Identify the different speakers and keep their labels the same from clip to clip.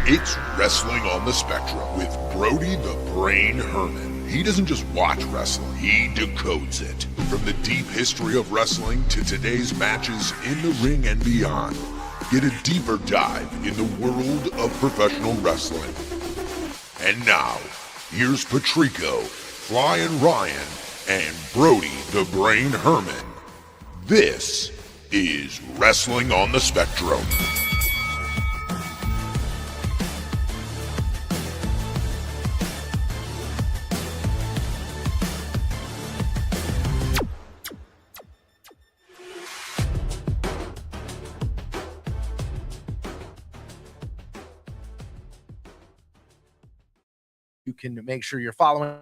Speaker 1: It's Wrestling on the Spectrum with Brody the Brain Herman. He doesn't just watch wrestling, he decodes it. From the deep history of wrestling to today's matches in the ring and beyond. Get a deeper dive in the world of professional wrestling. And now, here's Patrico, Flying Ryan, and Brody the Brain Herman. This is Wrestling on the Spectrum.
Speaker 2: You can make sure you're following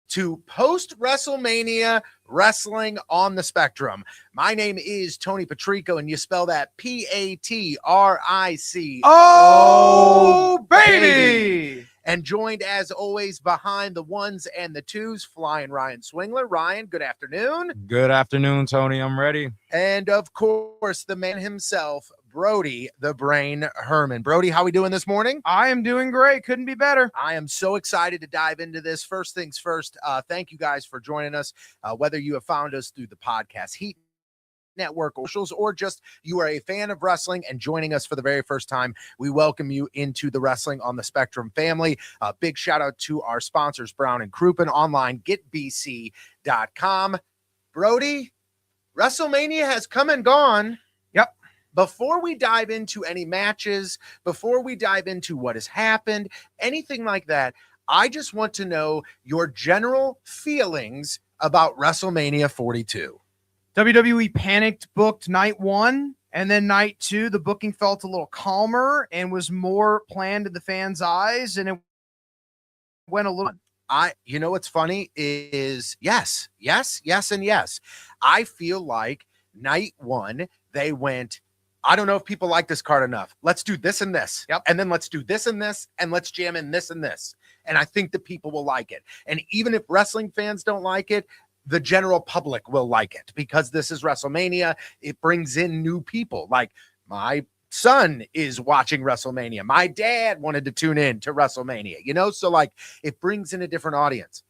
Speaker 2: to post WrestleMania Wrestling on the Spectrum. My name is Tony Patrico, and you spell that Patric.
Speaker 3: Oh, baby!
Speaker 2: And joined, as always, behind the ones and the twos, Flying Ryan Swingler. Ryan, good afternoon.
Speaker 3: Good afternoon, Tony. I'm ready.
Speaker 2: And, of course, the man himself, Brody the Brain Herman. Brody, how we doing this morning?
Speaker 3: I am doing great. Couldn't be better.
Speaker 2: I am so excited to dive into this. First things first, thank you guys for joining us, whether you have found us through the podcast Heat Network socials or just you are a fan of wrestling and joining us for the very first time. We welcome you into the Wrestling on the Spectrum family. Big shout out to our sponsors, Brown and Crouppen, online, getbc.com. Brody, WrestleMania has come and gone.
Speaker 3: Yep.
Speaker 2: Before we dive into any matches, before we dive into what has happened, anything like that, I just want to know your general feelings about WrestleMania 42.
Speaker 3: WWE panicked, booked night one, and then night two, the booking felt a little calmer and was more planned in the fans' eyes, and it went a little...
Speaker 2: You know what's funny is yes. I feel like night one, they went, I don't know if people like this card enough. Let's do this and this.
Speaker 3: Yep.
Speaker 2: And then let's do this and this, and let's jam in this and this. And I think the people will like it. And even if wrestling fans don't like it, the general public will like it because this is WrestleMania. It brings in new people. Like my son is watching WrestleMania. My dad wanted to tune in to WrestleMania, so like it brings in a different audience.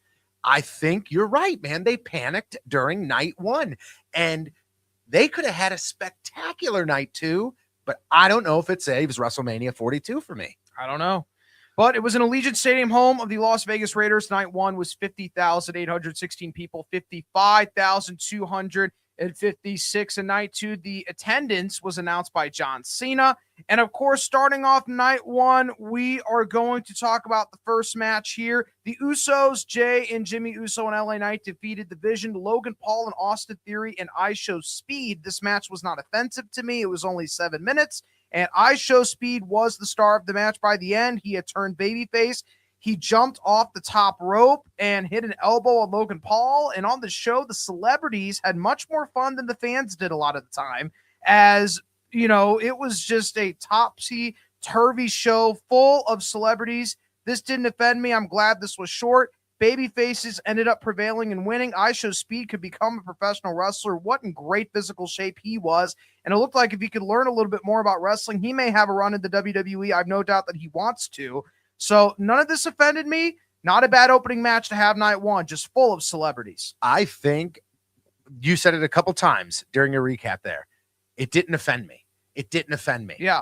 Speaker 2: I think you're right, man. They panicked during night one and they could have had a spectacular night two, but I don't know if it saves WrestleMania 42 for me.
Speaker 3: I don't know. But it was an Allegiant Stadium, home of the Las Vegas Raiders. Night one was 50,816 people, 55,256. And night two, the attendance was announced by John Cena. And of course, starting off night one, we are going to talk about the first match here. The Usos, Jay and Jimmy Uso and LA Knight defeated the Vision, Logan Paul and Austin Theory, and I Show Speed. This match was not offensive to me. It was only 7 minutes. And I Show Speed was the star of the match by the end. He had turned babyface. He jumped off the top rope and hit an elbow on Logan Paul. And on the show, the celebrities had much more fun than the fans did a lot of the time. As, it was just a topsy-turvy show full of celebrities. This didn't offend me. I'm glad this was short. Babyfaces ended up prevailing and winning. I Show Speed could become a professional wrestler. What in great physical shape he was. And it looked like if he could learn a little bit more about wrestling, he may have a run in the WWE. I have no doubt that he wants to. So none of this offended me. Not a bad opening match to have night one, just full of celebrities.
Speaker 2: I think you said it a couple times during your recap there. It didn't offend me.
Speaker 3: Yeah.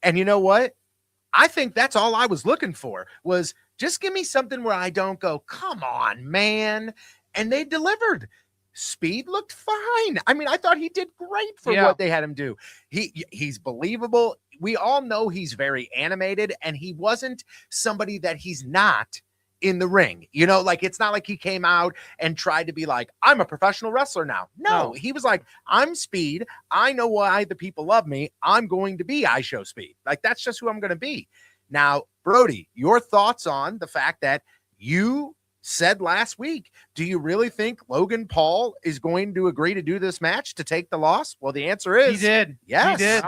Speaker 2: And you know what? I think that's all I was looking for was just give me something where I don't go, come on, man. And they delivered. Speed looked fine. I mean, I thought he did great for what they had him do. He's believable. We all know he's very animated, and he wasn't somebody that he's not in the ring. Like it's not like he came out and tried to be like, I'm a professional wrestler now. No, he was like, I'm Speed. I know why the people love me. I'm going to be I Show Speed. Like that's just who I'm going to be. Now, Brody, your thoughts on the fact that you said last week, do you really think Logan Paul is going to agree to do this match to take the loss? Well, the answer is
Speaker 3: he did.
Speaker 2: Yes.
Speaker 3: He did.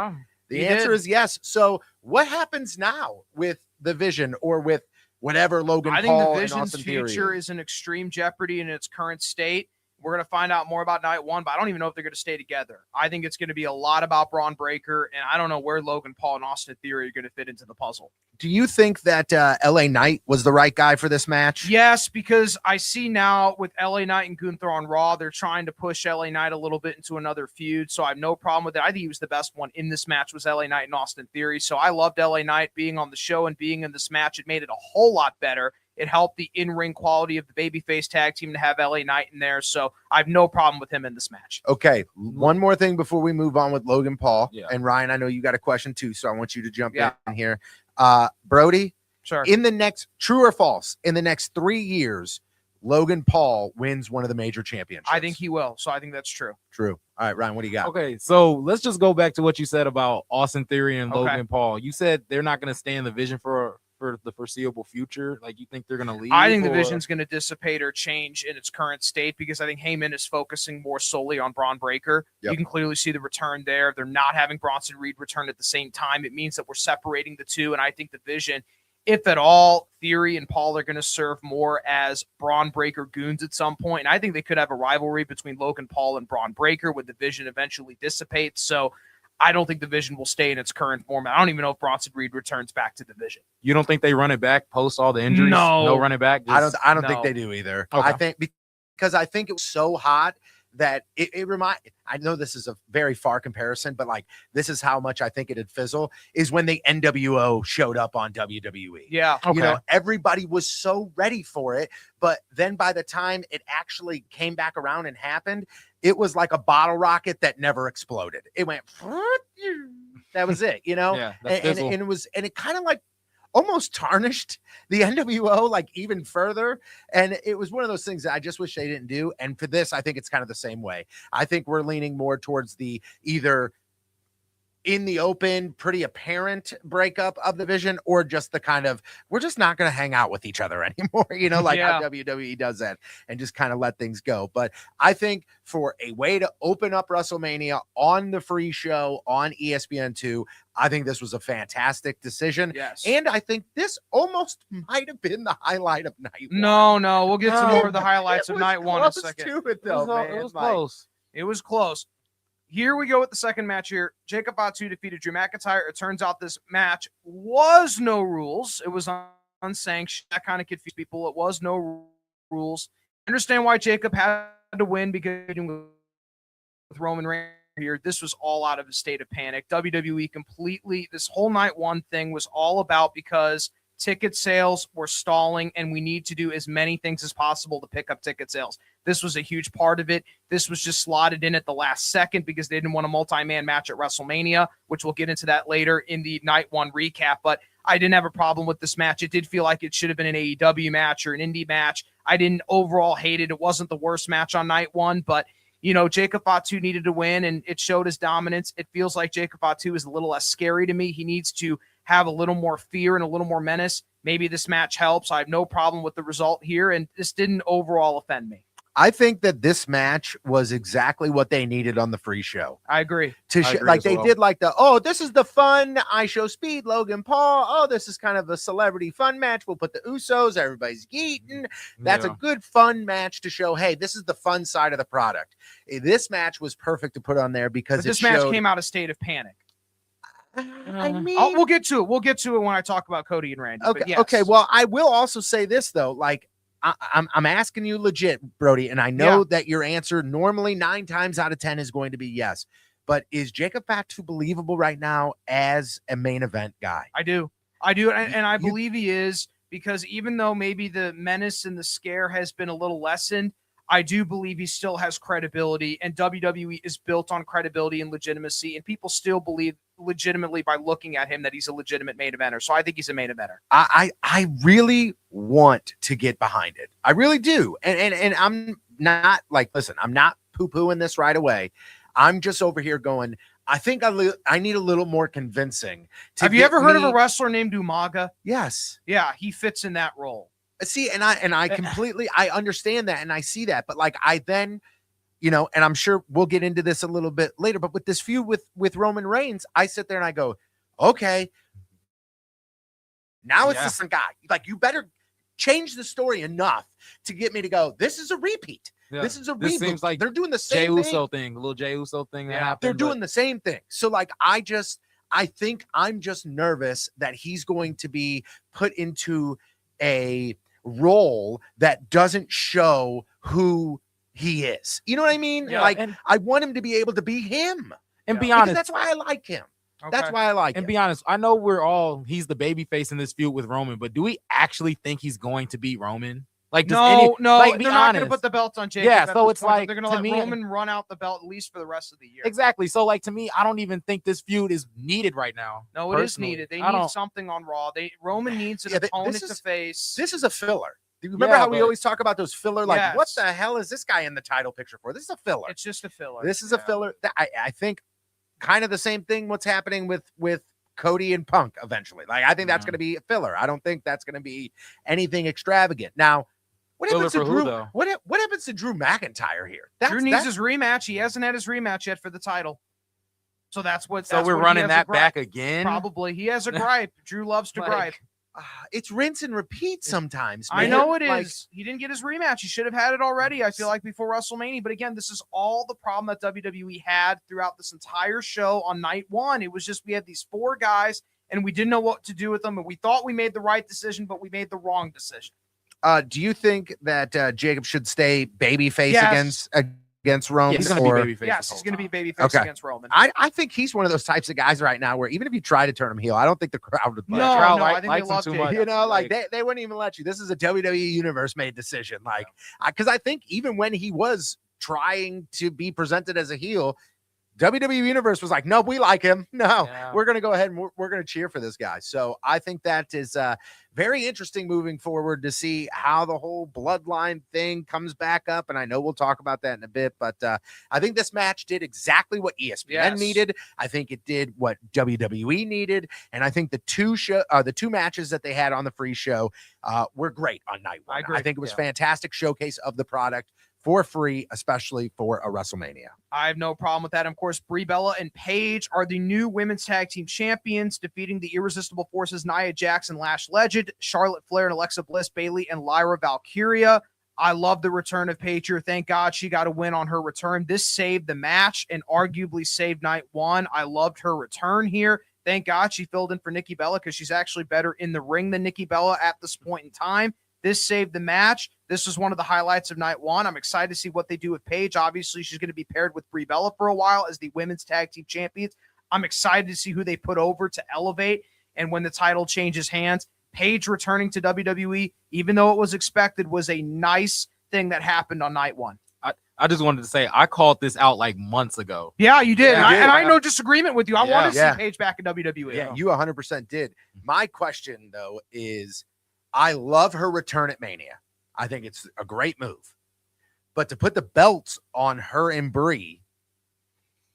Speaker 2: The answer is yes. So what happens now with the Vision or with whatever Logan
Speaker 3: I think
Speaker 2: Paul
Speaker 3: the
Speaker 2: and
Speaker 3: Vision's
Speaker 2: Austin Theory
Speaker 3: future is in extreme jeopardy in its current state. We're going to find out more about night one, but I don't even know if they're going to stay together. I think it's going to be a lot about Braun Breaker, and I don't know where Logan Paul and Austin Theory are going to fit into the puzzle.
Speaker 2: Do you think that LA Knight was the right guy for this match?
Speaker 3: Yes, because I see now with LA Knight and Gunther on Raw, they're trying to push LA Knight a little bit into another feud, so I have no problem with it. I think he was the best one in this match was LA Knight and Austin Theory, so I loved LA Knight being on the show and being in this match. It made it a whole lot better. It helped the in-ring quality of the babyface tag team to have LA Knight in there, so I have no problem with him in this match.
Speaker 2: Okay, one more thing before we move on with Logan Paul.
Speaker 4: Yeah.
Speaker 2: And Ryan, I know you got a question too, so I want you to jump in here. Brody,
Speaker 3: Sure.
Speaker 2: in the next, true or false, in the next 3 years, Logan Paul wins one of the major championships.
Speaker 3: I think he will, so I think that's true.
Speaker 2: True. All right, Ryan, what do you got?
Speaker 4: Okay, so let's just go back to what you said about Austin Theory and
Speaker 3: Okay.
Speaker 4: Logan Paul. You said they're not going to stay in the Vision for the foreseeable future. Like, you think they're going to leave?
Speaker 3: I think the
Speaker 4: or-
Speaker 3: Vision's going to dissipate or change in its current state because I think Heyman is focusing more solely on Braun Breaker.
Speaker 2: Yep.
Speaker 3: You can clearly see the return there. They're not having Bronson Reed return at the same time. It means that we're separating the two, and I think the Vision, if at all, Theory and Paul are going to serve more as Braun Breaker goons at some point. And I think they could have a rivalry between Logan Paul and Braun Breaker when the Vision eventually dissipates. So I don't think the Vision will stay in its current format. I don't even know if Bronson Reed returns back to the Vision.
Speaker 4: You don't think they run it back post all the injuries?
Speaker 3: No.
Speaker 4: Run it back?
Speaker 2: I don't
Speaker 3: No.
Speaker 2: think they do either.
Speaker 4: Okay.
Speaker 2: I think because I think it was so hot that it I know this is a very far comparison, but like this is how much I think it'd fizzle is when the NWO showed up on WWE.
Speaker 3: Yeah.
Speaker 4: Okay.
Speaker 2: You know, everybody was so ready for it, but then by the time it actually came back around and happened, it was like a bottle rocket that never exploded. It went, that was it, you know?
Speaker 4: Yeah,
Speaker 2: and, and it kind of like almost tarnished the NWO like even further. And it was one of those things that I just wish they didn't do. And for this, I think it's kind of the same way. I think we're leaning more towards the either in the open, pretty apparent breakup of the Vision, or just the kind of, we're just not going to hang out with each other anymore, you know, like how WWE does that and just kind of let things go. But I think for a way to open up WrestleMania on the free show on ESPN2, I think this was a fantastic decision.
Speaker 3: Yes.
Speaker 2: And I think this almost might have been the highlight of night one.
Speaker 3: No, we'll get to more of the highlights
Speaker 2: It
Speaker 3: of
Speaker 2: was
Speaker 3: night one in a
Speaker 2: close
Speaker 3: second.
Speaker 2: to it, though, man.
Speaker 4: It was
Speaker 2: Like,
Speaker 4: close.
Speaker 3: It was close. Here we go with the second match here. Jacob Fatu defeated Drew McIntyre. It turns out this match was no rules. It was unsanctioned. That kind of confused people. It was no rules. I understand why Jacob had to win because with Roman Reigns here, this was all out of a state of panic. WWE completely, this whole night one thing was all about because ticket sales were stalling and we need to do as many things as possible to pick up ticket sales. This was a huge part of it. This was just slotted in at the last second because they didn't want a multi-man match at WrestleMania, which we'll get into that later in the night one recap. But I didn't have a problem with this match. It did feel like it should have been an AEW match or an indie match. I didn't overall hate it. It wasn't the worst match on night one, but you know, Jacob Fatu needed to win and it showed his dominance. It feels like Jacob Fatu is a little less scary to me. He needs to have a little more fear and a little more menace. Maybe this match helps. I have no problem with the result here, and this didn't overall offend me.
Speaker 2: I think that this match was exactly what they needed on the free show.
Speaker 3: I agree.
Speaker 2: To
Speaker 4: I agree
Speaker 2: like
Speaker 4: as
Speaker 2: they
Speaker 4: well.
Speaker 2: did like the, oh, this is the fun I show speed Logan Paul. Oh, this is kind of a celebrity fun match. We'll put the Usos, everybody's eating. That's
Speaker 4: Yeah.
Speaker 2: a good fun match to show, hey, this is the fun side of the product. This match was perfect to put on there because
Speaker 3: But this
Speaker 2: it
Speaker 3: match
Speaker 2: showed,
Speaker 3: came out of state of panic.
Speaker 2: I mean,
Speaker 3: We'll get to it. We'll get to it when I talk about Cody and Randy.
Speaker 2: okay,
Speaker 3: But yes.
Speaker 2: okay. Well, I will also say this though, like I'm asking you legit, Brody, and I know that your answer normally 9 times out of 10 is going to be yes. But is Jacob Fatu believable right now as a main event guy?
Speaker 3: I do, and I believe he is because even though maybe the menace and the scare has been a little lessened, I do believe he still has credibility, and WWE is built on credibility and legitimacy, and people still believe legitimately by looking at him that he's a legitimate main eventer. So I think he's a main eventer.
Speaker 2: I really want to get behind it. I really do. And I'm not like, listen, I'm not poo-pooing this right away. I'm just over here going, I think I need a little more convincing.
Speaker 3: Have you ever heard of a wrestler named Umaga?
Speaker 2: Yes.
Speaker 3: Yeah, he fits in that role.
Speaker 2: See, and I completely, I understand that and I see that, but like I then, you know, and I'm sure we'll get into this a little bit later, but with this feud with Roman Reigns, I sit there and I go, okay, Now it's
Speaker 4: Yeah.
Speaker 2: this guy. Like, you better change the story enough to get me to go, this is a repeat.
Speaker 4: Yeah.
Speaker 2: This is a
Speaker 4: This
Speaker 2: reboot.
Speaker 4: seems like
Speaker 2: they're doing the
Speaker 4: Jey
Speaker 2: same thing.
Speaker 4: Uso thing, a little Jey Uso thing that
Speaker 3: Yeah.
Speaker 4: happened.
Speaker 2: They're doing the same thing. So, like, I think I'm just nervous that he's going to be put into a role that doesn't show who he is. You know what I mean?
Speaker 3: Yeah,
Speaker 2: like,
Speaker 4: and
Speaker 2: I want him to be able to be him.
Speaker 4: be
Speaker 2: Because
Speaker 4: honest,
Speaker 2: that's why I like him.
Speaker 3: Okay.
Speaker 2: That's why I like
Speaker 4: and
Speaker 2: him.
Speaker 4: be honest, I know he's the baby face in this feud with Roman, but do we actually think he's going to beat Roman? Like, does
Speaker 3: No,
Speaker 4: like, be
Speaker 3: they're not going to
Speaker 4: honest.
Speaker 3: put the belts on Jacob.
Speaker 4: Yeah,
Speaker 3: at
Speaker 4: so
Speaker 3: this
Speaker 4: it's
Speaker 3: point.
Speaker 4: like,
Speaker 3: They're going to
Speaker 4: to
Speaker 3: let
Speaker 4: me-
Speaker 3: Roman run out the belt at least for the rest of the year.
Speaker 4: Exactly. So, like, to me, I don't even think this feud is needed right now.
Speaker 3: No, it is
Speaker 4: personally.
Speaker 3: needed. They
Speaker 4: I
Speaker 3: need
Speaker 4: don't-
Speaker 3: something on Raw. Roman needs an
Speaker 2: Yeah, this
Speaker 3: opponent
Speaker 2: is-
Speaker 3: to face.
Speaker 2: This is a filler. Do you remember
Speaker 4: Yeah,
Speaker 2: how we
Speaker 4: but-
Speaker 2: always talk about those filler? Like, what
Speaker 3: Yes.
Speaker 2: the hell is this guy in the title picture for? This is a filler.
Speaker 3: It's just a filler.
Speaker 2: This is a filler. I think kind of the same thing what's happening with Cody and Punk eventually. Like, I think that's
Speaker 4: Yeah.
Speaker 2: going to be a filler. I don't think that's going to be anything extravagant. Now, what
Speaker 4: Filler
Speaker 2: happens to
Speaker 4: for who,
Speaker 2: Drew?
Speaker 4: though?
Speaker 2: What happens to Drew McIntyre here?
Speaker 3: Drew needs his rematch. He hasn't had his rematch yet for the title. So that's what.
Speaker 4: So
Speaker 3: that's
Speaker 4: we're
Speaker 3: what he
Speaker 4: running
Speaker 3: has a
Speaker 4: that
Speaker 3: gripe.
Speaker 4: back again.
Speaker 3: Probably. He has a gripe. Drew loves to
Speaker 4: Like,
Speaker 3: gripe.
Speaker 2: it's rinse and repeat sometimes.
Speaker 3: I
Speaker 2: man.
Speaker 3: know it is.
Speaker 2: Like,
Speaker 3: He didn't get his rematch. He should have had it already, I feel like, before WrestleMania. But again, this is all the problem that WWE had throughout this entire show on night one. It was just we had these 4 guys, and we didn't know what to do with them. And we thought we made the right decision, but we made the wrong decision.
Speaker 2: do you think that Jacob should stay babyface
Speaker 3: Yes.
Speaker 2: against Roman?
Speaker 4: Yeah, he's going to be babyface.
Speaker 3: Yes,
Speaker 4: this
Speaker 3: he's going to be
Speaker 4: whole time.
Speaker 3: babyface
Speaker 2: Okay.
Speaker 3: against Roman.
Speaker 2: I think he's one of those types of guys right now where even if you try to turn him heel, I don't think the crowd would.
Speaker 3: No,
Speaker 2: let you.
Speaker 4: crowd
Speaker 3: I
Speaker 4: like-
Speaker 3: think they
Speaker 4: likes him
Speaker 3: love
Speaker 4: too
Speaker 3: Jacob.
Speaker 4: much.
Speaker 2: You know, like
Speaker 4: Like-
Speaker 2: they wouldn't even let you. This is a WWE Universe made decision. Like, because I think even when he was trying to be presented as a heel, WWE Universe was like, no, we like him. No,
Speaker 4: Yeah.
Speaker 2: we're going to go ahead and we're going to cheer for this guy. So I think that is very interesting moving forward to see how the whole bloodline thing comes back up. And I know we'll talk about that in a bit, but I think this match did exactly what ESPN
Speaker 3: Yes.
Speaker 2: needed. I think it did what WWE needed. And I think the two matches that they had on the free show were great on night one.
Speaker 3: I agree.
Speaker 2: I think it was
Speaker 3: Yeah.
Speaker 2: fantastic showcase of the product for free, especially for a WrestleMania.
Speaker 3: I have no problem with that. And of course, Brie Bella and Paige are the new women's tag team champions, defeating the irresistible forces Nia Jax and Lash Legend, Charlotte Flair and Alexa Bliss, Bayley and Lyra Valkyria. I love the return of Paige here. Thank God she got a win on her return. This saved the match and arguably saved night one. I loved her return here. Thank God she filled in for Nikki Bella because she's actually better in the ring than Nikki Bella at this point in time. This saved the match. This was one of the highlights of night one. I'm excited to see what they do with Paige. Obviously, she's going to be paired with Brie Bella for a while as the women's tag team champions. I'm excited to see who they put over to elevate. And when the title changes hands, Paige returning to WWE, even though it was expected, was a nice thing that happened on night one.
Speaker 4: I just wanted to say I called this out like months ago.
Speaker 3: Yeah, you did.
Speaker 2: Yeah,
Speaker 3: and I
Speaker 2: yeah.
Speaker 3: no disagreement with you. I wanted to
Speaker 2: Yeah.
Speaker 3: see Paige back in WWE.
Speaker 2: Yeah, you 100% did. My question, though, is I love her return at Mania. I think it's a great move. But to put the belts on her and Brie,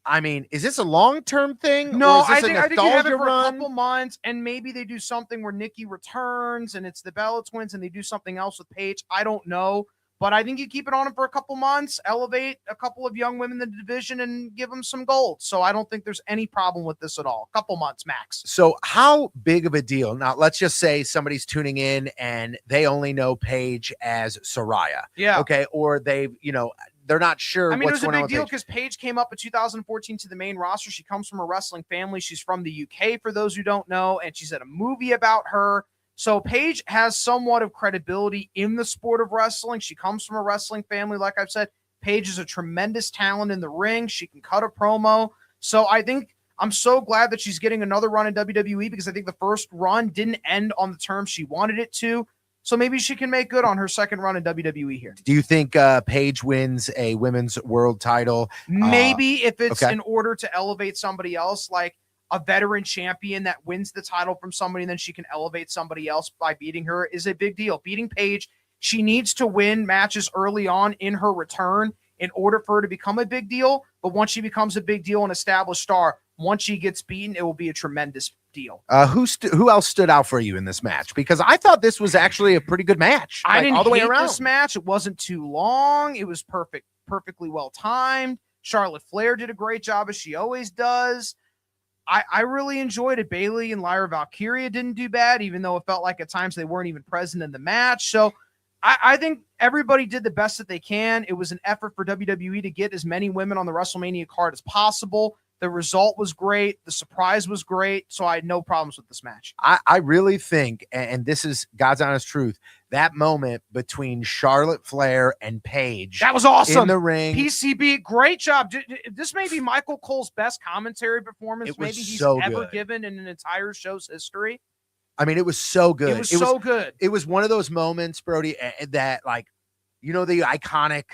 Speaker 2: I mean, is this a long-term thing?
Speaker 3: No,
Speaker 2: or is this
Speaker 3: I think you have it
Speaker 2: nostalgia
Speaker 3: for a
Speaker 2: run?
Speaker 3: couple months, and maybe they do something where Nikki returns and it's the Bella Twins, and they do something else with Paige. I don't know, but I think you keep it on them for a couple months, elevate a couple of young women in the division, and give them some gold. So I don't think there's any problem with this at all. A couple months max.
Speaker 2: So how big of a deal? Now, let's just say somebody's tuning in and they only know Paige as Soraya.
Speaker 3: Yeah.
Speaker 2: Okay. Or they're not sure
Speaker 3: I mean, it
Speaker 2: what's
Speaker 3: was a
Speaker 2: going on
Speaker 3: big
Speaker 2: with
Speaker 3: deal
Speaker 2: Paige.
Speaker 3: because Paige came up in 2014 to the main roster. She comes from a wrestling family. She's from the UK, for those who don't know, and she's at a movie about her. So Paige has somewhat of credibility in the sport of wrestling. She comes from a wrestling family, like I've said. Paige is a tremendous talent in the ring. She can cut a promo. So I think I'm so glad that she's getting another run in WWE because I think the first run didn't end on the terms she wanted it to. So maybe she can make good on her second run in WWE here.
Speaker 2: Do you think Paige wins a women's world title?
Speaker 3: Maybe if it's
Speaker 2: okay.
Speaker 3: in order to elevate somebody else, like a veteran champion that wins the title from somebody, and then she can elevate somebody else by beating her is a big deal. Beating Paige, she needs to win matches early on in her return in order for her to become a big deal. But once she becomes a big deal and established star, once she gets beaten, it will be a tremendous deal.
Speaker 2: Who else stood out for you in this match? Because I thought this was actually a pretty good match.
Speaker 3: I didn't
Speaker 2: all the way
Speaker 3: hate
Speaker 2: around.
Speaker 3: this match. It wasn't too long. It was perfectly well timed. Charlotte Flair did a great job as she always does. I really enjoyed it. Bayley and Lyra Valkyria didn't do bad, even though it felt like at times they weren't even present in the match. So I think everybody did the best that they can. It was an effort for WWE to get as many women on the WrestleMania card as possible. The result was great. The surprise was great. So I had no problems with this match.
Speaker 2: I really think, and this is God's honest truth, that moment between Charlotte Flair and Paige,
Speaker 3: that was awesome
Speaker 2: in the ring.
Speaker 3: PCB, great job. This may be Michael Cole's best commentary performance maybe he's
Speaker 2: so
Speaker 3: ever
Speaker 2: good.
Speaker 3: given in an entire show's history.
Speaker 2: I mean, it was so good.
Speaker 3: It was so good.
Speaker 2: It was one of those moments, Brody, that like, the iconic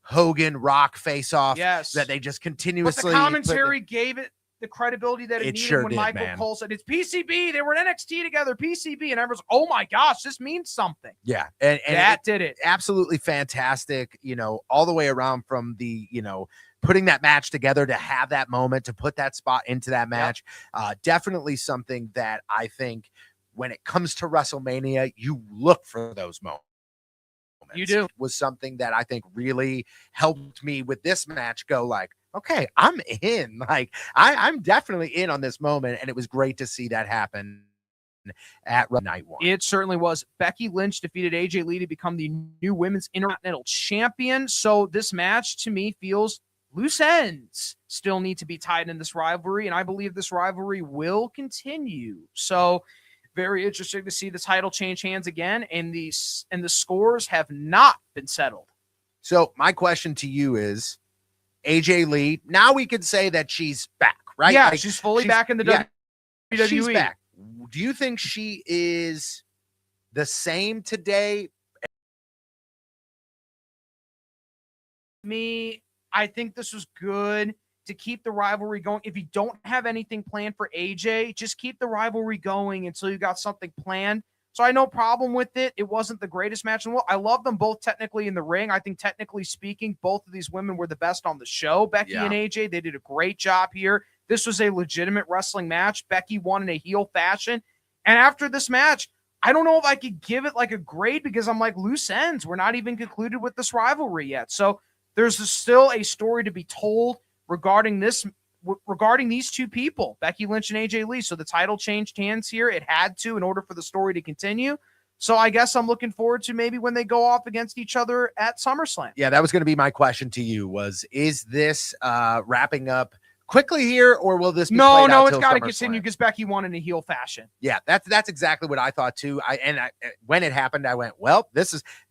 Speaker 2: Hogan Rock face off,
Speaker 3: yes,
Speaker 2: that they just continuously.
Speaker 3: But the commentary gave it the credibility that it needed
Speaker 2: sure
Speaker 3: when
Speaker 2: did,
Speaker 3: Michael
Speaker 2: man.
Speaker 3: Cole said it's PCB. They were in NXT together, PCB, and everyone's, oh my gosh, this means something.
Speaker 2: Yeah, and
Speaker 3: that did it.
Speaker 2: Absolutely fantastic. All the way around from the putting that match together to have that moment to put that spot into that match. Yep. Definitely something that I think when it comes to WrestleMania, you look for those moments.
Speaker 3: You do.
Speaker 2: Was something that I think really helped me with this match go like, okay, I'm in. Like, I'm definitely in on this moment. And it was great to see that happen at night one.
Speaker 3: It certainly was. Becky Lynch defeated AJ Lee to become the new women's Intercontinental Champion. So this match to me feels loose ends still need to be tied in this rivalry. And I believe this rivalry will continue. So very interesting to see the title change hands again, and the scores have not been settled.
Speaker 2: So my question to you is, AJ Lee, now we could say that she's back, right?
Speaker 3: Yeah, like, she's fully back in the WWE.
Speaker 2: She's back. Do you think she is the same today?
Speaker 3: I think this was good to keep the rivalry going. If you don't have anything planned for AJ, just keep the rivalry going until you got something planned. So I had no problem with it. It wasn't the greatest match in the world. I love them both technically in the ring. I think technically speaking, both of these women were the best on the show. Becky and AJ, they did a great job here. This was a legitimate wrestling match. Becky won in a heel fashion. And after this match, I don't know if I could give it like a grade because I'm like, loose ends. We're not even concluded with this rivalry yet. So there's still a story to be told regarding these two people, Becky Lynch and AJ Lee. So the title changed hands here. It had to in order for the story to continue. So I guess I'm looking forward to maybe when they go off against each other at SummerSlam.
Speaker 2: Yeah, that was going to be my question to you is this wrapping up quickly here, or will this be
Speaker 3: No, it's got to continue because Becky won in a heel fashion.
Speaker 2: Yeah, that's exactly what I thought too. When it happened, I went, well,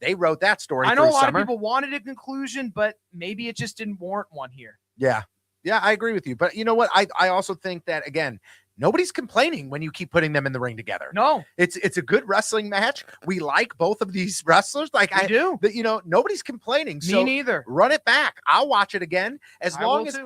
Speaker 2: they wrote that story.
Speaker 3: I know a lot of people wanted a conclusion, but maybe it just didn't warrant one here.
Speaker 2: Yeah, I agree with you. But you know what? I also think that, again, nobody's complaining when you keep putting them in the ring together.
Speaker 3: No,
Speaker 2: it's a good wrestling match. We like both of these wrestlers. Like I
Speaker 3: do.
Speaker 2: But nobody's complaining.
Speaker 3: Me neither.
Speaker 2: Run it back. I'll watch it again as long as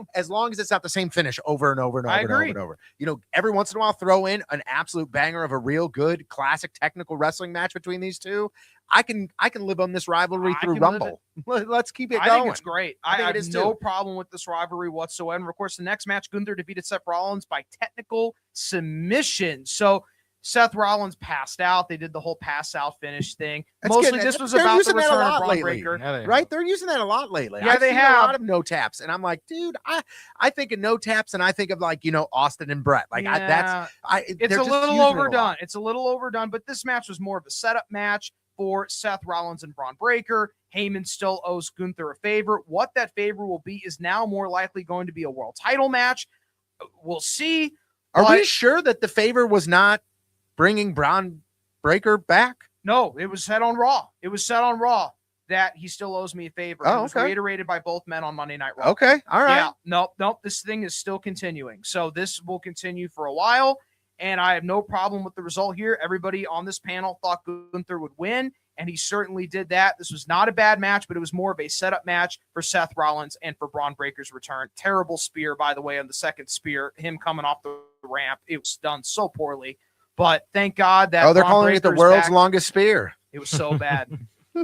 Speaker 2: it's not the same finish over and over and over and over and over. Every once in a while, throw in an absolute banger of a real good classic technical wrestling match between these two. I can live on this rivalry through Rumble. Let's keep it going.
Speaker 3: I think it's great. I have no
Speaker 2: too.
Speaker 3: problem with this rivalry whatsoever. And of course, the next match, Gunther defeated Seth Rollins by technical submission. So Seth Rollins passed out. They did the whole pass out finish thing. Mostly this was about the return of Braun Breaker.
Speaker 2: Right? They're using that a lot lately.
Speaker 3: Yeah, they have
Speaker 2: a lot of no taps. And I'm like, dude, I think of no taps and I think of Austin and Brett. Like
Speaker 3: it's a little overdone. It's a little overdone, but this match was more of a setup match for Seth Rollins and Braun Breaker. Heyman still owes Gunther a favor. What that favor will be is now more likely going to be a world title match. We'll see.
Speaker 2: Are we sure that the favor was not bringing Braun Breaker back?
Speaker 3: No, it was said on Raw. It was said on Raw that he still owes me a favor. It was reiterated by both men on Monday Night Raw.
Speaker 2: Okay, all right.
Speaker 3: Yeah, nope. This thing is still continuing. So this will continue for a while. And I have no problem with the result here. Everybody on this panel thought Gunther would win, and he certainly did that. This was not a bad match, but it was more of a setup match for Seth Rollins and for Braun Breaker's return. Terrible spear, by the way, on the second spear, him coming off the ramp. It was done so poorly. But thank God that
Speaker 2: they're
Speaker 3: Braun
Speaker 2: calling it the world's
Speaker 3: back.
Speaker 2: longest spear.
Speaker 3: It was so bad.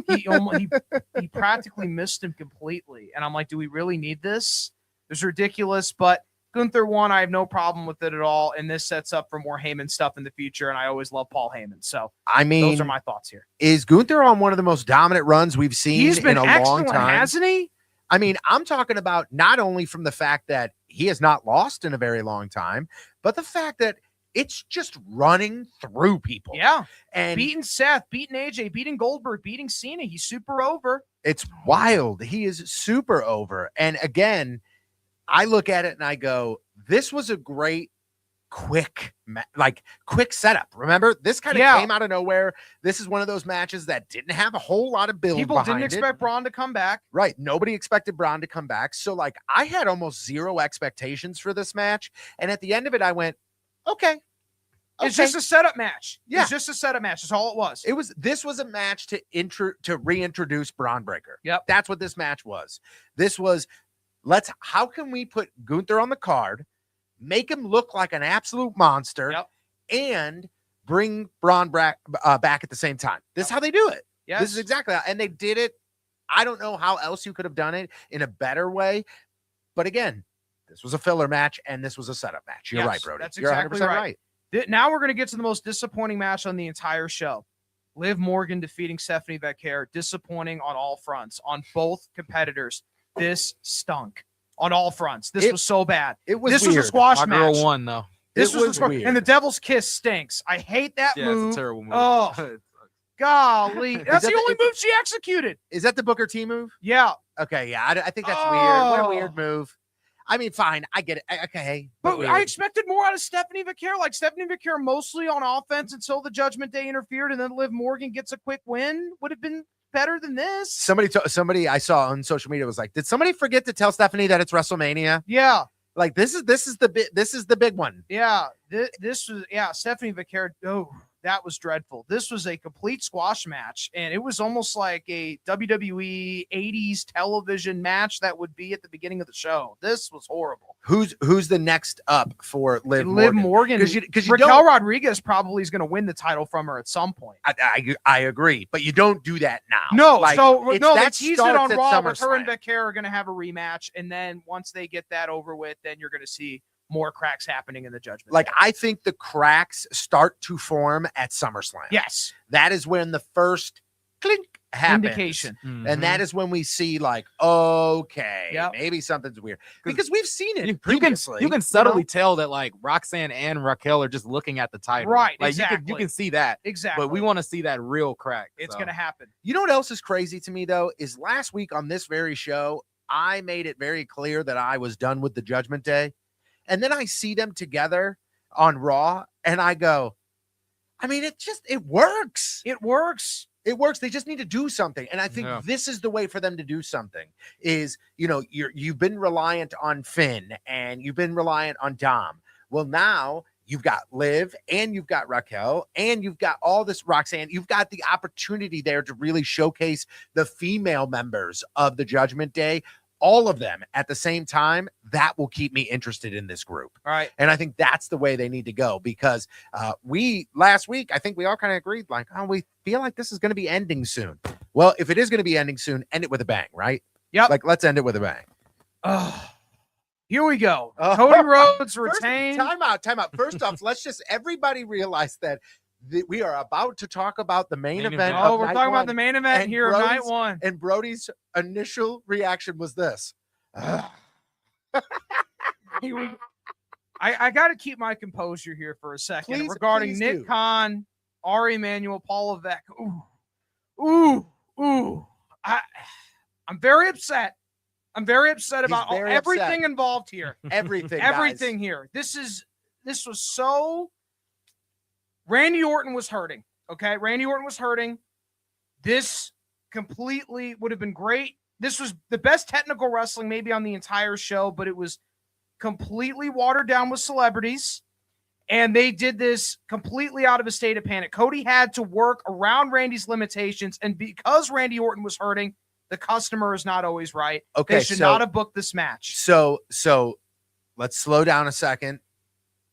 Speaker 3: he practically missed him completely. And I'm like, do we really need this? It was ridiculous, but Gunther won. I have no problem with it at all. And this sets up for more Heyman stuff in the future. And I always love Paul Heyman. So those are my thoughts here.
Speaker 2: Is Gunther on one of the most dominant runs we've seen in a long time?
Speaker 3: Hasn't he?
Speaker 2: I mean, I'm talking about not only from the fact that he has not lost in a very long time, but the fact that it's just running through people.
Speaker 3: Yeah.
Speaker 2: And
Speaker 3: Beating Seth, beating AJ, beating Goldberg, beating Cena. He's super over.
Speaker 2: it's wild. He is super over. And again, I look at it and I go, this was a great quick setup. Remember, this kind of came out of nowhere. This is one of those matches that didn't have a whole lot of build.
Speaker 3: People didn't expect Braun to come back.
Speaker 2: Right. Nobody expected Braun to come back. So like I had almost zero expectations for this match. And at the end of it, I went, okay.
Speaker 3: It's just a setup match.
Speaker 2: Yeah.
Speaker 3: It's just a setup match. That's all it was.
Speaker 2: This was a match to reintroduce Braun Breaker.
Speaker 3: Yep.
Speaker 2: That's what this match was. This was how can we put Gunther on the card, make him look like an absolute monster, and bring Braun back at the same time. This is how they do it.
Speaker 3: Yes.
Speaker 2: This is exactly how, and they did it. I don't know how else you could have done it in a better way. But again, this was a filler match and this was a setup match. You're right, Brody.
Speaker 3: That's
Speaker 2: You're
Speaker 3: exactly
Speaker 2: 100%
Speaker 3: right. Now we're going to get to the most disappointing match on the entire show. Liv Morgan defeating Stephanie Becker. Disappointing on all fronts, on both competitors. This stunk on all fronts. This was so bad.
Speaker 2: Was
Speaker 3: a squash
Speaker 4: My
Speaker 3: match.
Speaker 4: girl won, though.
Speaker 3: This was
Speaker 2: weird.
Speaker 3: And the Devil's Kiss stinks. I hate that move.
Speaker 4: It's a terrible move.
Speaker 3: Oh, golly. That's the only move she executed.
Speaker 2: Is that the Booker T move?
Speaker 3: Yeah.
Speaker 2: Okay, yeah. I think that's weird. What a weird move. I mean, fine. I get it. Okay.
Speaker 3: But I expected more out of Stephanie Becker. Like Stephanie Becker mostly on offense until the Judgment Day interfered, and then Liv Morgan gets a quick win. Would have been better than this.
Speaker 2: Somebody I saw on social media was like, did somebody forget to tell Stephanie that it's WrestleMania?
Speaker 3: Yeah.
Speaker 2: Like this is the big one.
Speaker 3: Yeah. This was Stephanie Becker. Oh, that was dreadful. This was a complete squash match, and it was almost like a WWE 80s television match that would be at the beginning of the show. This was horrible.
Speaker 2: Who's the next up for Liv
Speaker 3: Morgan? Because Raquel Rodriguez probably is going to win the title from her at some point.
Speaker 2: I agree, but you don't do that now.
Speaker 3: No,
Speaker 2: that
Speaker 3: tease it on Raw, but her
Speaker 2: SummerSlam.
Speaker 3: and Becker are going to have a rematch, and then once they get that over with, then you're going to see more cracks happening in the Judgment Day.
Speaker 2: I think the cracks start to form at SummerSlam.
Speaker 3: Yes.
Speaker 2: That is when the first clink happens.
Speaker 3: Indication.
Speaker 4: Mm-hmm.
Speaker 2: And that is when we see okay, maybe something's weird. Because we've seen it previously.
Speaker 4: You can subtly tell that Roxanne and Raquel are just looking at the title.
Speaker 3: Right,
Speaker 4: exactly. You can see that.
Speaker 3: Exactly.
Speaker 4: But we want to see that real crack.
Speaker 3: It's going to happen.
Speaker 2: You know what else is crazy to me, though, is last week on this very show, I made it very clear that I was done with the Judgment Day. And then I see them together on Raw, and I go, I mean, it works.
Speaker 3: It works.
Speaker 2: It works. They just need to do something. And I think this is the way for them to do something is, you've been reliant on Finn and you've been reliant on Dom. Well, now you've got Liv and you've got Raquel and you've got all this Roxanne. You've got the opportunity there to really showcase the female members of the Judgment Day. All of them at the same time, that will keep me interested in this group.
Speaker 3: All right.
Speaker 2: And I think that's the way they need to go because last week, I think we all kind of agreed we feel like this is going to be ending soon. Well, if it is going to be ending soon, end it with a bang, right?
Speaker 3: Yep.
Speaker 2: Let's end it with a bang.
Speaker 3: Here we go. Cody Rhodes retained.
Speaker 2: Time out. First off, let's just everybody realize that we are about to talk about the main event.
Speaker 3: Oh, we're talking about the main event here of night one.
Speaker 2: And Brody's initial reaction was this.
Speaker 3: I got to keep my composure here for a second regarding Nick Khan, Ari Emanuel, Paul Levesque. Ooh. I'm very upset. I'm very upset about everything involved here. Everything here. This was so. Randy Orton was hurting. Okay. Randy Orton was hurting. This completely would have been great. This was the best technical wrestling maybe on the entire show, but it was completely watered down with celebrities. And they did this completely out of a state of panic. Cody had to work around Randy's limitations. And because Randy Orton was hurting, the customer is not always right.
Speaker 2: Okay.
Speaker 3: They should not have booked this match.
Speaker 2: So let's slow down a second.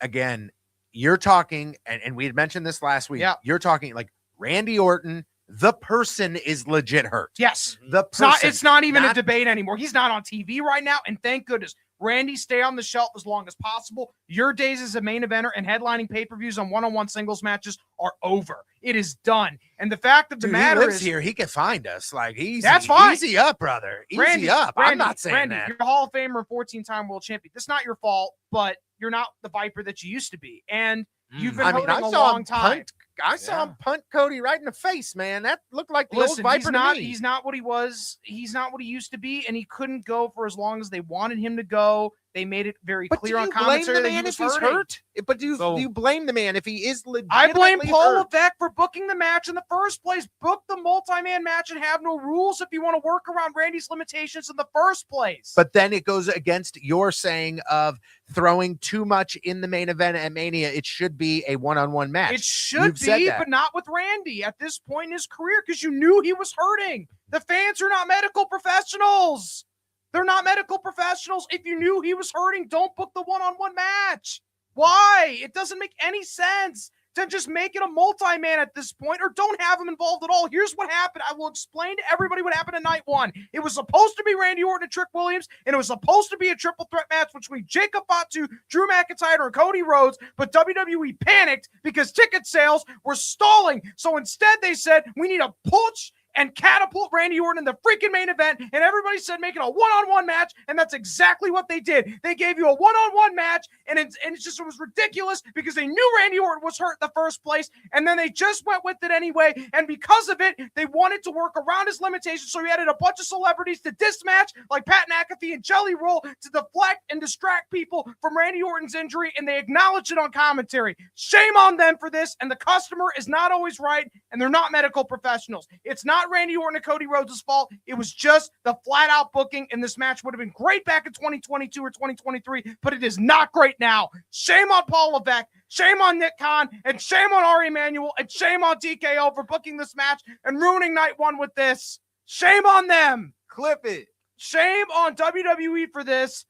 Speaker 2: Again, you're talking, and we had mentioned this last week.
Speaker 3: Yeah.
Speaker 2: You're talking Randy Orton, The person is legit hurt.
Speaker 3: Yes.
Speaker 2: The person.
Speaker 3: It's not even a debate anymore. He's not on TV right now, and thank goodness. Randy, stay on the shelf as long as possible. Your days as a main eventer and headlining pay-per-views on one-on-one singles matches are over. It is done. And the fact of the matter
Speaker 2: he lives
Speaker 3: is,
Speaker 2: here. He can find us. Like,
Speaker 3: that's fine.
Speaker 2: Easy up, brother. Easy
Speaker 3: Randy,
Speaker 2: up.
Speaker 3: Randy,
Speaker 2: I'm not saying
Speaker 3: Randy,
Speaker 2: that.
Speaker 3: You're a Hall of Famer, 14-time world champion. That's not your fault, but you're not the Viper that you used to be. And you've been hurting a long time.
Speaker 2: I saw him punt Cody right in the face, man. That looked like the old Viper to me.
Speaker 3: He's not what he was. He's not what he used to be, and he couldn't go for as long as they wanted him to go. They made it very clear on commentary that he was hurt.
Speaker 2: But do you blame the man if he is legit?
Speaker 3: I blame Paul Levesque for booking the match in the first place. Book the multi-man match and have no rules if you want to work around Randy's limitations in the first place.
Speaker 2: But then it goes against your saying of throwing too much in the main event at Mania. It should be a one-on-one match.
Speaker 3: It should be, but not with Randy at this point in his career because you knew he was hurting. The fans are not medical professionals. They're not medical professionals. If you knew he was hurting, don't book the one-on-one match. Why? It doesn't make any sense to just make it a multi-man at this point, or don't have him involved at all. Here's what happened. I will explain to everybody what happened in night one. It was supposed to be Randy Orton and Trick Williams, and it was supposed to be a triple threat match between Jacob Fatu, Drew McIntyre, and Cody Rhodes, but WWE panicked because ticket sales were stalling. So instead they said, we need to push and catapult Randy Orton in the freaking main event, and everybody said make it a one-on-one match, and that's exactly what they did. They gave you a one-on-one match, and it was ridiculous because they knew Randy Orton was hurt in the first place, and then they just went with it anyway, and because of it, they wanted to work around his limitations, so he added a bunch of celebrities to this match, like Pat McAfee and Jelly Roll, to deflect and distract people from Randy Orton's injury, and they acknowledged it on commentary. Shame on them for this, and the customer is not always right, and they're not medical professionals. It's not Randy Orton and Cody Rhodes' fault. It was just the flat-out booking, and this match would have been great back in 2022 or 2023, but it is not great now. Shame on Paul Levesque, shame on Nick Khan, and shame on Ari Emanuel, and shame on TKO for booking this match and ruining night one with this. Shame on them.
Speaker 4: Clip it.
Speaker 3: Shame on WWE for this.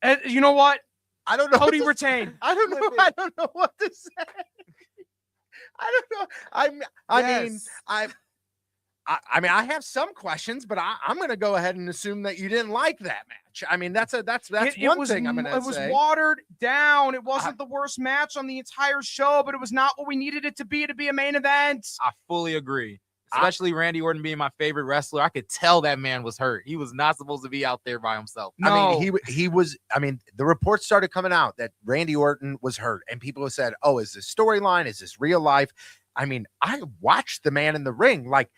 Speaker 3: And you know what?
Speaker 2: I don't know.
Speaker 3: Cody retained.
Speaker 2: I don't know. I don't know what to say. I don't know. I mean, I have some questions, but I'm going to go ahead and assume that you didn't like that match. I mean, that's one thing I'm going to say.
Speaker 3: It was watered down. It wasn't the worst match on the entire show, but it was not what we needed it to be a main event.
Speaker 4: I fully agree. Especially Randy Orton being my favorite wrestler. I could tell that man was hurt. He was not supposed to be out there by himself.
Speaker 3: No.
Speaker 2: I mean, he was. I mean, the reports started coming out that Randy Orton was hurt, and people have said, "Oh, is this storyline? Is this real life?" I mean, I watched the man in the ring. Like,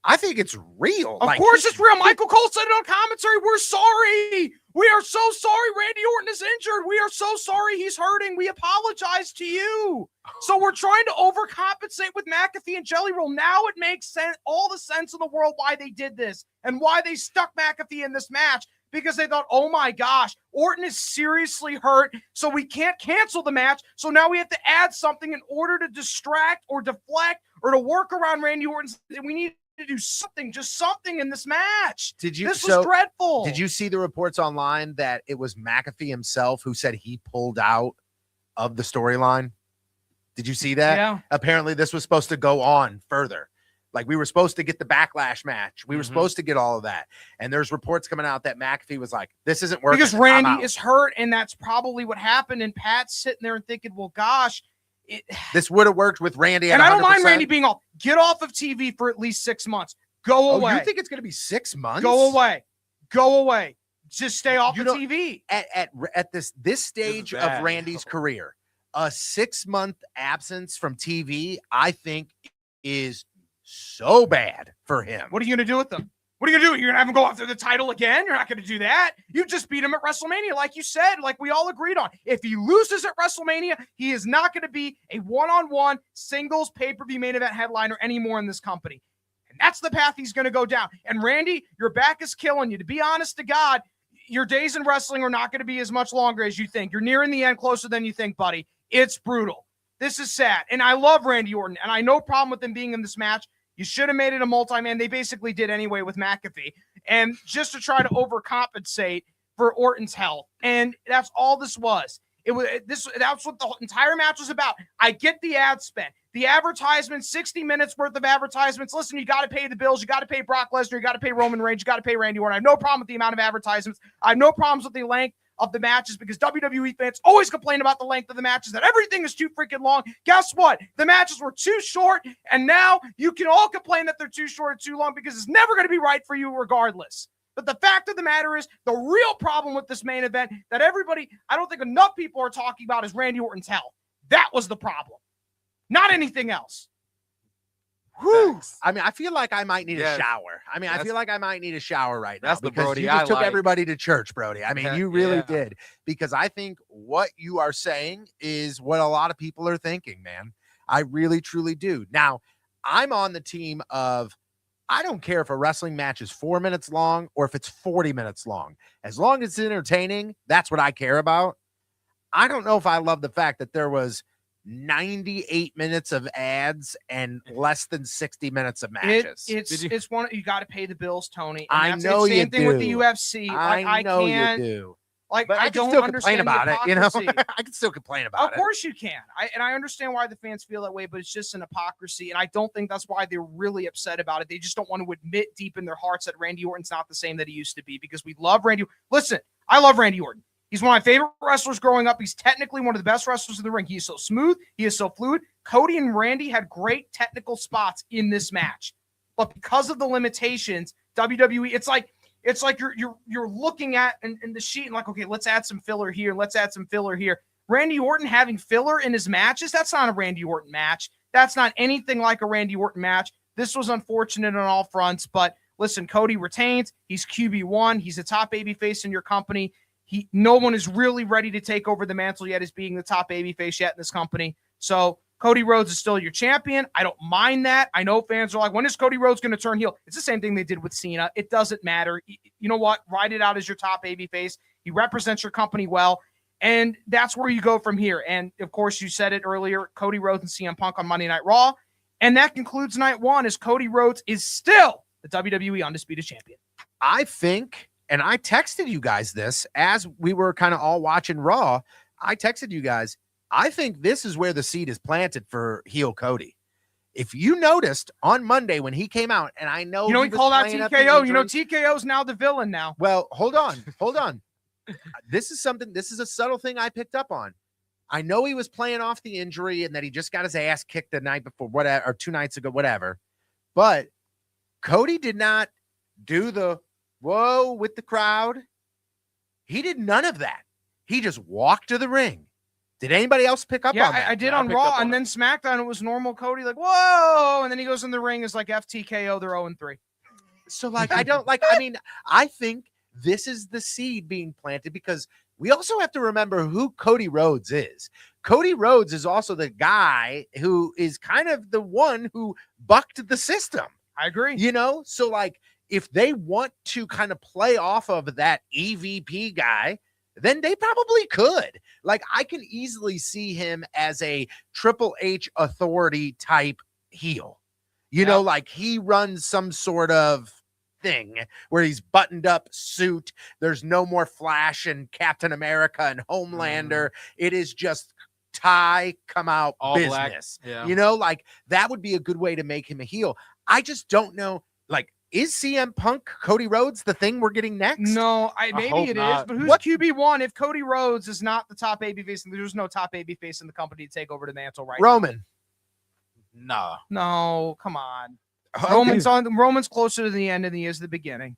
Speaker 2: I think it's real.
Speaker 3: Of course it's real. Michael Cole said it on commentary. We're sorry. We are so sorry Randy Orton is injured. We are so sorry he's hurting. We apologize to you. So we're trying to overcompensate with McAfee and Jelly Roll. Now it makes sense, all the sense in the world why they did this and why they stuck McAfee in this match, because they thought, oh my gosh, Orton is seriously hurt, so we can't cancel the match. So now we have to add something in order to distract or deflect or to work around Randy Orton. We need to do something, just something in this match. This was dreadful.
Speaker 2: Did you see the reports online that it was McAfee himself who said he pulled out of the storyline? Did you see that?
Speaker 3: Yeah.
Speaker 2: Apparently this was supposed to go on further. Like, we were supposed to get the backlash match. We were supposed to get all of that. And there's reports coming out that McAfee was like, this isn't working.
Speaker 3: Because Randy is hurt, and that's probably what happened. And Pat's sitting there and thinking, well, gosh,
Speaker 2: this would have worked with Randy.
Speaker 3: And I don't mind Randy being all, get off of TV for at least 6 months. Go away.
Speaker 2: You think it's going to be 6 months?
Speaker 3: Go away. Go away. Just stay off of TV.
Speaker 2: At this stage of Randy's career, a 6-month absence from TV, I think, is so bad for him.
Speaker 3: What are you going to do with them? What are you going to do? You're going to have him go after the title again? You're not going to do that. You just beat him at WrestleMania, like you said, like we all agreed on. If he loses at WrestleMania, he is not going to be a one-on-one singles pay-per-view main event headliner anymore in this company. And that's the path he's going to go down. And Randy, your back is killing you. To be honest to God, your days in wrestling are not going to be as much longer as you think. You're nearing the end closer than you think, buddy. It's brutal. This is sad. And I love Randy Orton, and I no problem with him being in this match. You should have made it a multi-man. They basically did anyway with McAfee. And just to try to overcompensate for Orton's health. And that's all this was. That's what the entire match was about. I get the ad spend. The advertisements, 60 minutes worth of advertisements. Listen, you got to pay the bills. You got to pay Brock Lesnar. You got to pay Roman Reigns. You got to pay Randy Orton. I have no problem with the amount of advertisements. I have no problems with the length of the matches because WWE fans always complain about the length of the matches, that everything is too freaking long. Guess what? The matches were too short, and now you can all complain that they're too short or too long because it's never going to be right for you regardless. But the fact of the matter is, the real problem with this main event that I don't think enough people are talking about is Randy Orton's health. That was the problem. Not anything else.
Speaker 2: Whew. I mean, I feel like I might need a shower. I feel like I might need a shower right now.
Speaker 4: That's the
Speaker 2: because
Speaker 4: Brody
Speaker 2: you just took
Speaker 4: like.
Speaker 2: everybody to church, Brody. I mean, you really did. Because I think what you are saying is what a lot of people are thinking, man. I really, truly do. Now, I'm on the team of I don't care if a wrestling match is 4 minutes long or if it's 40 minutes long. As long as it's entertaining, that's what I care about. I don't know if I love the fact that there was 98 minutes of ads and less than 60 minutes of matches.
Speaker 3: It's one you got to pay the bills, Tony.
Speaker 2: I know you do.
Speaker 3: Same thing with the UFC.
Speaker 2: I know you do.
Speaker 3: Like,
Speaker 2: but I
Speaker 3: don't
Speaker 2: can still complain about it, you know. I can still complain about it.
Speaker 3: Of course you can. I understand why the fans feel that way, but it's just an hypocrisy, and I don't think that's why they're really upset about it. They just don't want to admit deep in their hearts that Randy Orton's not the same that he used to be because we love Randy. Listen, I love Randy Orton. He's one of my favorite wrestlers growing up. He's technically one of the best wrestlers in the ring. He is so smooth. He is so fluid. Cody and Randy had great technical spots in this match. But because of the limitations, WWE, it's like you're looking at in the sheet and like, okay, let's add some filler here. Let's add some filler here. Randy Orton having filler in his matches, that's not a Randy Orton match. That's not anything like a Randy Orton match. This was unfortunate on all fronts. But listen, Cody retains. He's QB1. He's a top babyface in your company. No one is really ready to take over the mantle yet as being the top babyface yet in this company. So Cody Rhodes is still your champion. I don't mind that. I know fans are like, when is Cody Rhodes going to turn heel? It's the same thing they did with Cena. It doesn't matter. You know what? Ride it out as your top babyface. He represents your company well, and that's where you go from here. And, of course, you said it earlier, Cody Rhodes and CM Punk on Monday Night Raw. And that concludes night one as Cody Rhodes is still the WWE Undisputed Champion.
Speaker 2: I think... And I texted you guys this as we were kind of all watching Raw. I texted you guys, I think this is where the seed is planted for heel Cody. If you noticed on Monday when he came out, and I know
Speaker 3: he called out TKO. TKO is now the villain now.
Speaker 2: Well, hold on. This is a subtle thing I picked up on. I know he was playing off the injury and that he just got his ass kicked the night before, whatever, or 2 nights ago, whatever. But Cody did not do the whoa with the crowd. He did none of that. He just walked to the ring. Did anybody else pick up on that?
Speaker 3: I did on Raw, and then SmackDown, it was normal Cody, like, whoa, and then he goes in the ring, is like FTKO, they're 0-3.
Speaker 2: So, I think this is the seed being planted because we also have to remember who Cody Rhodes is. Cody Rhodes is also the guy who is kind of the one who bucked the system.
Speaker 3: I agree.
Speaker 2: So if they want to kind of play off of that EVP guy, then they probably could. I can easily see him as a Triple H authority type heel. He runs some sort of thing where he's buttoned up suit. There's no more Flash and Captain America and Homelander. It is just tie, come out, all business. Black. Yeah. That would be a good way to make him a heel. I just don't know. Is CM Punk Cody Rhodes the thing we're getting next?
Speaker 3: No, maybe it is, but who's QB1 if Cody Rhodes is not the top babyface and there's no top babyface in the company to take over the mantle right
Speaker 2: Roman.
Speaker 3: Now? No, come on. Roman's closer to the end than he is the beginning.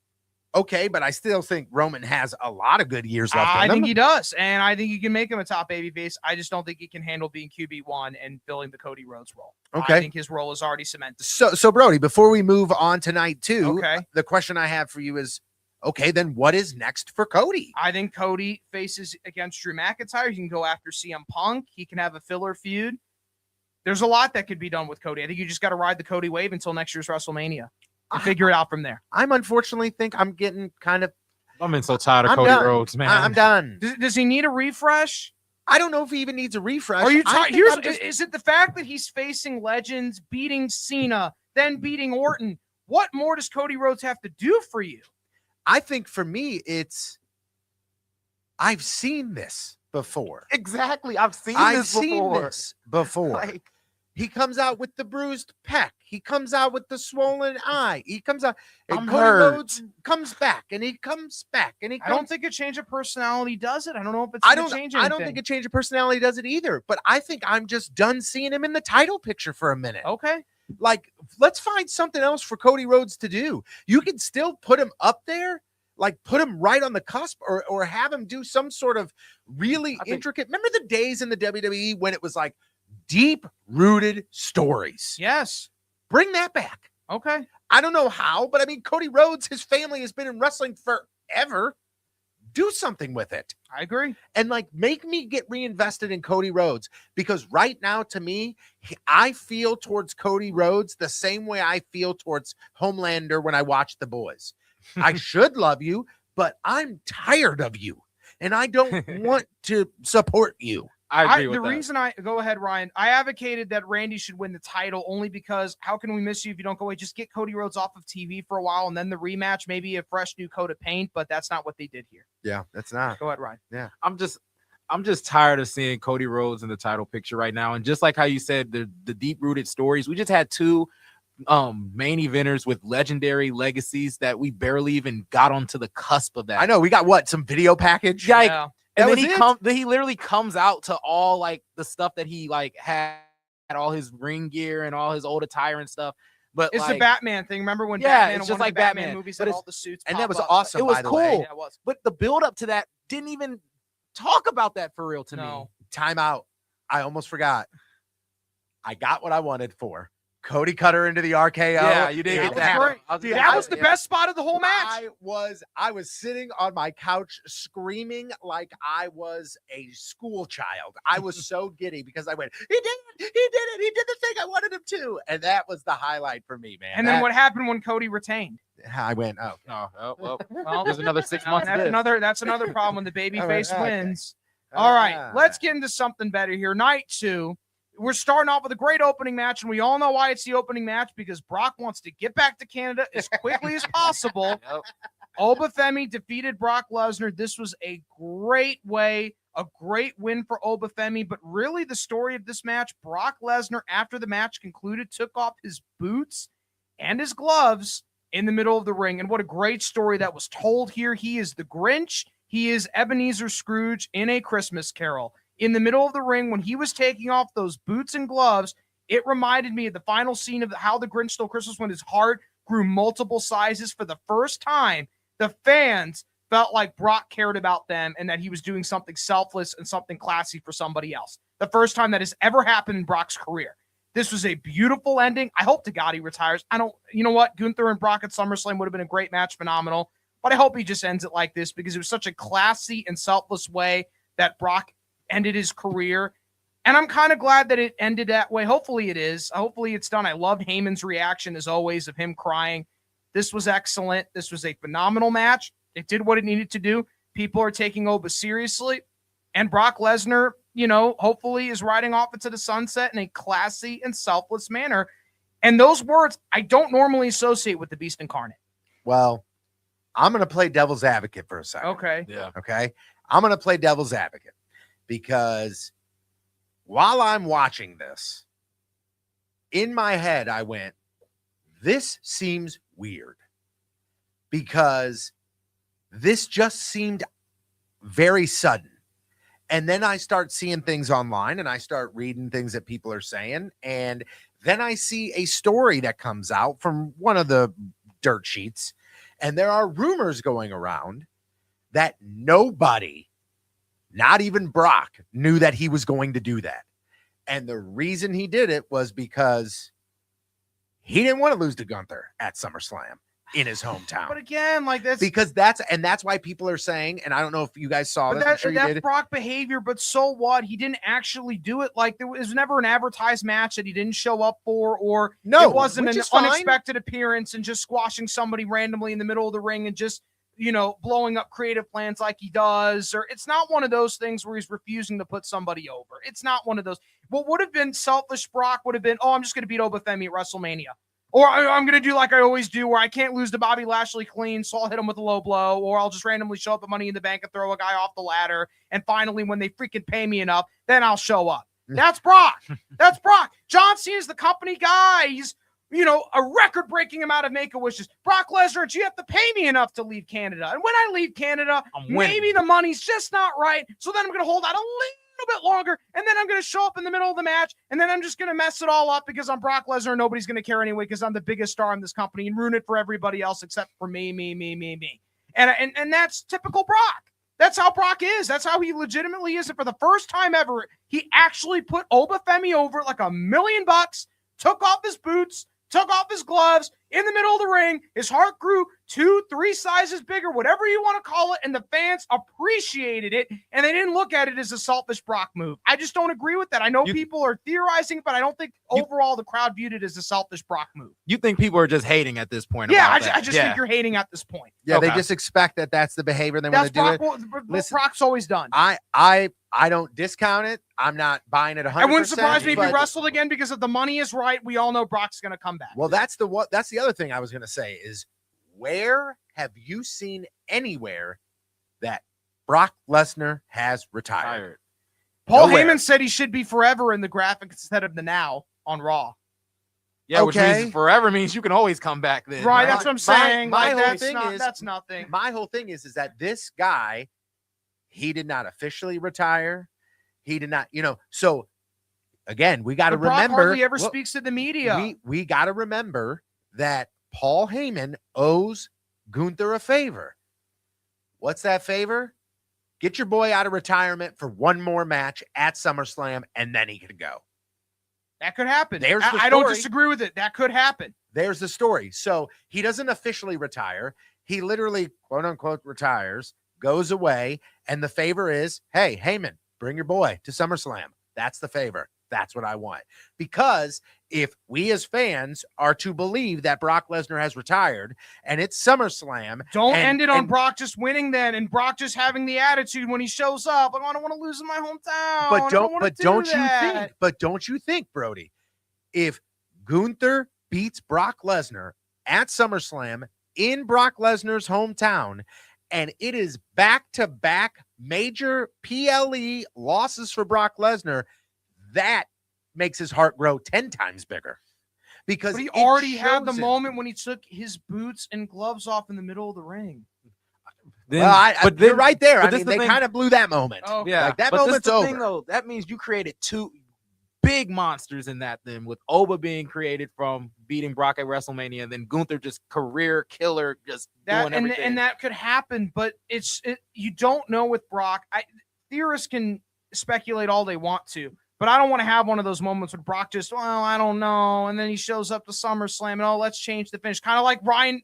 Speaker 2: Okay, but I still think Roman has a lot of good years left.
Speaker 3: I think he does, and I think you can make him a top babyface. I just don't think he can handle being QB1 and filling the Cody Rhodes role.
Speaker 2: Okay,
Speaker 3: I think his role is already cemented.
Speaker 2: So Brody, before we move on tonight too, the question I have for you is, okay, then what is next for Cody?
Speaker 3: I think Cody faces against Drew McIntyre. He can go after CM Punk. He can have a filler feud. There's a lot that could be done with Cody. I think you just got to ride the Cody wave until next year's WrestleMania. And figure it out from there.
Speaker 2: I'm unfortunately I'm getting kind of.
Speaker 4: I'm so tired of Cody Rhodes, man.
Speaker 2: I'm done.
Speaker 3: Does he need a refresh?
Speaker 2: I don't know if he even needs a refresh.
Speaker 3: Are you tired? Is it the fact that he's facing legends, beating Cena, then beating Orton? What more does Cody Rhodes have to do for you?
Speaker 2: I think for me, I've seen this before.
Speaker 4: Exactly. I've seen this before.
Speaker 2: He comes out with the bruised pec. He comes out with the swollen eye. He comes out, and
Speaker 4: I'm
Speaker 2: Cody
Speaker 4: hurt.
Speaker 2: Rhodes comes back, and he comes back, and he.
Speaker 3: I don't think a change of personality does it. I don't know if it's
Speaker 2: I
Speaker 3: going
Speaker 2: don't.
Speaker 3: to change
Speaker 2: I
Speaker 3: anything.
Speaker 2: don't think a change of personality does it either. But I think I'm just done seeing him in the title picture for a minute.
Speaker 3: Okay.
Speaker 2: Like, let's find something else for Cody Rhodes to do. You can still put him up there, like put him right on the cusp, or have him do some sort of really intricate. Remember the days in the WWE when it was like deep-rooted stories?
Speaker 3: Yes.
Speaker 2: Bring that back.
Speaker 3: Okay.
Speaker 2: I don't know how, but I mean, Cody Rhodes, his family has been in wrestling forever. Do something with it.
Speaker 3: I agree.
Speaker 2: And like, make me get reinvested in Cody Rhodes, because right now, to me, I feel towards Cody Rhodes the same way I feel towards Homelander when I watch The Boys. I should love you, but I'm tired of you, and I don't want to support you.
Speaker 4: I agree with
Speaker 3: the
Speaker 4: that.
Speaker 3: reason go ahead, Ryan. I advocated that Randy should win the title only because how can we miss you if you don't go away? Just get Cody Rhodes off of TV for a while and then the rematch, maybe a fresh new coat of paint, but that's not what they did here.
Speaker 2: Yeah, that's not.
Speaker 3: Go ahead, Ryan.
Speaker 2: Yeah.
Speaker 4: I'm just tired of seeing Cody Rhodes in the title picture right now. And just like how you said, the deep-rooted stories, we just had two main eventers with legendary legacies that we barely even got onto the cusp of that.
Speaker 2: I know, we got what, some video package?
Speaker 4: Like,
Speaker 3: Yeah.
Speaker 4: and
Speaker 2: That
Speaker 4: then
Speaker 2: was
Speaker 4: he literally comes out to all like the stuff that he like had all his ring gear and all his old attire and stuff. But
Speaker 3: It's
Speaker 4: like,
Speaker 3: the Batman thing. Remember when
Speaker 4: Yeah,
Speaker 3: Batman
Speaker 4: it's
Speaker 3: in
Speaker 4: just
Speaker 3: one
Speaker 4: like
Speaker 3: of the Batman
Speaker 4: Batman,
Speaker 3: movies
Speaker 4: but
Speaker 3: had
Speaker 4: it's-
Speaker 3: all the suits
Speaker 2: And
Speaker 3: pop
Speaker 2: that was
Speaker 3: up?
Speaker 2: awesome,
Speaker 4: It was
Speaker 2: by the
Speaker 4: cool.
Speaker 2: way.
Speaker 3: Yeah, it was.
Speaker 4: but the build up to that didn't even talk about that for real to me.
Speaker 3: No.
Speaker 2: Time out. I almost forgot. I got what I wanted for. Cody cut her into the RKO.
Speaker 4: Yeah, you did
Speaker 2: It
Speaker 4: get
Speaker 3: was
Speaker 4: that.
Speaker 3: great.
Speaker 4: I was
Speaker 2: Dude,
Speaker 4: gonna
Speaker 3: That
Speaker 4: say,
Speaker 3: was the
Speaker 4: yeah.
Speaker 3: best spot of the whole match.
Speaker 2: I was sitting on my couch screaming like I was a school child. I was so giddy because I went, he did it, he did the thing I wanted him to. And that was the highlight for me, man.
Speaker 3: And then what happened when Cody retained?
Speaker 2: I went, oh,
Speaker 4: Well,
Speaker 3: Well,
Speaker 4: there's another 6 months. of
Speaker 3: that's another problem when the babyface
Speaker 2: Okay.
Speaker 3: wins. All right, let's get into something better here. Night 2. We're starting off with a great opening match, and we all know why it's the opening match, because Brock wants to get back to Canada as quickly as possible.
Speaker 4: Yep.
Speaker 3: Obafemi defeated Brock Lesnar. This was a great win for Obafemi, but really the story of this match, Brock Lesnar, after the match concluded, took off his boots and his gloves in the middle of the ring, and what a great story that was told here. He is the Grinch. He is Ebenezer Scrooge in A Christmas Carol. In the middle of the ring, when he was taking off those boots and gloves, it reminded me of the final scene of How the Grinch Stole Christmas, when his heart grew multiple sizes. For the first time, the fans felt like Brock cared about them and that he was doing something selfless and something classy for somebody else. The first time that has ever happened in Brock's career. This was a beautiful ending. I hope to God he retires. You know what? Gunther and Brock at SummerSlam would have been a great match, phenomenal. But I hope he just ends it like this, because it was such a classy and selfless way that Brock ended his career. And I'm kind of glad that it ended that way. Hopefully it is. Hopefully it's done. I loved Heyman's reaction, as always, of him crying. This was excellent. This was a phenomenal match. It did what it needed to do. People are taking Oba seriously. And Brock Lesnar, hopefully is riding off into the sunset in a classy and selfless manner. And those words I don't normally associate with the Beast Incarnate.
Speaker 2: well, I'm going to play devil's advocate for a second.
Speaker 3: Okay.
Speaker 4: Yeah.
Speaker 2: Okay. I'm going to play devil's advocate, because while I'm watching this, in my head, I went, this seems weird, because this just seemed very sudden. And then I start seeing things online, and I start reading things that people are saying. And then I see a story that comes out from one of the dirt sheets, and there are rumors going around that nobody, not even Brock, knew that he was going to do that. And the reason he did it was because he didn't want to lose to Gunther at SummerSlam in his hometown.
Speaker 3: But again, like that's
Speaker 2: Because that's why people are saying, and I don't know if you guys saw
Speaker 3: But
Speaker 2: this, I'm sure you
Speaker 3: that's
Speaker 2: did.
Speaker 3: Brock behavior, but so what? He didn't actually do it. Like, there was never an advertised match that he didn't show up for, or
Speaker 2: No,
Speaker 3: it wasn't
Speaker 2: which
Speaker 3: an
Speaker 2: is fine.
Speaker 3: unexpected appearance and just squashing somebody randomly in the middle of the ring and just, blowing up creative plans like he does. Or it's not one of those things where he's refusing to put somebody over. It's not one of those. What would have been selfish Brock would have been, I'm just going to beat Obafemi at WrestleMania. Or I'm going to do like I always do, where I can't lose to Bobby Lashley clean, so I'll hit him with a low blow, or I'll just randomly show up at Money in the Bank and throw a guy off the ladder. And finally, when they freaking pay me enough, then I'll show up. That's Brock. That's Brock. John Cena's the company guy. He's, a record-breaking amount of Make-A-Wishes. Brock Lesnar, you have to pay me enough to leave Canada. And when I leave Canada, maybe the money's just not right. So then I'm going to hold out a little bit longer, and then I'm going to show up in the middle of the match, and then I'm just going to mess it all up because I'm Brock Lesnar and nobody's going to care anyway because I'm the biggest star in this company and ruin it for everybody else except for me. And that's typical Brock. That's how Brock is. That's how he legitimately is. And for the first time ever, he actually put Obafemi over like $1 million, took off his boots, took off his gloves in the middle of the ring. His heart grew 2-3 sizes bigger, whatever you want to call it. And the fans appreciated it. And they didn't look at it as a selfish Brock move. I just don't agree with that. I know people are theorizing, but I don't think overall the crowd viewed it as a selfish Brock move.
Speaker 4: You think people are just hating at this point?
Speaker 3: Yeah, I just think you're hating at this point.
Speaker 2: Yeah,
Speaker 4: Okay.
Speaker 2: They just expect that that's the behavior they want to do.
Speaker 3: Listen, Brock's always done.
Speaker 2: I don't discount it. I'm not buying it 100%.
Speaker 3: It wouldn't surprise me if he wrestled again because if the money is right, we all know Brock's going to come back.
Speaker 2: Well, that's the other thing I was going to say is where have you seen anywhere that Brock Lesnar has retired?
Speaker 3: Paul
Speaker 2: Nowhere.
Speaker 3: Heyman said he should be forever in the graphic instead of the now on Raw.
Speaker 4: Yeah, which means forever means you can always come back then.
Speaker 3: Right, that's what I'm saying.
Speaker 2: My whole thing is
Speaker 3: that's nothing.
Speaker 2: My whole thing is that this guy, he did not officially retire. He did not, so again, we got to remember.
Speaker 3: Brock hardly ever speaks to the media.
Speaker 2: We got to remember that Paul Heyman owes Gunther a favor. What's that favor? Get your boy out of retirement for one more match at SummerSlam, and then he can go.
Speaker 3: That could happen.
Speaker 2: I
Speaker 3: don't disagree with it. That could happen.
Speaker 2: There's the story. So he doesn't officially retire. He literally, quote unquote, retires, goes away. And the favor is, hey, Heyman, bring your boy to SummerSlam. That's the favor. That's what I want. Because if we as fans are to believe that Brock Lesnar has retired and it's SummerSlam.
Speaker 3: Don't end it on Brock just winning then and Brock just having the attitude when he shows up. Like, I don't want to lose in my hometown.
Speaker 2: Don't you think, Brody, if Gunther beats Brock Lesnar at SummerSlam in Brock Lesnar's hometown, and it is back-to-back major PLE losses for Brock Lesnar, that makes his heart grow 10 times bigger. Because
Speaker 3: he already had the moment when he took his boots and gloves off in the middle of the ring.
Speaker 2: They're right there. I mean, they kind of blew that moment.
Speaker 3: Oh,
Speaker 4: yeah,
Speaker 2: like that moment's over.
Speaker 4: Thing, though, that means you created two big monsters in that then, with Oba being created from beating Brock at WrestleMania, and then Gunther just career killer, just doing everything.
Speaker 3: And that could happen, but you don't know with Brock. Theorists can speculate all they want to, but I don't want to have one of those moments when Brock just, I don't know, and then he shows up to SummerSlam and let's change the finish. Kind of like Ryan,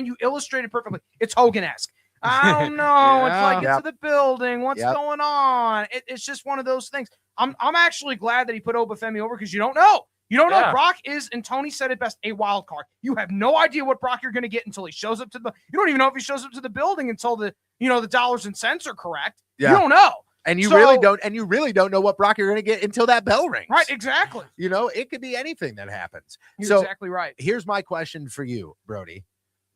Speaker 3: you illustrated perfectly. It's Hogan-esque. I don't know. It's like, get to the building. What's going on? It's just one of those things. I'm actually glad that he put Obafemi over because you don't know. You don't know. Brock is, and Tony said it best, a wild card. You have no idea what Brock you're going to get until he shows up to the. You don't even know if he shows up to the building until the dollars and cents are correct. Yeah. You don't know.
Speaker 2: And you really don't know what Brock you're going to get until that bell rings.
Speaker 3: Right, exactly.
Speaker 2: It could be anything that happens.
Speaker 3: You're exactly right.
Speaker 2: Here's my question for you, Brody.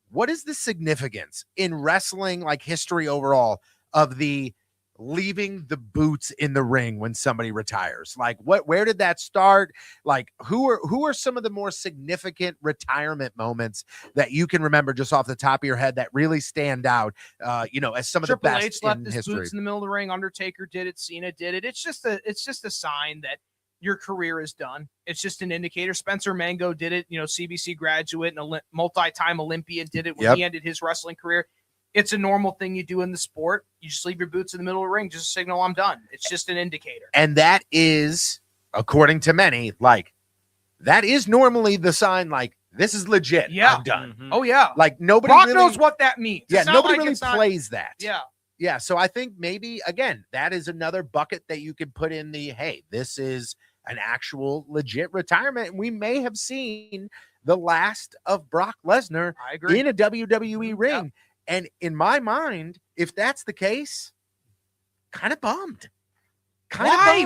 Speaker 2: What is the significance in wrestling, like history overall, of the leaving the boots in the ring when somebody retires? Like, where did that start? Like, who are some of the more significant retirement moments that you can remember just off the top of your head that really stand out? As some of the best
Speaker 3: H left
Speaker 2: in
Speaker 3: his
Speaker 2: history.
Speaker 3: Boots in the middle of the ring. Undertaker did it. Cena did it. It's just a sign that your career is done. It's just an indicator. Spencer Mango did it. CBC graduate and a multi-time Olympian did it when he ended his wrestling career. It's a normal thing you do in the sport. You just leave your boots in the middle of the ring, just signal I'm done. It's just an indicator.
Speaker 2: And that is, according to many, that is normally the sign, like, this is legit.
Speaker 3: Yeah.
Speaker 2: I'm done.
Speaker 3: Mm-hmm. Oh, yeah.
Speaker 2: Like, nobody
Speaker 3: Brock
Speaker 2: really
Speaker 3: knows what that means.
Speaker 2: Yeah, nobody really plays that.
Speaker 3: Yeah.
Speaker 2: Yeah, so I think maybe, again, that is another bucket that you could put in the, hey, this is an actual legit retirement. And we may have seen the last of Brock Lesnar in a WWE ring. Yep. And in my mind, if that's the case, kind of bummed.
Speaker 3: Why?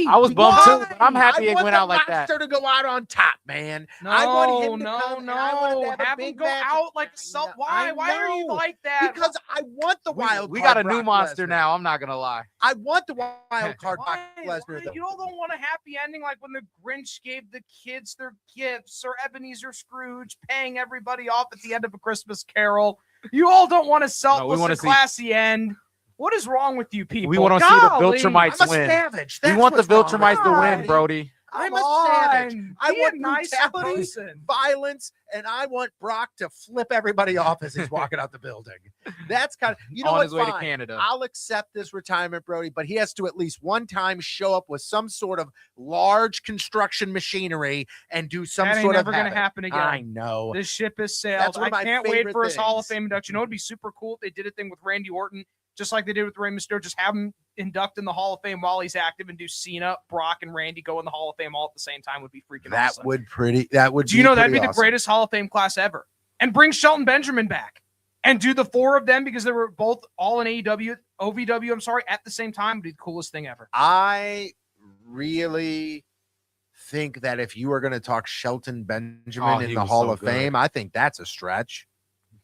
Speaker 4: I was bummed too,
Speaker 3: Why?
Speaker 4: but I'm happy
Speaker 2: I
Speaker 4: it
Speaker 2: want
Speaker 4: went
Speaker 2: the
Speaker 4: out like that.
Speaker 2: monster to go out on top, man.
Speaker 3: No,
Speaker 2: I want him to
Speaker 3: no,
Speaker 2: come, and I want him to
Speaker 3: no.
Speaker 2: have a
Speaker 3: Have him
Speaker 2: big
Speaker 3: go
Speaker 2: match.
Speaker 3: out like a
Speaker 2: I
Speaker 3: sub.
Speaker 2: know,
Speaker 3: Why?
Speaker 2: I
Speaker 3: Why are you
Speaker 2: know.
Speaker 3: like that?
Speaker 2: Because I want the wild
Speaker 4: We
Speaker 2: card
Speaker 4: got a new
Speaker 2: Brock
Speaker 4: monster
Speaker 2: Lesnar.
Speaker 4: now. I'm not gonna lie.
Speaker 2: I want the wild card Brock
Speaker 3: Why?
Speaker 2: Lesnar.
Speaker 3: You all don't want a happy ending like when the Grinch gave the kids their gifts or Ebenezer Scrooge paying everybody off at the end of A Christmas Carol. You all don't want a selfless
Speaker 4: wanna
Speaker 3: and
Speaker 4: see-
Speaker 3: classy end. What is wrong with you people?
Speaker 4: We want to see the
Speaker 3: Golly.
Speaker 4: Viltrumites
Speaker 2: I'm a
Speaker 4: win.
Speaker 2: savage.
Speaker 4: We
Speaker 2: That's
Speaker 4: want the
Speaker 2: what's wrong with
Speaker 4: Viltrumites to win,
Speaker 2: me.
Speaker 4: Brody.
Speaker 2: I'm
Speaker 3: Come
Speaker 2: a savage.
Speaker 3: on,
Speaker 2: I
Speaker 3: be
Speaker 2: want
Speaker 3: a nice
Speaker 2: brutality,
Speaker 3: person.
Speaker 2: violence, and I want Brock to flip everybody off as he's walking out the building. That's kind of, you know,
Speaker 4: On
Speaker 2: what's
Speaker 4: his way to
Speaker 2: fine.
Speaker 4: Canada.
Speaker 2: I'll accept this retirement, Brody, but he has to at least one time show up with some sort of large construction machinery and do some
Speaker 3: That ain't
Speaker 2: sort
Speaker 3: never
Speaker 2: of
Speaker 3: gonna
Speaker 2: habit.
Speaker 3: happen again.
Speaker 2: I know.
Speaker 3: This ship has sailed.
Speaker 2: That's one
Speaker 3: I
Speaker 2: of my
Speaker 3: can't wait
Speaker 2: favorite
Speaker 3: for his Hall of
Speaker 2: things.
Speaker 3: Fame induction. You know, it'd be super cool if they did a thing with Randy Orton, just like they did with Rey Mysterio. Just have him induct in the Hall of Fame while he's active and do Cena, Brock, and Randy go in the Hall of Fame all at the same time would be freaking
Speaker 2: That
Speaker 3: awesome.
Speaker 2: would
Speaker 3: Do you know that'd be
Speaker 2: pretty
Speaker 3: the
Speaker 2: awesome.
Speaker 3: greatest Hall of Fame class ever? And bring Shelton Benjamin back and do the four of them because they were both all in OVW, I'm sorry, at the same time. Would be the coolest thing ever.
Speaker 2: I really think that if you are going to talk Shelton Benjamin in
Speaker 4: he
Speaker 2: the
Speaker 4: was
Speaker 2: Hall
Speaker 4: so
Speaker 2: of
Speaker 4: good.
Speaker 2: Fame, I think that's a stretch.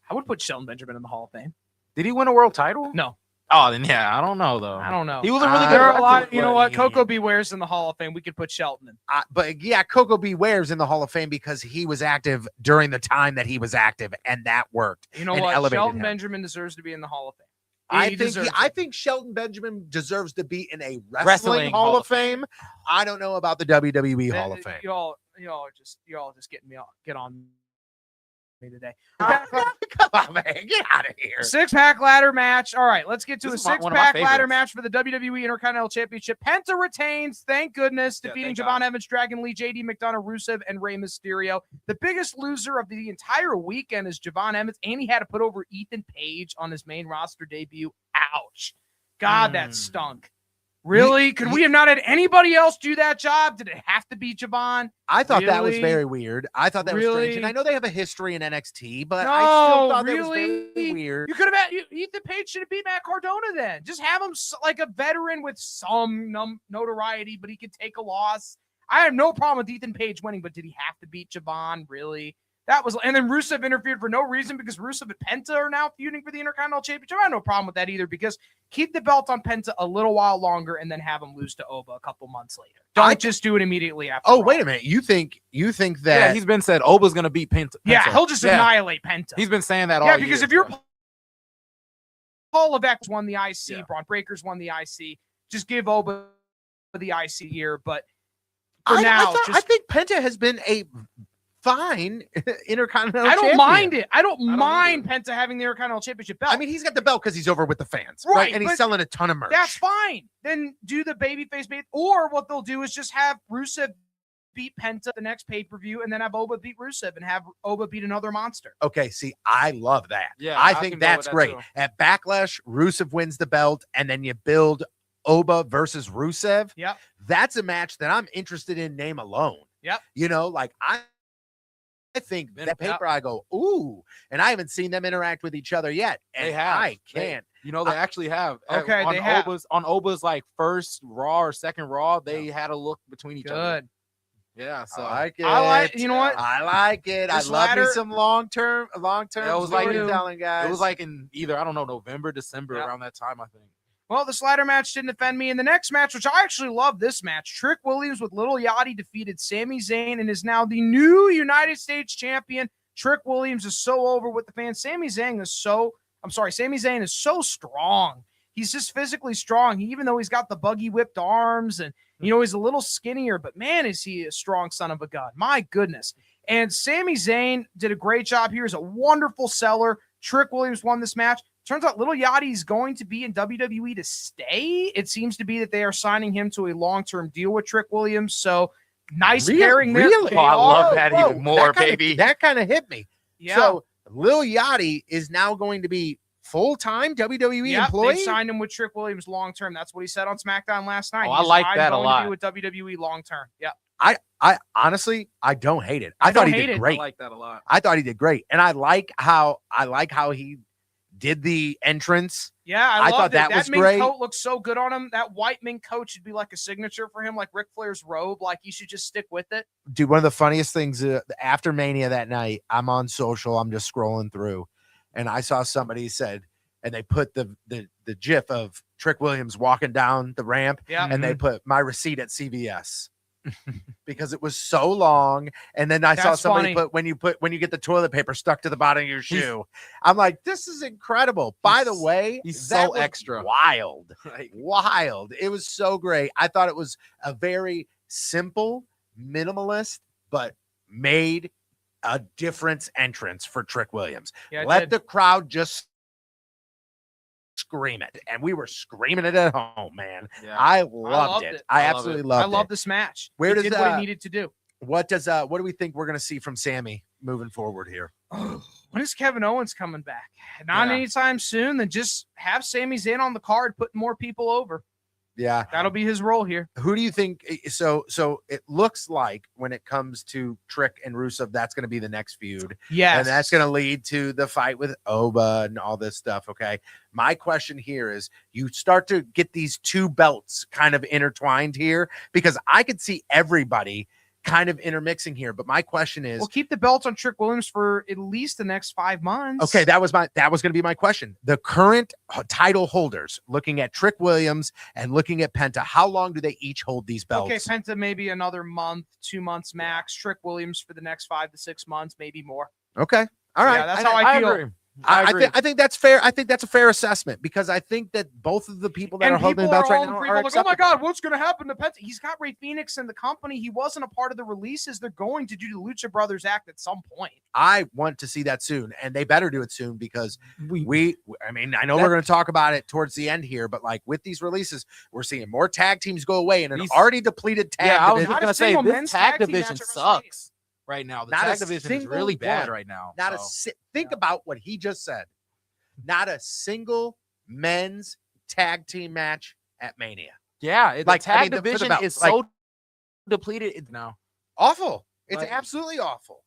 Speaker 3: I would put Shelton Benjamin in the Hall of Fame.
Speaker 4: Did he win a world title?
Speaker 3: No,
Speaker 4: Oh, then yeah, I don't know though.
Speaker 3: I don't know.
Speaker 4: He was a really good
Speaker 3: There are a
Speaker 4: wrestler,
Speaker 3: lot. You know
Speaker 4: but
Speaker 3: what?
Speaker 4: he-
Speaker 3: Coco Beware's in the Hall of Fame. We could put Shelton in.
Speaker 2: But yeah, Coco Beware's in the Hall of Fame because he was active during the time that he was active, and that worked.
Speaker 3: You know
Speaker 2: and
Speaker 3: what?
Speaker 2: elevated
Speaker 3: Shelton
Speaker 2: him.
Speaker 3: Benjamin deserves to be in the Hall of Fame.
Speaker 2: I think Shelton Benjamin deserves to be in a wrestling Hall of Fame. I don't know about the WWE Hall of Fame.
Speaker 3: Y'all are just getting me get on me today.
Speaker 2: Come on, man, get out of here.
Speaker 3: 6-pack ladder match. All right, let's get to
Speaker 4: This
Speaker 3: a
Speaker 4: is one of my
Speaker 3: 6-pack ladder
Speaker 4: favorites.
Speaker 3: match for the WWE Intercontinental Championship. Penta retains, thank goodness,
Speaker 4: Yeah,
Speaker 3: defeating
Speaker 4: thank
Speaker 3: Javon
Speaker 4: God.
Speaker 3: Evans, Dragon Lee, JD McDonough, Rusev, and Rey Mysterio. The biggest loser of the entire weekend is Javon Evans, and he had to put over Ethan Page on his main roster debut. Ouch. God, that stunk. Really? Could we have not had anybody else do that job? Did it have to be Javon?
Speaker 2: I thought that was
Speaker 3: Really?
Speaker 2: very weird. I thought that was strange. And
Speaker 3: Really?
Speaker 2: I know they have a history in NXT, but
Speaker 3: No,
Speaker 2: I still thought that was
Speaker 3: really?
Speaker 2: very weird.
Speaker 3: You could have had Ethan Page should have beat Matt Cardona then. Just have him like a veteran with some notoriety, but he could take a loss. I have no problem with Ethan Page winning, but did he have to beat Javon? Really? That was, and then Rusev interfered for no reason because Rusev and Penta are now feuding for the Intercontinental Championship. I have no problem with that either because keep the belt on Penta a little while longer and then have him lose to Oba a couple months later. Don't just do it immediately after.
Speaker 2: Oh,
Speaker 3: Raw.
Speaker 2: wait a minute. You think
Speaker 4: Yeah,
Speaker 2: that
Speaker 4: he's been said Oba's gonna beat Penta.
Speaker 3: Yeah,
Speaker 4: Penta.
Speaker 3: he'll just
Speaker 4: Yeah.
Speaker 3: annihilate Penta.
Speaker 4: He's been saying that all
Speaker 3: Yeah, because
Speaker 4: year,
Speaker 3: if you're
Speaker 4: so.
Speaker 3: Paul Levesque won the IC,
Speaker 4: Yeah.
Speaker 3: Braun Breakers won the IC, just give Oba the IC here. But for
Speaker 2: I
Speaker 3: now,
Speaker 2: I think Penta has been a fine Intercontinental
Speaker 3: I don't
Speaker 2: champion.
Speaker 3: mind it. I don't
Speaker 4: don't
Speaker 3: mind Penta having the Intercontinental Championship belt.
Speaker 2: I mean, he's got the belt because he's over with the fans,
Speaker 3: Right,
Speaker 2: right? And he's
Speaker 3: but
Speaker 2: selling a ton of merch.
Speaker 3: that's fine. Then do the babyface bait, or what they'll do is just have Rusev beat Penta the next pay-per-view, and then have Oba beat Rusev and have Oba beat another monster.
Speaker 2: Okay, see, I love that.
Speaker 4: Yeah,
Speaker 2: I
Speaker 4: I
Speaker 2: think
Speaker 4: can go
Speaker 2: that's
Speaker 4: with that
Speaker 2: great.
Speaker 4: too.
Speaker 2: At Backlash, Rusev wins the belt, and then you build Oba versus Rusev.
Speaker 3: Yep.
Speaker 2: That's a match that I'm interested in name alone.
Speaker 3: Yep.
Speaker 2: You know, like I think
Speaker 4: Been-
Speaker 2: that paper, I go, ooh, and I haven't seen them interact with each other yet. And
Speaker 4: They have.
Speaker 2: I can't.
Speaker 4: You know, they actually have.
Speaker 3: Okay,
Speaker 4: on
Speaker 3: they have.
Speaker 4: Oba's like first Raw or second Raw, they had a look between each other.
Speaker 3: Good.
Speaker 4: Yeah, so
Speaker 2: I like it.
Speaker 3: I like. You know what?
Speaker 2: I like it.
Speaker 3: This
Speaker 2: I love me
Speaker 3: ladder-
Speaker 2: some long-term
Speaker 4: It was like-
Speaker 2: storytelling, guys.
Speaker 4: it was like in either I don't know November, December
Speaker 3: Yeah.
Speaker 4: around that time I think.
Speaker 3: Well, this ladder match didn't offend me. In the next match, which I actually love this match, Trick Williams with Little Yachty defeated Sami Zayn and is now the new United States champion. Trick Williams is so over with the fans. Sami Zayn is so strong. He's just physically strong. Even though he's got the buggy whipped arms and, he's a little skinnier, but man, is he a strong son of a gun. My goodness. And Sami Zayn did a great job here. He's a wonderful seller. Trick Williams won this match. Turns out Little Yachty is going to be in WWE to stay. It seems to be that they are signing him to a long-term deal with Trick Williams. So nice pairing there.
Speaker 2: Really?
Speaker 3: They
Speaker 4: Oh, I love
Speaker 3: are.
Speaker 4: that
Speaker 2: Whoa,
Speaker 4: even more,
Speaker 2: kinda-
Speaker 4: baby.
Speaker 2: That kind of hit me.
Speaker 3: Yeah.
Speaker 2: So Lil Yachty is now going to be full-time WWE
Speaker 3: Yep,
Speaker 2: employee.
Speaker 3: they signed him with Trick Williams long-term. That's what he said on SmackDown last night.
Speaker 4: Oh, I like that a
Speaker 3: going
Speaker 4: lot.
Speaker 3: to be with WWE long-term. Yeah.
Speaker 2: I honestly, I don't hate it. I thought
Speaker 3: don't
Speaker 2: he
Speaker 3: hate
Speaker 2: did
Speaker 3: it.
Speaker 2: great.
Speaker 4: I like that a lot.
Speaker 2: I thought he did great, and I like how he did the entrance.
Speaker 3: Yeah, I
Speaker 2: thought
Speaker 3: loved it.
Speaker 2: that was
Speaker 3: mink
Speaker 2: great.
Speaker 3: coat looks so good on him. That white mink coat should be like a signature for him, like Ric Flair's robe. Like, you should just stick with it.
Speaker 2: Dude, one of the funniest things after Mania that night, I'm on social, I'm just scrolling through, and I saw somebody said, and they put the gif of Trick Williams walking down the ramp,
Speaker 3: Yeah.
Speaker 2: and they put my receipt at CVS. Because it was so long, and then I saw
Speaker 3: That's
Speaker 2: somebody
Speaker 3: funny.
Speaker 2: put when you get the toilet paper stuck to the bottom of your shoe. I'm like, this is incredible. By the way,
Speaker 4: he's
Speaker 2: that
Speaker 4: so
Speaker 2: was
Speaker 4: extra.
Speaker 2: wild,
Speaker 4: Like,
Speaker 2: wild. It was so great. I thought it was a very simple, minimalist, but made a difference entrance for Trick Williams.
Speaker 3: Yeah, it
Speaker 2: Let
Speaker 3: did.
Speaker 2: the crowd just scream it, and we were screaming it at home, man.
Speaker 4: yeah.
Speaker 2: I loved it. I
Speaker 4: I love
Speaker 2: absolutely
Speaker 4: it.
Speaker 2: loved
Speaker 3: I love
Speaker 2: it.
Speaker 3: this match.
Speaker 2: Where
Speaker 3: He
Speaker 2: does
Speaker 3: did what he needed to do.
Speaker 2: What do we think we're going to see from Sammy moving forward here?
Speaker 3: When is Kevin Owens coming back? Not
Speaker 4: Yeah.
Speaker 3: anytime soon. Then just have Sami Zayn on the card, putting more people over.
Speaker 2: Yeah.
Speaker 3: That'll be his role here.
Speaker 2: Who do you think? So it looks like when it comes to Trick and Rusev, that's going to be the next feud.
Speaker 3: Yes.
Speaker 2: And that's going to lead to the fight with Oba and all this stuff. Okay. My question here is, you start to get these two belts kind of intertwined here, because I could see everybody kind of intermixing here. But my question is,
Speaker 3: We'll keep the belt on Trick Williams for at least the next 5 months.
Speaker 2: okay, that was going to be my question. The current title holders, looking at Trick Williams and looking at Penta, how long do they each hold these belts?
Speaker 3: Okay, Penta maybe another month, 2 months max. Trick Williams for the next 5 to 6 months, maybe more.
Speaker 2: Okay. All right.
Speaker 3: Yeah, that's how I feel.
Speaker 4: agree. I agree.
Speaker 2: I think that's fair. I think that's a fair assessment, because I think that both of the people that
Speaker 3: And
Speaker 2: are holding the
Speaker 3: people
Speaker 2: belts
Speaker 3: are
Speaker 2: right
Speaker 3: all
Speaker 2: now
Speaker 3: like,
Speaker 2: are
Speaker 3: oh my
Speaker 2: acceptable.
Speaker 3: God, what's going to happen to Penta? He's got Ray Phoenix in the company. He wasn't a part of the releases. They're going to do the Lucha Brothers act at some point.
Speaker 2: I want to see that soon, and they better do it soon, because I mean, I know
Speaker 4: That-
Speaker 2: we're going to talk about it towards the end here, but like with these releases, we're seeing more tag teams go away in an
Speaker 4: These-
Speaker 2: already depleted tag
Speaker 4: Yeah, I was
Speaker 2: division.
Speaker 3: Not
Speaker 4: just
Speaker 3: a
Speaker 4: gonna say
Speaker 3: single
Speaker 4: this
Speaker 3: men's
Speaker 4: tag
Speaker 3: tag team
Speaker 4: division
Speaker 3: match at WrestleMania.
Speaker 4: sucks right now. The
Speaker 2: Not a
Speaker 4: tag division is
Speaker 2: single
Speaker 4: really bad
Speaker 2: one.
Speaker 4: right now.
Speaker 2: Not
Speaker 4: so.
Speaker 2: think about what he just said. Not a single men's tag team match at Mania.
Speaker 4: Yeah, the
Speaker 2: Like, I
Speaker 4: tag
Speaker 2: mean, for the
Speaker 4: division
Speaker 2: belt,
Speaker 4: is
Speaker 2: like-
Speaker 4: so depleted now.
Speaker 2: Awful. It's
Speaker 4: Like-
Speaker 2: absolutely awful.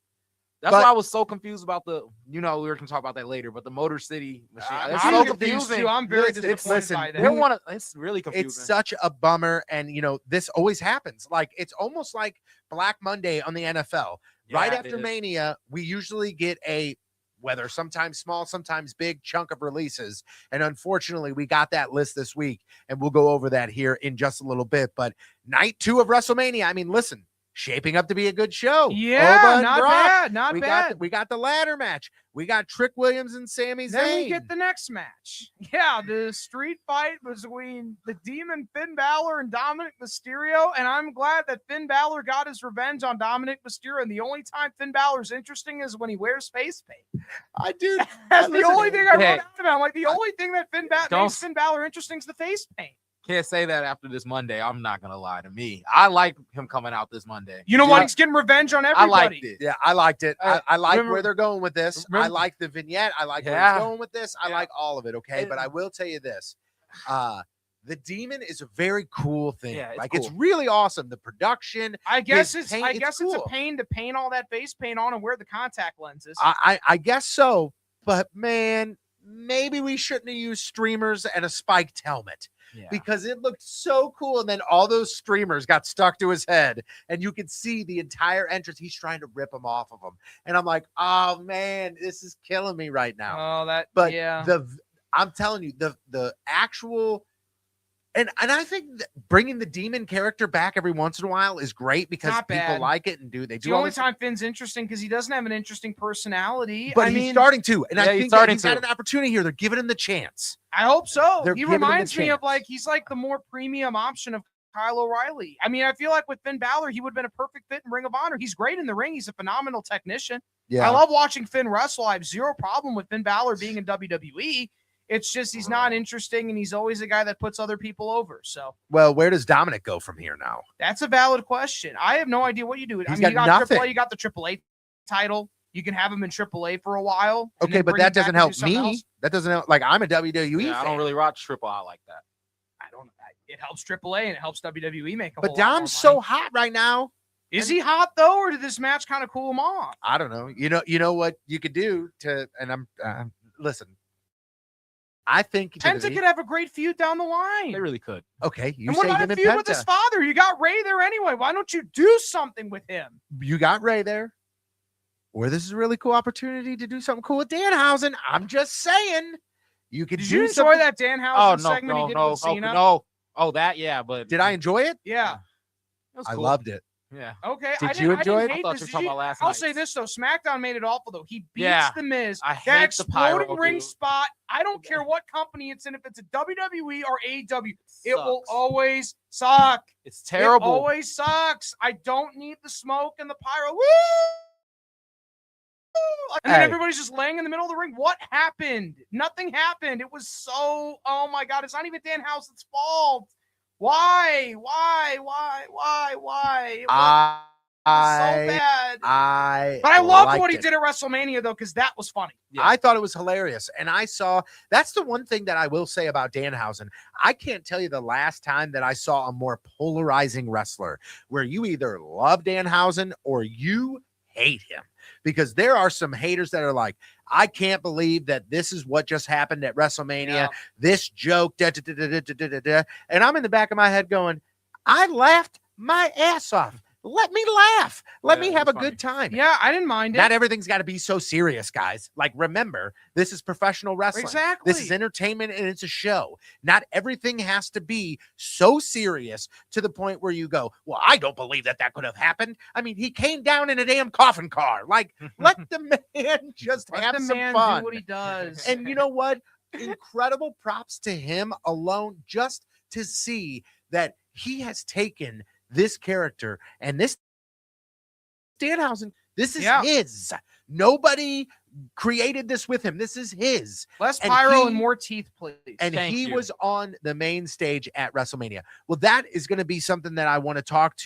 Speaker 4: That's
Speaker 2: But-
Speaker 4: why I was so confused about we were going to talk about that later, but the Motor City machine. It's
Speaker 3: I'm
Speaker 4: so
Speaker 3: confused
Speaker 4: confusing.
Speaker 3: too. I'm very
Speaker 2: Listen,
Speaker 3: disappointed
Speaker 2: listen,
Speaker 3: by that.
Speaker 4: It's really confusing.
Speaker 2: It's such a bummer, and this always happens. Like, it's almost like Black Monday on the NFL. Right
Speaker 4: Yeah, it
Speaker 2: after
Speaker 4: is.
Speaker 2: Mania, we usually get whether sometimes small, sometimes big chunk of releases. And unfortunately, we got that list this week, and we'll go over that here in just a little bit. But night 2 of WrestleMania, I mean, listen, shaping up to be a good show.
Speaker 3: Yeah,
Speaker 2: Oba and
Speaker 3: not
Speaker 2: Brock.
Speaker 3: bad. Not
Speaker 2: we
Speaker 3: bad.
Speaker 2: got the ladder match. We got Trick Williams and Sami Zayn.
Speaker 3: Then we get the next match. Yeah, the street fight between the Demon Finn Balor and Dominic Mysterio. And I'm glad that Finn Balor got his revenge on Dominic Mysterio. And the only time Finn Balor's interesting is when he wears face paint.
Speaker 2: I do.
Speaker 3: That's the
Speaker 2: Listen,
Speaker 3: only thing I wrote
Speaker 4: hey.
Speaker 3: out about. I'm like, the only thing that
Speaker 4: Don't-
Speaker 3: makes Finn Balor interesting is the face paint.
Speaker 4: Can't say that after this Monday. I'm not going to lie to me. I like him coming out this Monday.
Speaker 3: You know
Speaker 2: Yeah.
Speaker 3: what? He's getting revenge on
Speaker 4: I
Speaker 3: everybody.
Speaker 4: liked it.
Speaker 2: Yeah, I liked it. I like
Speaker 4: remember-
Speaker 2: where they're going with this. I
Speaker 4: remember-
Speaker 2: like the vignette. I like where
Speaker 4: Yeah.
Speaker 2: it's going with this. I
Speaker 4: Yeah.
Speaker 2: like all of it. Okay, but I will tell you this: the Demon is a very cool thing.
Speaker 4: Yeah, it's
Speaker 2: like it's
Speaker 4: cool.
Speaker 2: really awesome. The production.
Speaker 3: I guess
Speaker 2: His
Speaker 3: it's
Speaker 2: paint-
Speaker 3: I
Speaker 2: it's
Speaker 3: guess it's a
Speaker 2: cool.
Speaker 3: pain to paint all that face paint on and wear the contact lenses.
Speaker 2: I guess so. But man, maybe we shouldn't have used streamers and a spiked helmet.
Speaker 4: Yeah.
Speaker 2: Because it looked so cool. And then all those streamers got stuck to his head, and you could see the entire entrance. He's trying to rip them off of him. And I'm like, oh man, this is killing me right now.
Speaker 3: Oh, that
Speaker 2: But
Speaker 3: yeah.
Speaker 2: I'm telling you, the actual and I think that bringing the Demon character back every once in a while is great, because
Speaker 3: Not
Speaker 2: people
Speaker 3: bad.
Speaker 2: like it and they
Speaker 3: It's
Speaker 2: do
Speaker 3: the
Speaker 2: all
Speaker 3: only
Speaker 2: this.
Speaker 3: time Finn's interesting because he doesn't have an interesting personality.
Speaker 2: But
Speaker 3: I
Speaker 2: he's
Speaker 3: mean,
Speaker 2: starting to, and
Speaker 4: Yeah,
Speaker 2: I
Speaker 4: he's
Speaker 2: think that
Speaker 4: starting
Speaker 2: he's got
Speaker 4: to.
Speaker 2: an opportunity here. They're giving him the chance.
Speaker 3: I hope so.
Speaker 2: They're
Speaker 3: He
Speaker 2: giving him the
Speaker 3: reminds me of
Speaker 2: chance.
Speaker 3: he's like the more premium option of Kyle O'Reilly. I mean, I feel like with Finn Balor, he would have been a perfect fit in Ring of Honor. He's great in the ring. He's a phenomenal technician. I love watching Finn wrestle. I have zero problem with Finn Balor being in WWE. It's just he's not interesting, and he's always a guy that puts other people over. So
Speaker 2: Well, where does Dominic go from here now?
Speaker 3: that's a valid question. I have no idea what you do.
Speaker 2: He's
Speaker 3: I mean, you
Speaker 2: got
Speaker 3: got
Speaker 2: nothing.
Speaker 3: AAA, you got the AAA title. You can have him in AAA for a while. and
Speaker 2: Okay,
Speaker 3: then
Speaker 2: but
Speaker 3: bring him
Speaker 2: that doesn't
Speaker 3: back and do
Speaker 2: help
Speaker 3: something
Speaker 2: me.
Speaker 3: else.
Speaker 2: That doesn't help. Like, I'm a WWE
Speaker 4: Yeah, I
Speaker 2: fan.
Speaker 4: don't really watch Triple I like that.
Speaker 3: I don't know. It helps AAA and it helps WWE make a
Speaker 2: But
Speaker 3: whole lot more
Speaker 2: Dom's so
Speaker 3: money.
Speaker 2: hot right now.
Speaker 3: Is he hot though, or did this match kind of cool him off?
Speaker 2: I don't know. You know what you could do to, and I'm listen. I think
Speaker 3: Penta could have a great feud down the line.
Speaker 4: They really could.
Speaker 2: okay. You
Speaker 3: And what
Speaker 2: say
Speaker 3: about
Speaker 2: him
Speaker 3: a
Speaker 2: and
Speaker 3: feud with his
Speaker 2: Penta.
Speaker 3: father? You got Ray there anyway. Why don't you do something with him?
Speaker 2: You got Ray there. Or this is a really cool opportunity to do something cool with Danhausen. I'm just saying. You could
Speaker 3: Did
Speaker 2: do
Speaker 3: you enjoy
Speaker 2: something-
Speaker 3: that Danhausen
Speaker 4: Oh, no,
Speaker 3: segment he did
Speaker 4: no,
Speaker 3: with Cena?
Speaker 4: no. Oh, that, yeah, but
Speaker 2: Did I enjoy it?
Speaker 3: Yeah.
Speaker 4: it was
Speaker 2: I
Speaker 4: cool.
Speaker 2: loved it.
Speaker 4: Yeah.
Speaker 3: Okay.
Speaker 2: Did
Speaker 3: I
Speaker 2: you
Speaker 3: didn't,
Speaker 2: enjoy
Speaker 3: I
Speaker 2: it?
Speaker 3: didn't
Speaker 4: I
Speaker 3: hate
Speaker 4: thought
Speaker 3: this.
Speaker 4: you were
Speaker 3: Did
Speaker 4: talking
Speaker 3: you-
Speaker 4: about last
Speaker 3: I'll
Speaker 4: night.
Speaker 3: say this, though. SmackDown made it awful, though. He beats
Speaker 4: Yeah.
Speaker 3: The Miz.
Speaker 4: I
Speaker 3: That
Speaker 4: hate the pyro,
Speaker 3: exploding ring
Speaker 4: dude.
Speaker 3: spot. I don't care what company it's in. If it's a WWE or AEW, it will
Speaker 4: Sucks.
Speaker 3: always suck.
Speaker 4: It's terrible.
Speaker 3: It always sucks. I don't need the smoke and the pyro. Woo! And then
Speaker 2: Hey.
Speaker 3: everybody's just laying in the middle of the ring. What happened? Nothing happened. It was so, oh my God, it's not even Danhausen's fault. Why? It was so bad. But I love
Speaker 2: liked
Speaker 3: what he
Speaker 2: it.
Speaker 3: did at WrestleMania, though, because that was funny.
Speaker 4: Yeah.
Speaker 2: I thought it was hilarious. And that's the one thing that I will say about Danhausen. I can't tell you the last time that I saw a more polarizing wrestler where you either love Danhausen or you hate him. Because there are some haters that are like, I can't believe that this is what just happened at WrestleMania.
Speaker 3: Yeah.
Speaker 2: This joke, da, da, da, da, da, da, da, da. And I'm in the back of my head going, I laughed my ass off. Let me laugh. Let me
Speaker 4: it
Speaker 2: have a
Speaker 4: was funny.
Speaker 2: good time.
Speaker 3: Yeah, I didn't mind it.
Speaker 2: Not everything's got to be so serious, guys. Like, remember, this is professional wrestling.
Speaker 3: Exactly.
Speaker 2: This is entertainment and it's a show. Not everything has to be so serious to the point where you go, well, I don't believe that could have happened. I mean, he came down in a damn coffin car. Like, let the man just
Speaker 3: Let
Speaker 2: have
Speaker 3: the
Speaker 2: some
Speaker 3: man
Speaker 2: fun.
Speaker 3: do what he does.
Speaker 2: And you know what? Incredible props to him alone just to see that he has taken this character and this Danhausen. This is
Speaker 3: Yeah.
Speaker 2: his. Nobody created this with him. This is his.
Speaker 3: Less
Speaker 2: and
Speaker 3: pyro
Speaker 2: he-
Speaker 3: and more teeth, please.
Speaker 2: And
Speaker 4: Thank
Speaker 2: he
Speaker 4: you.
Speaker 2: was on the main stage at WrestleMania. Well, that is going to be something that I want to talk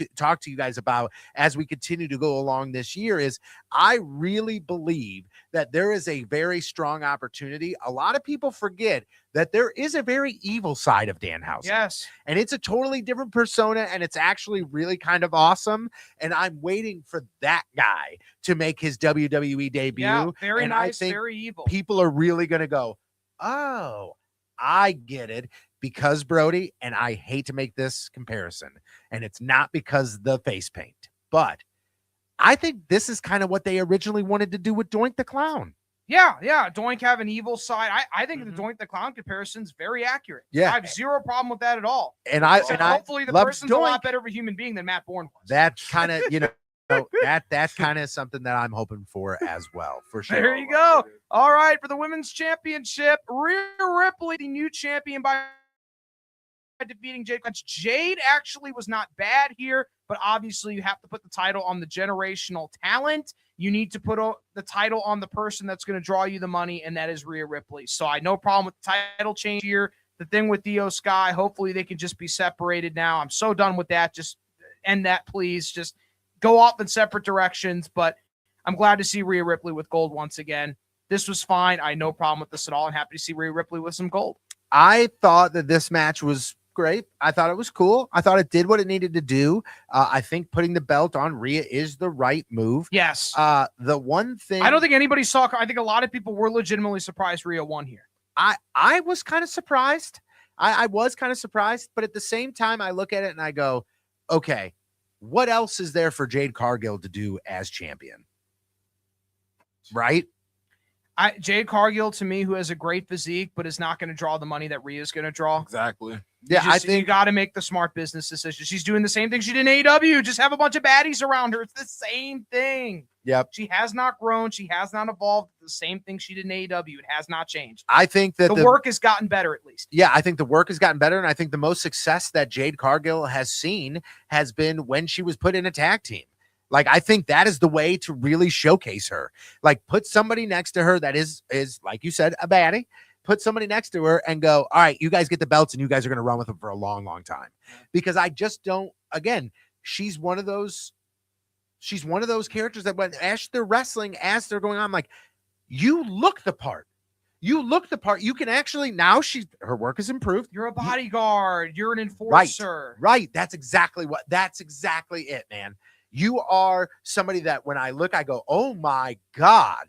Speaker 2: to you guys about as we continue to go along this year. Is I really believe that there is a very strong opportunity. A lot of people forget that there is a very evil side of Danhausen.
Speaker 3: Yes.
Speaker 2: And it's a totally different persona, and it's actually really kind of awesome. And I'm waiting for that guy to make his WWE debut.
Speaker 3: Yeah, very
Speaker 2: and I
Speaker 3: nice,
Speaker 2: think
Speaker 3: very evil.
Speaker 2: people are really going to go, oh, I get it, because Brody, and I hate to make this comparison, and it's not because the face paint, but I think this is kind of what they originally wanted to do with Doink the Clown.
Speaker 3: Yeah. Doink have an evil side. I think
Speaker 4: Mhm.
Speaker 3: the Doink the Clown comparison is very accurate.
Speaker 2: Yeah.
Speaker 3: I have zero problem with that at all.
Speaker 2: And I
Speaker 3: Hopefully the
Speaker 2: loved
Speaker 3: person's a lot
Speaker 2: Doink.
Speaker 3: better of a human being than Matt Bourne was.
Speaker 2: That kind of, that's kind of something that I'm hoping for as well, for sure.
Speaker 3: There you go. All right, for the women's championship, Rhea Ripley, the new champion by defeating Jade. Jade actually was not bad here, but obviously you have to put the title on the generational talent. You need to put the title on the person that's going to draw you the money, and that is Rhea Ripley. So I had no problem with the title change here. The thing with Io Sky, hopefully they can just be separated now. I'm so done with that. Just end that, please. Just go off in separate directions. But I'm glad to see Rhea Ripley with gold once again. This was fine. I had no problem with this at all. I'm happy to see Rhea Ripley with some gold.
Speaker 2: I thought that this match was great. I thought it was cool. I thought it did what it needed to do. I think putting the belt on Rhea is the right move.
Speaker 3: Yes.
Speaker 2: The one thing
Speaker 3: I don't think anybody saw. I think a lot of people were legitimately surprised Rhea won here.
Speaker 2: I was kind of surprised. I was kind of surprised, but at the same time, I look at it and I go, okay, what else is there for Jade Cargill to do as champion? Right?
Speaker 3: Jade Cargill, to me, who has a great physique, but is not going to draw the money that Rhea's going to draw.
Speaker 4: Exactly.
Speaker 2: Yeah, I
Speaker 3: you
Speaker 2: think
Speaker 3: got to make the smart business decision. She's doing the same thing she did in AEW. Just have a bunch of baddies around her. It's the same thing.
Speaker 2: Yep.
Speaker 3: She has not grown. She has not evolved. The same thing she did in AEW. It has not changed.
Speaker 2: I think that
Speaker 3: The work has gotten better, at least.
Speaker 2: Yeah, I think the work has gotten better, and I think the most success that Jade Cargill has seen has been when she was put in a tag team. Like, I think that is the way to really showcase her. Like, put somebody next to her that is like you said, a baddie. Put somebody next to her and go, all right, you guys get the belts and you guys are going to run with them for a long, long time. Because I just don't, again, she's one of those characters that as they're wrestling, as they're going on, I'm like, you look the part. You look the part. You can actually, now her work has improved.
Speaker 3: You're a bodyguard. You're an enforcer.
Speaker 2: Right. That's exactly it, man. You are somebody that when I look, I go, oh my God.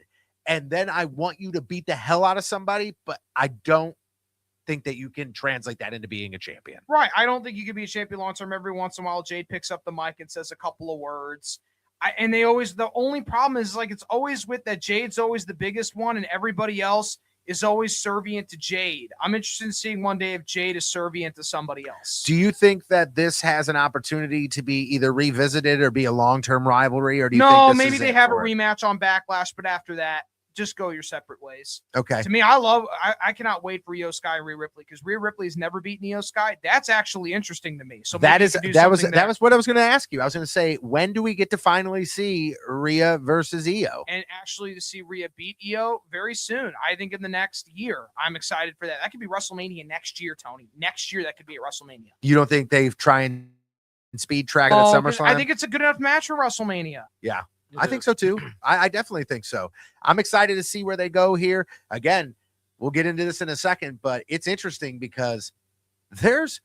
Speaker 2: And then I want you to beat the hell out of somebody, but I don't think that you can translate that into being a champion.
Speaker 3: Right. I don't think you could be a champion long term. Every once in a while, Jade picks up the mic and says a couple of words. And they always, the only problem is like, it's always with that Jade's always the biggest one and everybody else is always servient to Jade. I'm interested in seeing one day if Jade is servient to somebody else.
Speaker 2: Do you think that this has an opportunity to be either revisited or be a long-term rivalry? Or do you think
Speaker 3: No,
Speaker 2: this
Speaker 3: maybe
Speaker 2: is
Speaker 3: they
Speaker 2: it
Speaker 3: have a
Speaker 2: for it?
Speaker 3: rematch on Backlash, but after that, just go your separate ways.
Speaker 2: Okay.
Speaker 3: To me, I cannot wait for Io Sky and Rhea Ripley because Rhea Ripley has never beaten Io Sky. That's actually interesting to me. So
Speaker 2: That was
Speaker 3: something
Speaker 2: that was what I was going to ask you. I was going to say, when do we get to finally see Rhea versus Io?
Speaker 3: And actually to see Rhea beat Io very soon. I think in the next year. I'm excited for that. That could be WrestleMania next year, Tony. Next year, that could be at WrestleMania.
Speaker 2: You don't think they've tried and speed track it at SummerSlam?
Speaker 3: I think it's a good enough match for WrestleMania.
Speaker 2: Yeah. I think so too. I definitely think so. I'm excited to see where they go here. Again, we'll get into this in a second, but it's interesting because there's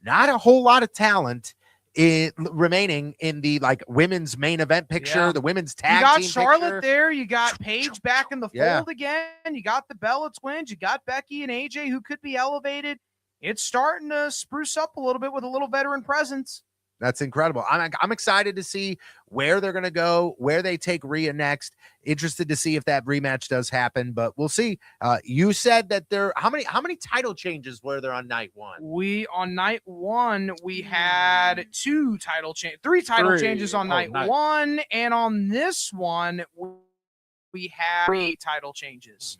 Speaker 2: not a whole lot of talent remaining in the like women's main event picture,
Speaker 3: Yeah.
Speaker 2: the women's tag
Speaker 3: You got
Speaker 2: team
Speaker 3: Charlotte
Speaker 2: picture.
Speaker 3: there. You got Paige back in the fold
Speaker 2: Yeah.
Speaker 3: again. You got the Bella twins. You got Becky and AJ who could be elevated. It's starting to spruce up a little bit with a little veteran presence.
Speaker 2: That's incredible. I'm excited to see where they're going to go, where they take Rhea next. Interested to see if that rematch does happen, but we'll see. You said that how many title changes were there on night one?
Speaker 3: On night one, we had three title changes on night one, and on this one, we had 3 title changes.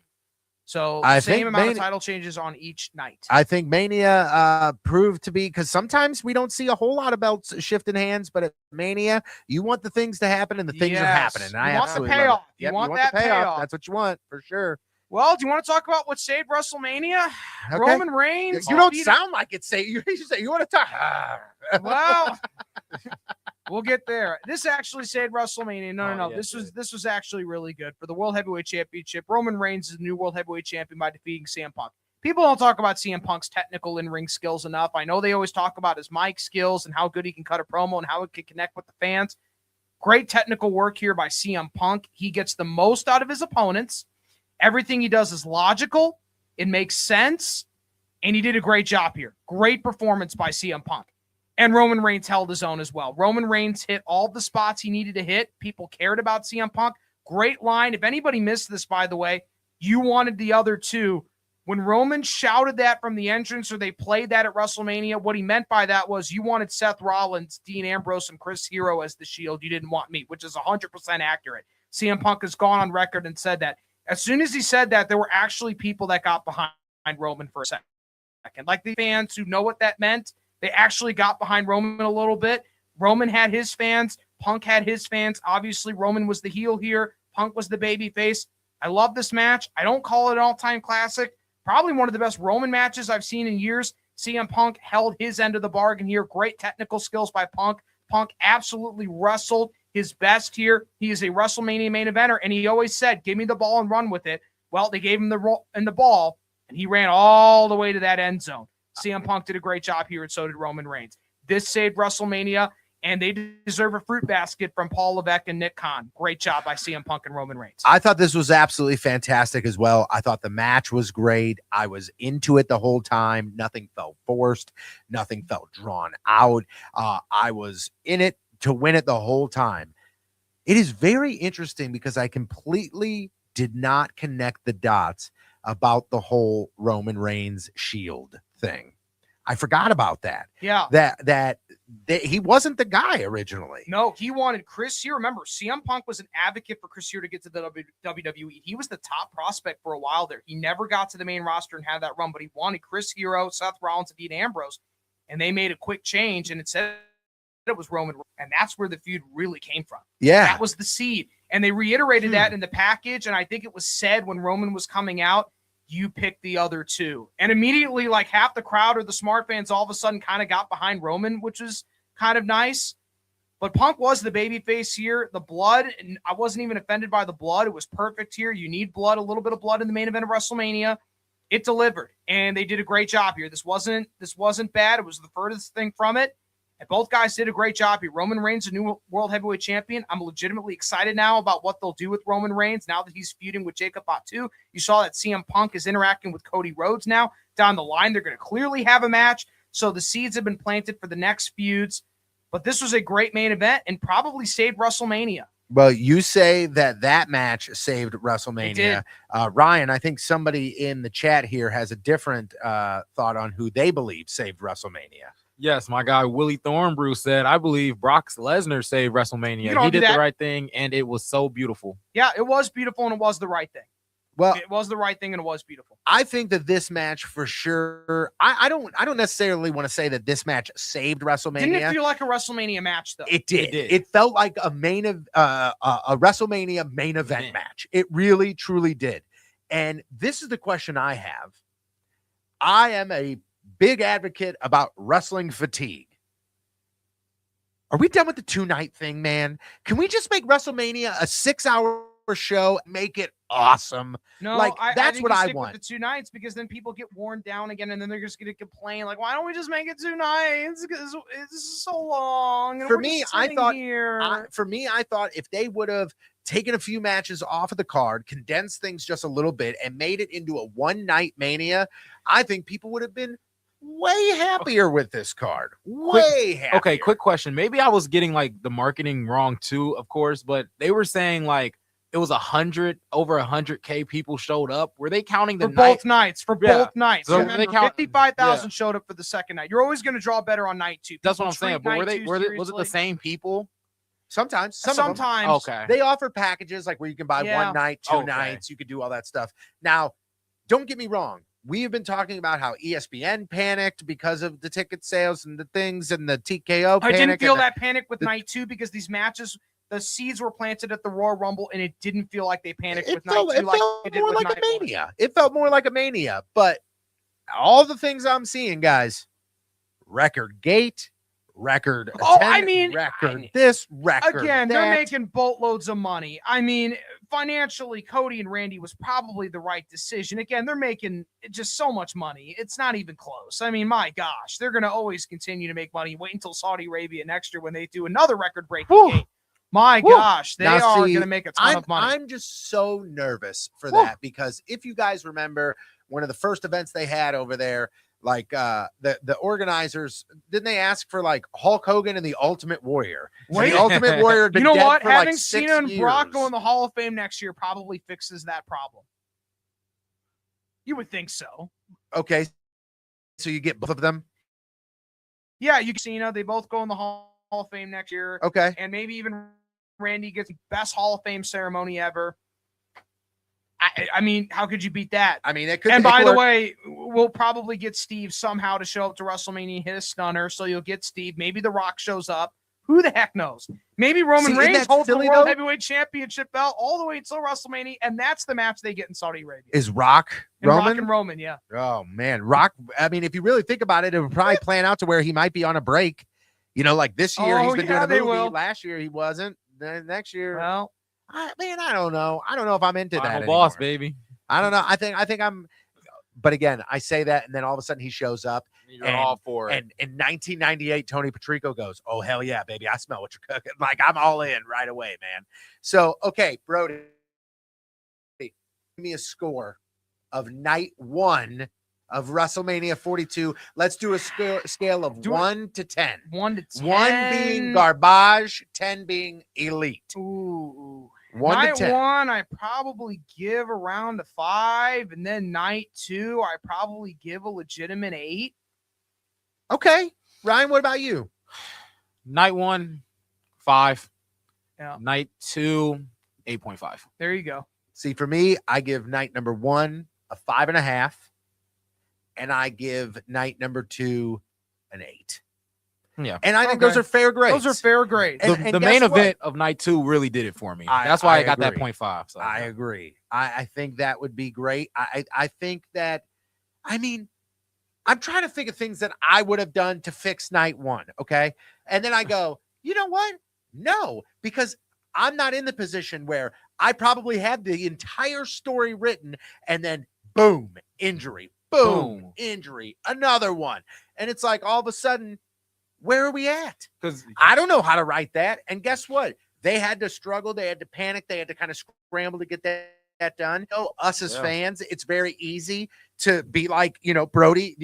Speaker 3: So same amount of title changes on each night.
Speaker 2: I think Mania proved to be, because sometimes we don't see a whole lot of belts shifting hands, but at Mania, you want the things to happen, and the things are happening. And I
Speaker 3: want the
Speaker 2: absolutely
Speaker 3: payoff.
Speaker 2: love it.
Speaker 3: You
Speaker 2: Yep,
Speaker 3: want
Speaker 2: the
Speaker 3: that payoff.
Speaker 2: That's what you want for sure.
Speaker 3: Well, do you want to talk about what saved WrestleMania?
Speaker 2: Okay.
Speaker 3: Roman Reigns.
Speaker 2: You don't sound like it. You want to talk.
Speaker 3: Well, we'll get there. This actually saved WrestleMania. No.
Speaker 4: Yes,
Speaker 3: This was actually really good for the World Heavyweight Championship. Roman Reigns is the new World Heavyweight Champion by defeating CM Punk. People don't talk about CM Punk's technical in-ring skills enough. I know they always talk about his mic skills and how good he can cut a promo and how it can connect with the fans. Great technical work here by CM Punk. He gets the most out of his opponents. Everything he does is logical. It makes sense. And he did a great job here. Great performance by CM Punk. And Roman Reigns held his own as well. Roman Reigns hit all the spots he needed to hit. People cared about CM Punk. Great line. If anybody missed this, by the way, you wanted the other two. When Roman shouted that from the entrance or they played that at WrestleMania, what he meant by that was you wanted Seth Rollins, Dean Ambrose, and Chris Hero as the Shield. You didn't want me, which is 100% accurate. CM Punk has gone on record and said that. As soon as he said that, there were actually people that got behind Roman for a second. Like the fans who know what that meant, they actually got behind Roman a little bit. Roman had his fans. Punk had his fans. Obviously, Roman was the heel here. Punk was the baby face. I love this match. I don't call it an all-time classic. Probably one of the best Roman matches I've seen in years. CM Punk held his end of the bargain here. Great technical skills by Punk. Punk absolutely wrestled his best here. He is a WrestleMania main eventer, and he always said, give me the ball and run with it. Well, they gave him the ball, and he ran all the way to that end zone. CM Punk did a great job here, and so did Roman Reigns. This saved WrestleMania, and they deserve a fruit basket from Paul Levesque and Nick Khan. Great job by CM Punk and Roman Reigns.
Speaker 2: I thought this was absolutely fantastic as well. I thought the match was great. I was into it the whole time. Nothing felt forced. Nothing felt drawn out. I was in it to win it the whole time. It is very interesting because I completely did not connect the dots about the whole Roman Reigns Shield thing. I forgot about that.
Speaker 3: Yeah.
Speaker 2: That he wasn't the guy originally.
Speaker 3: No, he wanted Chris Hero. Remember, CM Punk was an advocate for Chris Hero to get to the WWE. He was the top prospect for a while there. He never got to the main roster and had that run, but he wanted Chris Hero, Seth Rollins, and Dean Ambrose. And they made a quick change, and it said it was Roman. And that's where the feud really came from.
Speaker 2: Yeah.
Speaker 3: That was the seed. And they reiterated that in the package. And I think it was said when Roman was coming out, you pick the other two. And immediately, like half the crowd or the smart fans all of a sudden kind of got behind Roman, which was kind of nice. But Punk was the babyface here. The blood, and I wasn't even offended by the blood. It was perfect here. You need blood, a little bit of blood in the main event of WrestleMania. It delivered, and they did a great job here. This wasn't bad. It was the furthest thing from it. And both guys did a great job here. Roman Reigns, a new world heavyweight champion. I'm legitimately excited now about what they'll do with Roman Reigns now that he's feuding with Jacob Fatu. You saw that CM Punk is interacting with Cody Rhodes now. Down the line, they're going to clearly have a match. So the seeds have been planted for the next feuds. But this was a great main event and probably saved WrestleMania.
Speaker 2: Well, you say that match saved WrestleMania.
Speaker 3: It did.
Speaker 2: Ryan, I think somebody in the chat here has a different thought on who they believe saved WrestleMania.
Speaker 4: Yes, my guy Willie Thornbrew said, I believe Brock Lesnar saved WrestleMania. He did the right thing, and it was so beautiful.
Speaker 3: Yeah, it was beautiful, and it was the right thing.
Speaker 2: Well,
Speaker 3: it was the right thing, and it was beautiful.
Speaker 2: I think that this match for sure. I don't necessarily want to say that this match saved WrestleMania.
Speaker 3: Didn't it feel like a WrestleMania match though?
Speaker 2: It did. It felt like a WrestleMania main event match. It really, truly did. And this is the question I have. I am a big advocate about wrestling fatigue. Are we done with the 2-night thing, man? Can we just make WrestleMania a 6-hour show, make it awesome?
Speaker 3: No,
Speaker 2: like that's
Speaker 3: I
Speaker 2: what I
Speaker 3: stick
Speaker 2: want.
Speaker 3: with the 2 nights, because then people get worn down again, and then they're just going to complain like, why don't we just make it 2 nights? Because it's so long. And
Speaker 2: For
Speaker 3: we're
Speaker 2: me,
Speaker 3: just
Speaker 2: I
Speaker 3: sitting
Speaker 2: thought
Speaker 3: here.
Speaker 2: I thought if they would have taken a few matches off of the card, condensed things just a little bit, and made it into a 1-night Mania, I think people would have been way happier with this card. Way happier.
Speaker 4: Okay, quick question. Maybe I was getting like the marketing wrong too, of course, but they were saying like it was over 100K people showed up. Were they counting the
Speaker 3: both nights? For both nights.
Speaker 4: So
Speaker 3: remember,
Speaker 4: they count
Speaker 3: 55,000 showed up for the second night. You're always going to draw better on night 2.
Speaker 4: That's what I'm saying. But was it the same people?
Speaker 2: Sometimes.
Speaker 3: Sometimes.
Speaker 4: Okay.
Speaker 2: They offer packages like where you can buy 1 night, 2 nights. You could do all that stuff. Now, don't get me wrong. We have been talking about how ESPN panicked because of the ticket sales and the things and the TKO panic.
Speaker 3: I didn't feel that panic with night 2 because these matches, the seeds were planted at the Royal Rumble, and it didn't feel like they panicked with night 2 like it did
Speaker 2: more
Speaker 3: with
Speaker 2: like
Speaker 3: night
Speaker 2: a Mania. It felt more like a Mania. But all the things I'm seeing, guys, record gate, record record this, record
Speaker 3: again,
Speaker 2: that.
Speaker 3: they're making boatloads of money. I mean, financially, Cody and Randy was probably the right decision. Again, they're making just so much money. It's not even close. I mean, my gosh, they're going to always continue to make money. Wait until Saudi Arabia next year when they do another record-breaking game. My gosh, they are going to make a ton of money.
Speaker 2: I'm just so nervous for that because if you guys remember one of the first events they had over there, like the organizers, didn't they ask for like Hulk Hogan and the Ultimate Warrior?
Speaker 3: Wait,
Speaker 2: the Ultimate Warrior had been
Speaker 3: you know
Speaker 2: dead
Speaker 3: what?
Speaker 2: For
Speaker 3: Having
Speaker 2: like 6
Speaker 3: Cena and
Speaker 2: years.
Speaker 3: Brock go in the Hall of Fame next year probably fixes that problem. You would think so.
Speaker 2: Okay, so you get both of them.
Speaker 3: Yeah, you can Cena. They both go in the Hall of Fame next year.
Speaker 2: Okay,
Speaker 3: and maybe even Randy gets the best Hall of Fame ceremony ever. I mean, how could you beat that?
Speaker 2: I mean, it could.
Speaker 3: And by the way, we'll probably get Steve somehow to show up to WrestleMania and hit a stunner. So you'll get Steve. Maybe The Rock shows up. Who the heck knows? Maybe Roman Reigns holds the World Heavyweight Championship belt all the way until WrestleMania, and that's the match they get in Saudi Arabia.
Speaker 2: Is Rock Roman?
Speaker 3: Rock and Roman, yeah.
Speaker 2: Oh man, Rock. I mean, if you really think about it, it would probably plan out to where he might be on a break. You know, like this year he's been doing a movie. Last year he wasn't. Then next year,
Speaker 3: well,
Speaker 2: I don't know. I don't know if I'm into that.
Speaker 4: I'm a boss, baby.
Speaker 2: I don't know. I think I'm. But again, I say that, and then all of a sudden he shows up.
Speaker 4: You're all for it.
Speaker 2: And in 1998, Tony Patrico goes, "Oh hell yeah, baby! I smell what you're cooking." Like I'm all in right away, man. So okay, Brody, give me a score of night 1 of WrestleMania 42. Let's do a scale of 1 to 10.
Speaker 3: 1 to 10.
Speaker 2: 1 being garbage, 10 being elite.
Speaker 3: Ooh.
Speaker 2: 1
Speaker 3: night
Speaker 2: to 10.
Speaker 3: 1, I probably give around a 5, and then night 2, I probably give a legitimate 8.
Speaker 2: Okay, Ryan, what about you?
Speaker 4: Night 1, 5.
Speaker 3: Yeah.
Speaker 4: Night 2, 8.5.
Speaker 3: There you go.
Speaker 2: See, for me, I give night number 1 a 5.5, and I give night number 2 an 8.
Speaker 4: Yeah.
Speaker 2: And I think those are fair grades.
Speaker 3: Those are fair grades.
Speaker 2: And
Speaker 4: the main event of night 2 really did it for me. That's why I got that 0.5. So.
Speaker 2: I agree. I think that would be great. I think that, I mean, I'm trying to think of things that I would have done to fix night 1. Okay. And then I go, you know what? No, because I'm not in the position where I probably had the entire story written and then boom, injury, boom, injury, another one. And it's like all of a sudden, Where are we at?
Speaker 4: Because
Speaker 2: I don't know how to write that. And guess what? They had to struggle. They had to panic. They had to kind of scramble to get that done. You know, us as fans, it's very easy to be like, you know, Brody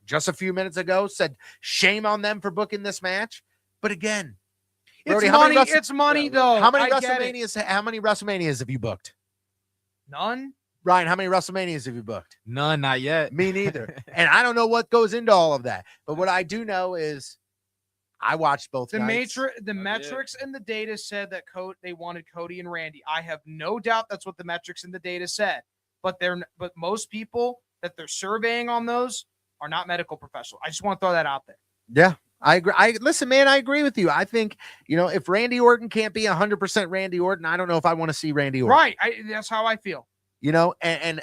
Speaker 2: just a few minutes ago said, shame on them for booking this match. But again, Brody,
Speaker 3: it's money though.
Speaker 2: How many WrestleManias have you booked?
Speaker 3: None.
Speaker 2: Ryan, how many WrestleManias have you booked?
Speaker 4: none, not yet.
Speaker 2: Me neither. And I don't know what goes into all of that. But what I do know is I watched both nights.
Speaker 3: The metrics and the data said that they wanted Cody and Randy. I have no doubt that's what the metrics and the data said. But most people that they're surveying on those are not medical professionals. I just want to throw that out there.
Speaker 2: Yeah, I agree. Listen, man, I agree with you. I think, you know, if Randy Orton can't be 100% Randy Orton, I don't know if I want to see Randy Orton.
Speaker 3: Right. That's how I feel.
Speaker 2: You know, and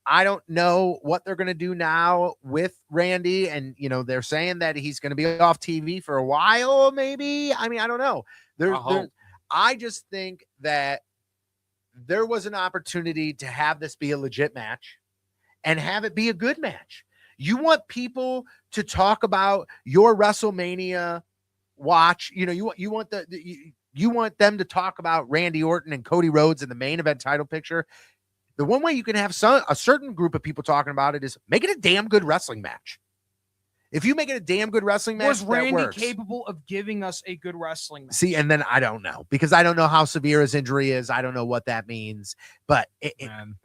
Speaker 2: I don't know what they're going to do now with Randy. And, you know, they're saying that he's going to be off TV for a while, maybe. I mean, I don't know. I just think that there was an opportunity to have this be a legit match and have it be a good match. You want people to talk about your WrestleMania watch. You know, you want you want them to talk about Randy Orton and Cody Rhodes in the main event title picture. The one way you can have a certain group of people talking about it is make it a damn good wrestling match. If you make it a damn good wrestling match,
Speaker 3: was Randy capable of giving us a good wrestling match?
Speaker 2: See, and then I don't know, because I don't know how severe his injury is. I don't know what that means, but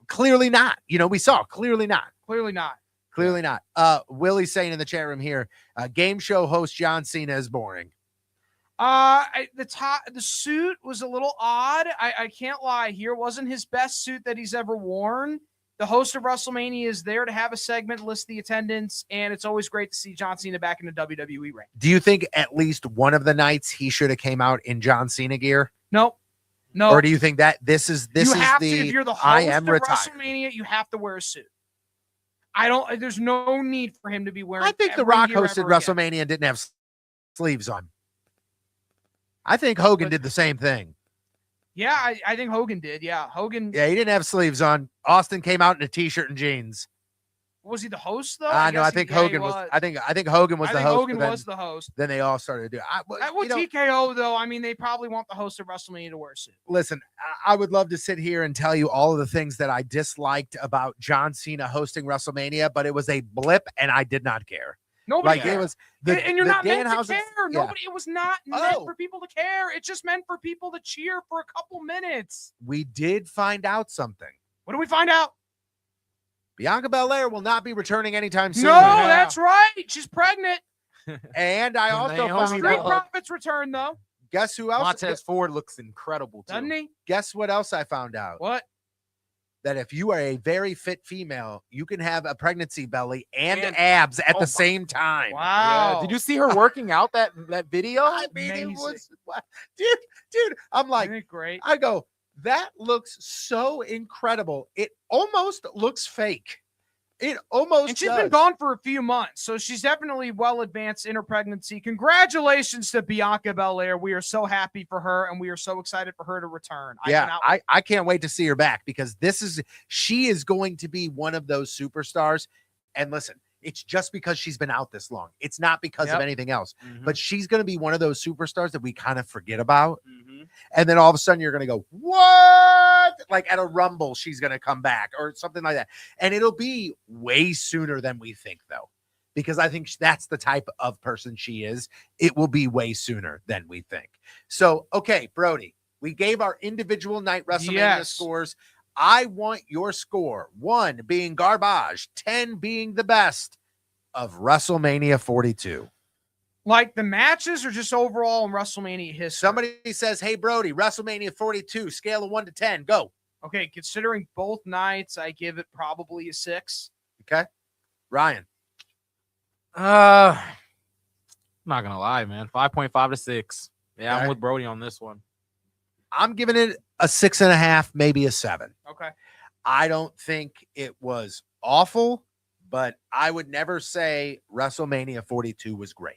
Speaker 2: clearly not. You know, we saw clearly not.
Speaker 3: Clearly not.
Speaker 2: Clearly not. Willie's saying in the chat room here, game show host John Cena is boring.
Speaker 3: The suit was a little odd. I can't lie. Here wasn't his best suit that he's ever worn. The host of WrestleMania is there to have a segment, list the attendance, and it's always great to see John Cena back in the WWE ring.
Speaker 2: Do you think at least one of the nights he should have came out in John Cena gear?
Speaker 3: No.
Speaker 2: Or do you think that if
Speaker 3: you're the host of WrestleMania, you have to wear a suit. There's no need for him to be wearing.
Speaker 2: I think The Rock hosted WrestleMania and didn't have sleeves on. I think Hogan did the same thing.
Speaker 3: Yeah, I think Hogan did. Yeah, Hogan.
Speaker 2: Yeah, he didn't have sleeves on. Austin came out in a t-shirt and jeans.
Speaker 3: Was he the host though?
Speaker 2: No, I think Hogan was. I think Hogan was the host.
Speaker 3: Hogan was the host.
Speaker 2: Then they all started to do it.
Speaker 3: With TKO though, I mean, they probably want the host of WrestleMania to wear a suit.
Speaker 2: Listen, I would love to sit here and tell you all of the things that I disliked about John Cena hosting WrestleMania, but it was a blip, and I did not care.
Speaker 3: Nobody
Speaker 2: cared. It was
Speaker 3: and you're not meant to care. Nobody. It was not meant for people to care. It's just meant for people to cheer for a couple minutes.
Speaker 2: We did find out something.
Speaker 3: What did we find out?
Speaker 2: Bianca Belair will not be returning anytime soon.
Speaker 3: No, that's right. She's pregnant.
Speaker 2: And I also found
Speaker 3: Street Profits return though.
Speaker 2: Guess who else?
Speaker 4: Montez Ford looks incredible too.
Speaker 3: Doesn't he?
Speaker 2: Guess what else I found out?
Speaker 3: What?
Speaker 2: That if you are a very fit female, you can have a pregnancy belly and abs at the same time.
Speaker 3: Wow.
Speaker 4: Yeah. Did you see her working out that video?
Speaker 2: I mean, it was, dude, I'm like,
Speaker 3: Isn't it great?
Speaker 2: I go, that looks so incredible. It almost looks fake. It almost
Speaker 3: And she's been gone for a few months, so she's definitely well advanced in her pregnancy. Congratulations to Bianca Belair. We are so happy for her, and we are so excited for her to return.
Speaker 2: I can't wait to see her back, because she is going to be one of those superstars. And listen, it's just because she's been out this long. It's not because of anything else.
Speaker 4: Mm-hmm.
Speaker 2: But she's going to be one of those superstars that we kind of forget about.
Speaker 4: Mm-hmm.
Speaker 2: And then all of a sudden you're going to go, what? Like at a Rumble, she's going to come back or something like that. And it'll be way sooner than we think, though, because I think that's the type of person she is. It will be way sooner than we think. So, okay, Brody, we gave our individual night WrestleMania scores. I want your score. 1 being garbage, 10 being the best of WrestleMania 42.
Speaker 3: Like the matches or just overall in WrestleMania history?
Speaker 2: Somebody says, hey, Brody, WrestleMania 42, scale of 1 to 10, go.
Speaker 3: Okay, considering both nights, I give it probably a 6.
Speaker 2: Okay. Ryan.
Speaker 4: I'm not going to lie, man. 5.5 to 6. Yeah,
Speaker 2: Okay.
Speaker 4: I'm with Brody on this one.
Speaker 2: I'm giving it a 6.5, maybe a 7.
Speaker 3: Okay.
Speaker 2: I don't think it was awful, but I would never say WrestleMania 42 was great.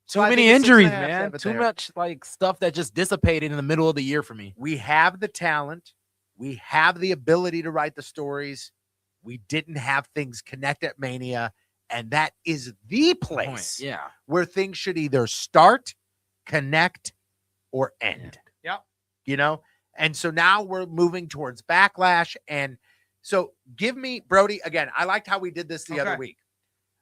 Speaker 4: Too
Speaker 2: I
Speaker 4: many
Speaker 2: think a
Speaker 4: injuries,
Speaker 2: 6.5,
Speaker 4: man.
Speaker 2: 7
Speaker 4: Too
Speaker 2: there.
Speaker 4: much like stuff that just dissipated in the middle of the year for me.
Speaker 2: We have the talent. We have the ability to write the stories. We didn't have things connect at Mania, And that is the place
Speaker 4: Yeah.
Speaker 2: where things should either start, connect, or end.
Speaker 3: Yep.
Speaker 2: You know? And so now we're moving towards Backlash. And so give me, Brody, again, I liked how we did this the other week.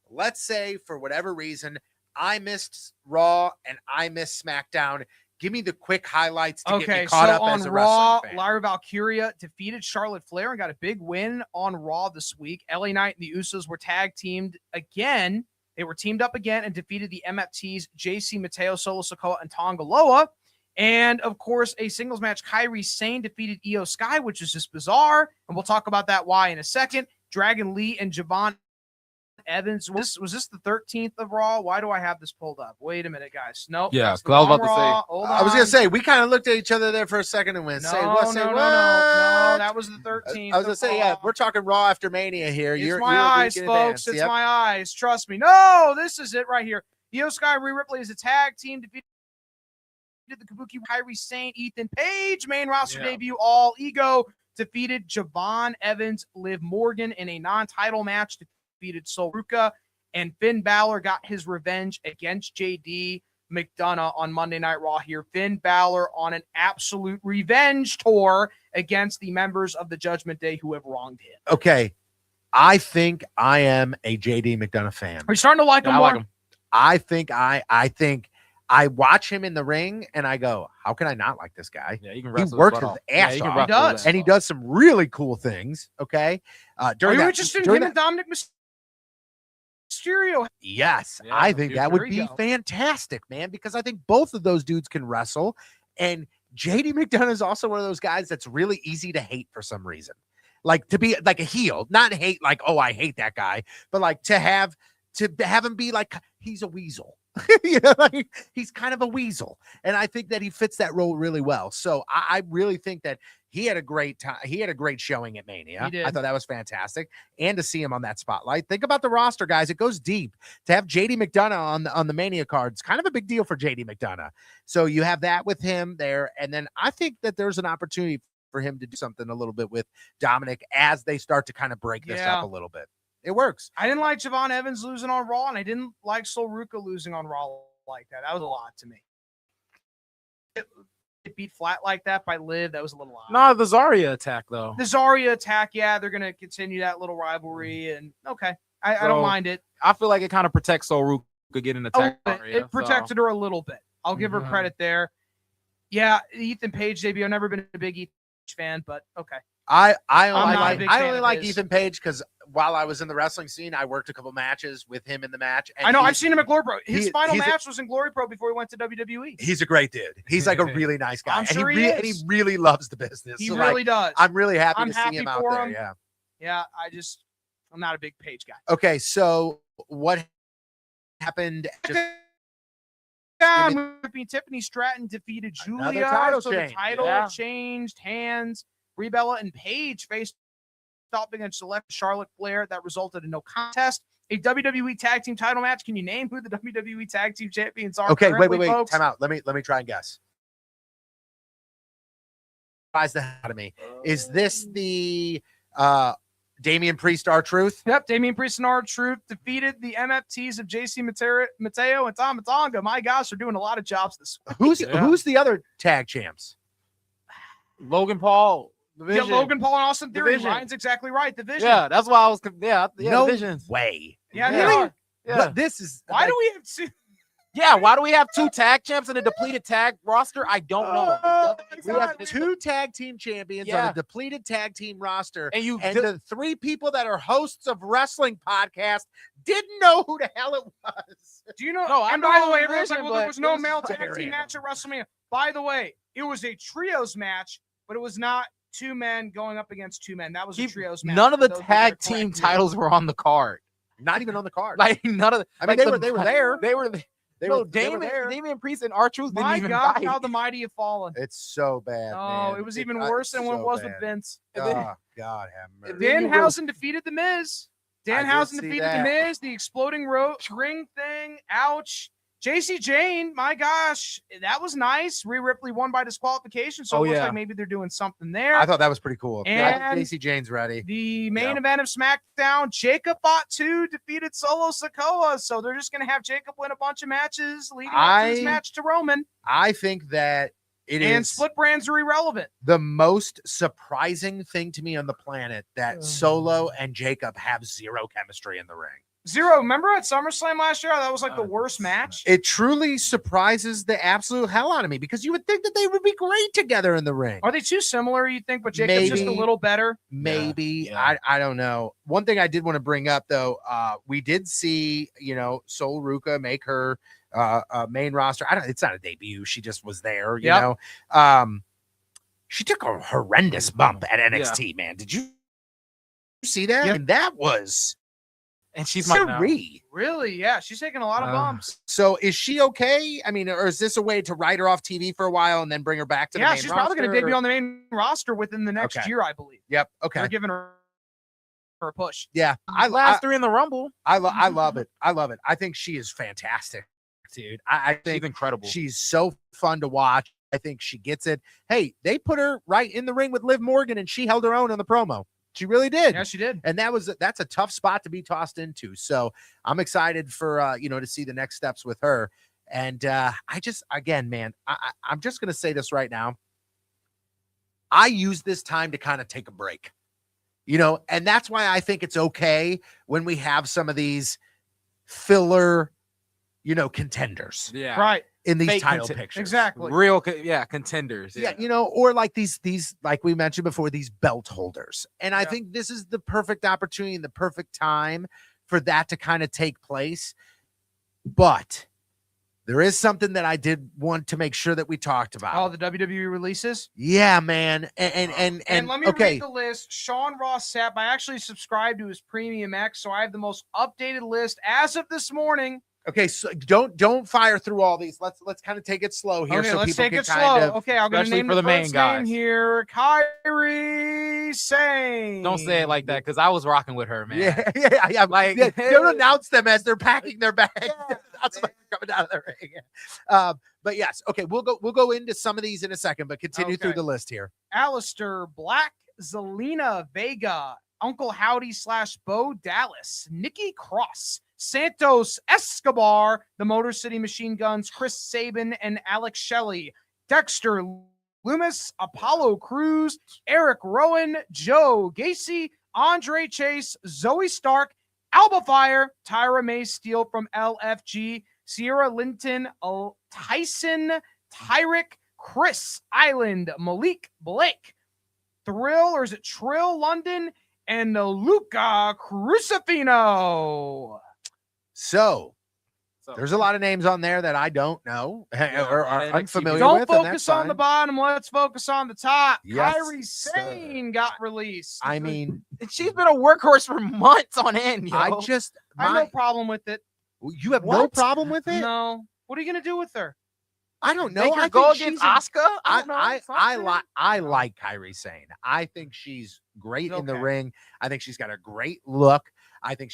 Speaker 2: Let's say for whatever reason, I missed Raw and I missed SmackDown. Give me the quick highlights to get me caught up
Speaker 3: on
Speaker 2: as a
Speaker 3: Raw,
Speaker 2: wrestling fan.
Speaker 3: Lyra Valkyria defeated Charlotte Flair and got a big win on Raw this week. LA Knight and the Usos were tag teamed again. They were teamed up again and defeated the MFTs, JC Mateo, Solo Sikoa, and Tonga Loa. And of course, a singles match, Kairi Sane defeated Io Sky, which is just bizarre. And we'll talk about that why in a second. Dragon Lee and Javon Evans. Was this the 13th of Raw? Why do I have this pulled up? Wait a minute, guys. Nope.
Speaker 4: Yeah,
Speaker 3: that's the
Speaker 4: 'cause I was
Speaker 3: wrong
Speaker 4: about to say-
Speaker 3: Raw. Hold
Speaker 2: I was
Speaker 3: on.
Speaker 2: going to say, we kind of looked at each other there for a second and went,
Speaker 3: No,
Speaker 2: say what?
Speaker 3: no, that was the 13th.
Speaker 2: I was going to say, yeah, we're talking Raw after Mania here.
Speaker 3: It's
Speaker 2: You're
Speaker 3: my
Speaker 2: a
Speaker 3: eyes,
Speaker 2: week in
Speaker 3: folks.
Speaker 2: advance.
Speaker 3: It's
Speaker 2: Yep.
Speaker 3: my eyes. Trust me. No, this is it right here. Io Sky and Rhea Ripley as a tag team defeated the Kabuki Kairi Sane, Ethan Page, main roster debut, All Ego defeated Javon Evans, Liv Morgan in a non-title match, defeated Sol Ruka, and Finn Balor got his revenge against JD McDonough on Monday Night Raw here. Finn Balor on an absolute revenge tour against the members of the Judgment Day who have wronged him.
Speaker 2: Okay. I think I am a JD McDonough fan.
Speaker 3: Are you starting to like him
Speaker 4: I
Speaker 3: more?
Speaker 4: like him.
Speaker 2: I think I watch him in the ring and I go, how can I not like this guy?
Speaker 4: Yeah, he can
Speaker 2: He
Speaker 4: wrestle.
Speaker 2: works
Speaker 4: his butt
Speaker 2: his
Speaker 4: off. Yeah,
Speaker 2: ass
Speaker 4: he can
Speaker 2: off.
Speaker 4: wrestle
Speaker 3: He
Speaker 4: his
Speaker 3: does.
Speaker 4: ass
Speaker 2: And he
Speaker 4: off.
Speaker 2: does some really cool things. Okay.
Speaker 3: Are
Speaker 2: During
Speaker 3: you
Speaker 2: that,
Speaker 3: interested in
Speaker 2: during
Speaker 3: him and Dominic Mysterio?
Speaker 2: yes,
Speaker 4: Yeah,
Speaker 2: I think that
Speaker 3: there
Speaker 2: would
Speaker 3: you
Speaker 2: be
Speaker 3: go.
Speaker 2: fantastic, man, because I think both of those dudes can wrestle. And JD McDonough is also one of those guys that's really easy to hate for some reason. Like to be like a heel, not hate like, oh, I hate that guy, but like to have him be like, he's a weasel. You know, like he's kind of a weasel. And I think that he fits that role really well. So I really think that he had a great time. He had a great showing at Mania.
Speaker 3: He did.
Speaker 2: I thought that was fantastic. And to see him on that spotlight. Think about the roster, guys. It goes deep. To have JD McDonough on the Mania card, it's kind of a big deal for JD McDonough. So you have that with him there. And then I think that there's an opportunity for him to do something a little bit with Dominic as they start to kind of break this up a little bit. It works.
Speaker 3: I didn't like Javon Evans losing on Raw, and I didn't like Sol Ruka losing on Raw like that. That was a lot to me. It beat flat like that by Liv. That was a little odd.
Speaker 4: No, the Zarya attack though.
Speaker 3: The Zarya attack, yeah, they're going to continue that little rivalry, and okay. I don't mind it.
Speaker 4: I feel like it kind of protects Sol Ruka getting
Speaker 3: A
Speaker 4: attacked.
Speaker 3: little bit. It protected her a little bit. I'll give her
Speaker 4: Mhm.
Speaker 3: credit there. Yeah, Ethan Page debut. I've never been a big Ethan Page fan, but okay.
Speaker 2: I
Speaker 3: I'm not a big fan
Speaker 2: only
Speaker 3: of
Speaker 2: like
Speaker 3: his.
Speaker 2: Ethan Page because while I was in the wrestling scene, I worked a couple matches with him in the match. And
Speaker 3: I know. I've
Speaker 2: he's-
Speaker 3: seen him at Glory Pro. His
Speaker 2: he-
Speaker 3: final
Speaker 2: he's a-
Speaker 3: match was in Glory Pro before he went to WWE.
Speaker 2: He's a great dude. He's like a really nice guy.
Speaker 3: I'm sure
Speaker 2: and
Speaker 3: he
Speaker 2: and he
Speaker 3: is.
Speaker 2: really loves the business.
Speaker 3: He
Speaker 2: So,
Speaker 3: really
Speaker 2: like,
Speaker 3: does.
Speaker 2: I'm really happy
Speaker 3: I'm
Speaker 2: to see
Speaker 3: happy
Speaker 2: him out
Speaker 3: for
Speaker 2: there.
Speaker 3: him.
Speaker 2: Yeah.
Speaker 3: Yeah, I'm not a big Page guy.
Speaker 2: Okay, so what happened?
Speaker 3: Tiffany Stratton defeated
Speaker 2: Another
Speaker 3: Julia.
Speaker 2: title
Speaker 3: So
Speaker 2: change.
Speaker 3: the title
Speaker 4: Yeah.
Speaker 3: changed hands. Brie Bella and Paige faced off against select Charlotte Flair. That resulted in no contest. A WWE Tag Team title match. Can you name who the WWE Tag Team champions are?
Speaker 2: Okay,
Speaker 3: currently,
Speaker 2: wait.
Speaker 3: folks?
Speaker 2: Time out. Let me try and guess. Surprise the hell out of me. Is this the Damian Priest R-Truth?
Speaker 3: Yep, Damian Priest and R-Truth defeated the MFTs of JC Mateo and Tama Tonga. My gosh, they're doing a lot of jobs this week.
Speaker 2: Who's the other tag champs?
Speaker 4: Logan Paul.
Speaker 3: Yeah,
Speaker 4: Division.
Speaker 3: Logan Paul and Austin Theory.
Speaker 4: Division.
Speaker 3: Ryan's exactly right. Division.
Speaker 4: Yeah, that's why I was. Yeah,
Speaker 2: No
Speaker 4: divisions.
Speaker 2: way.
Speaker 3: Yeah, they
Speaker 4: Yeah.
Speaker 3: are.
Speaker 4: Yeah.
Speaker 2: But this is
Speaker 3: Why do we have two?
Speaker 4: Yeah, why do we have two tag champs in a depleted tag roster? I don't know.
Speaker 2: We have two tag team champions on
Speaker 4: Yeah.
Speaker 2: a depleted tag team roster.
Speaker 4: And you
Speaker 2: And the three people that are hosts of wrestling podcasts didn't know who the hell it was.
Speaker 3: Do you know?
Speaker 4: No, I
Speaker 3: and
Speaker 4: know
Speaker 3: by the
Speaker 4: the
Speaker 3: way, everyone's like,
Speaker 4: division,
Speaker 3: well, there
Speaker 4: but
Speaker 3: was no
Speaker 4: it was
Speaker 3: male tag
Speaker 2: very
Speaker 3: team match at WrestleMania. By the way, it was a trios match, but it was not two men going up against two men. That was a trios match.
Speaker 4: None of the
Speaker 3: Those were
Speaker 4: tag
Speaker 3: their
Speaker 4: team
Speaker 3: correct
Speaker 4: titles were on the card.
Speaker 2: Not even on the card.
Speaker 4: Like none of the.
Speaker 2: I mean,
Speaker 4: like
Speaker 2: they were there.
Speaker 4: They were.
Speaker 2: They
Speaker 4: No,
Speaker 2: were there.
Speaker 4: Damian Priest and R-Truth didn't
Speaker 3: My
Speaker 4: even
Speaker 3: God,
Speaker 4: fight.
Speaker 3: how the mighty have fallen.
Speaker 2: It's so bad.
Speaker 3: Oh,
Speaker 2: man.
Speaker 3: it was even worse than what it
Speaker 2: so
Speaker 3: was
Speaker 2: bad.
Speaker 3: with Vince.
Speaker 2: Oh, God have mercy.
Speaker 4: then you
Speaker 3: Danhausen defeated The Miz.
Speaker 2: I did
Speaker 3: Danhausen
Speaker 2: see
Speaker 3: defeated
Speaker 2: that.
Speaker 3: The Miz. The exploding ring thing. Ouch. JC Jane, my gosh, that was nice. Rhea Ripley won by disqualification, so
Speaker 4: Oh,
Speaker 3: it looks
Speaker 4: yeah.
Speaker 3: like maybe they're doing something there.
Speaker 2: I thought that was pretty cool. Yeah, I
Speaker 3: And
Speaker 2: think JC Jane's ready.
Speaker 3: the main
Speaker 2: Yeah.
Speaker 3: event of SmackDown, Jacob Fatu defeated Solo Sikoa, so they're just going to have Jacob win a bunch of matches leading up to this match to Roman.
Speaker 2: I think that it
Speaker 3: And
Speaker 2: is
Speaker 3: split brands are irrelevant.
Speaker 2: the most surprising thing to me on the planet that Solo and Jacob have zero chemistry in the ring.
Speaker 3: Zero. Remember at SummerSlam last year? That was like the worst match.
Speaker 2: It truly surprises the absolute hell out of me because you would think that they would be great together in the ring.
Speaker 3: Are they too similar, you think, but Jacob's just a
Speaker 2: Maybe.
Speaker 3: little better?
Speaker 2: Maybe.
Speaker 4: Yeah.
Speaker 2: I don't know. One thing I did want to bring up though, we did see, Sol Ruka make her main roster. It's not a debut. She just was there, you
Speaker 3: Yep.
Speaker 2: know. She took a horrendous bump at NXT, man. Did you see that?
Speaker 3: Yep.
Speaker 2: And that was
Speaker 4: And she's my now.
Speaker 2: Siree.
Speaker 3: Really? Yeah, she's taking a lot of bumps.
Speaker 2: So is she okay? I mean, or is this a way to write her off TV for a while and then bring her back to the
Speaker 3: Yeah,
Speaker 2: main
Speaker 3: she's probably going to
Speaker 2: roster?
Speaker 3: debut on the main roster within the next
Speaker 2: Okay.
Speaker 3: year, I believe.
Speaker 2: Yep. Okay.
Speaker 3: They're giving her a push.
Speaker 2: Yeah.
Speaker 4: Last three in the Rumble.
Speaker 2: I love it. I love it. I think she is fantastic, dude. I
Speaker 4: She's
Speaker 2: think
Speaker 4: incredible.
Speaker 2: she's so fun to watch. I think she gets it. Hey, they put her right in the ring with Liv Morgan and she held her own on the promo. She really did.
Speaker 3: Yeah, she did.
Speaker 2: And that's a tough spot to be tossed into. So I'm excited for to see the next steps with her. And I'm just gonna say this right now. I use this time to kind of take a break. And that's why I think it's okay when we have some of these filler, contenders
Speaker 4: Yeah.
Speaker 3: Right.
Speaker 2: in these
Speaker 4: Fake
Speaker 2: title
Speaker 4: content-
Speaker 2: pictures.
Speaker 3: Exactly.
Speaker 4: Real, contenders.
Speaker 2: Yeah, or like these, like we mentioned before, these belt holders. And I
Speaker 3: Yeah.
Speaker 2: think this is the perfect opportunity and the perfect time for that to kind of take place. But there is something that I did want to make sure that we talked about.
Speaker 3: Oh, the WWE releases.
Speaker 2: Yeah, man. And
Speaker 3: let me
Speaker 2: okay.
Speaker 3: read the list. Sean Ross Sapp. I actually subscribed to his Premium X, so I have the most updated list as of this morning.
Speaker 2: Okay, so don't fire through all these. Let's kind of take it slow here.
Speaker 3: Okay,
Speaker 2: so
Speaker 3: let's
Speaker 2: people
Speaker 3: take
Speaker 2: can
Speaker 3: it
Speaker 2: kind
Speaker 3: slow.
Speaker 2: of,
Speaker 3: Okay, I'm going to
Speaker 4: especially
Speaker 3: name
Speaker 4: for
Speaker 3: the
Speaker 4: the main
Speaker 3: first name
Speaker 4: guys.
Speaker 3: here. Kyrie Sane.
Speaker 4: Don't say it like that because I was rocking with her, man.
Speaker 2: Yeah.
Speaker 4: Like,
Speaker 2: don't announce them as they're packing their bags. That's what coming out of the ring. But yes, okay, we'll go into some of these in a second, but continue through
Speaker 3: Okay.
Speaker 2: the list here.
Speaker 3: Alistair Black, Zelina Vega, Uncle Howdy / Bo Dallas, Nikki Cross, Santos Escobar, the Motor City Machine Guns, Chris Sabin and Alex Shelley, Dexter Loomis, Apollo Cruz, Eric Rowan, Joe Gacy, Andre Chase, Zoe Stark, Alba Fire, Tyra May Steele from LFG, Sierra Linton, Tyson, Tyrick, Chris Island, Malik Blake, Thrill, or is it Trill London, and Luca Crucifino.
Speaker 2: So there's a lot of names on there that I don't know or are
Speaker 4: NXT.
Speaker 2: unfamiliar
Speaker 3: Don't
Speaker 2: with. and that's
Speaker 3: focus on the
Speaker 2: fine.
Speaker 3: bottom. Let's focus on the top.
Speaker 2: Yes,
Speaker 3: Kyrie Sane got released.
Speaker 2: I mean,
Speaker 4: And she's been a workhorse for months on end, yo.
Speaker 2: I
Speaker 3: I have no problem with it.
Speaker 2: you have no
Speaker 4: What?
Speaker 2: problem with it?
Speaker 3: No. What are you going to do with her?
Speaker 2: I don't know.
Speaker 4: Make her
Speaker 2: I
Speaker 4: go
Speaker 2: think
Speaker 4: against
Speaker 2: she's a-
Speaker 4: Asuka?
Speaker 2: I like Kyrie Sane. I think she's great in the
Speaker 3: Okay.
Speaker 2: ring. I think she's got a great look. I think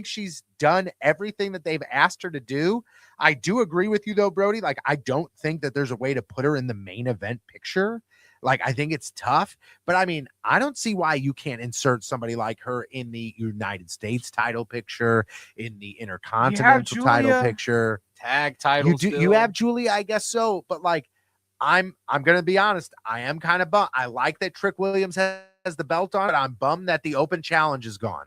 Speaker 2: she's done everything that they've asked her to do. I do agree with you though, Brody. Like, I don't think that there's a way to put her in the main event picture. Like, I think it's tough, but I mean, I don't see why you can't insert somebody like her in the United States title picture, in the Intercontinental title
Speaker 3: Julia.
Speaker 2: picture.
Speaker 4: Tag title.
Speaker 2: You have Julie, I guess so, but like, I'm gonna be honest. I am kind of bummed. I like that Trick Williams has the belt on, but I'm bummed that the open challenge is gone.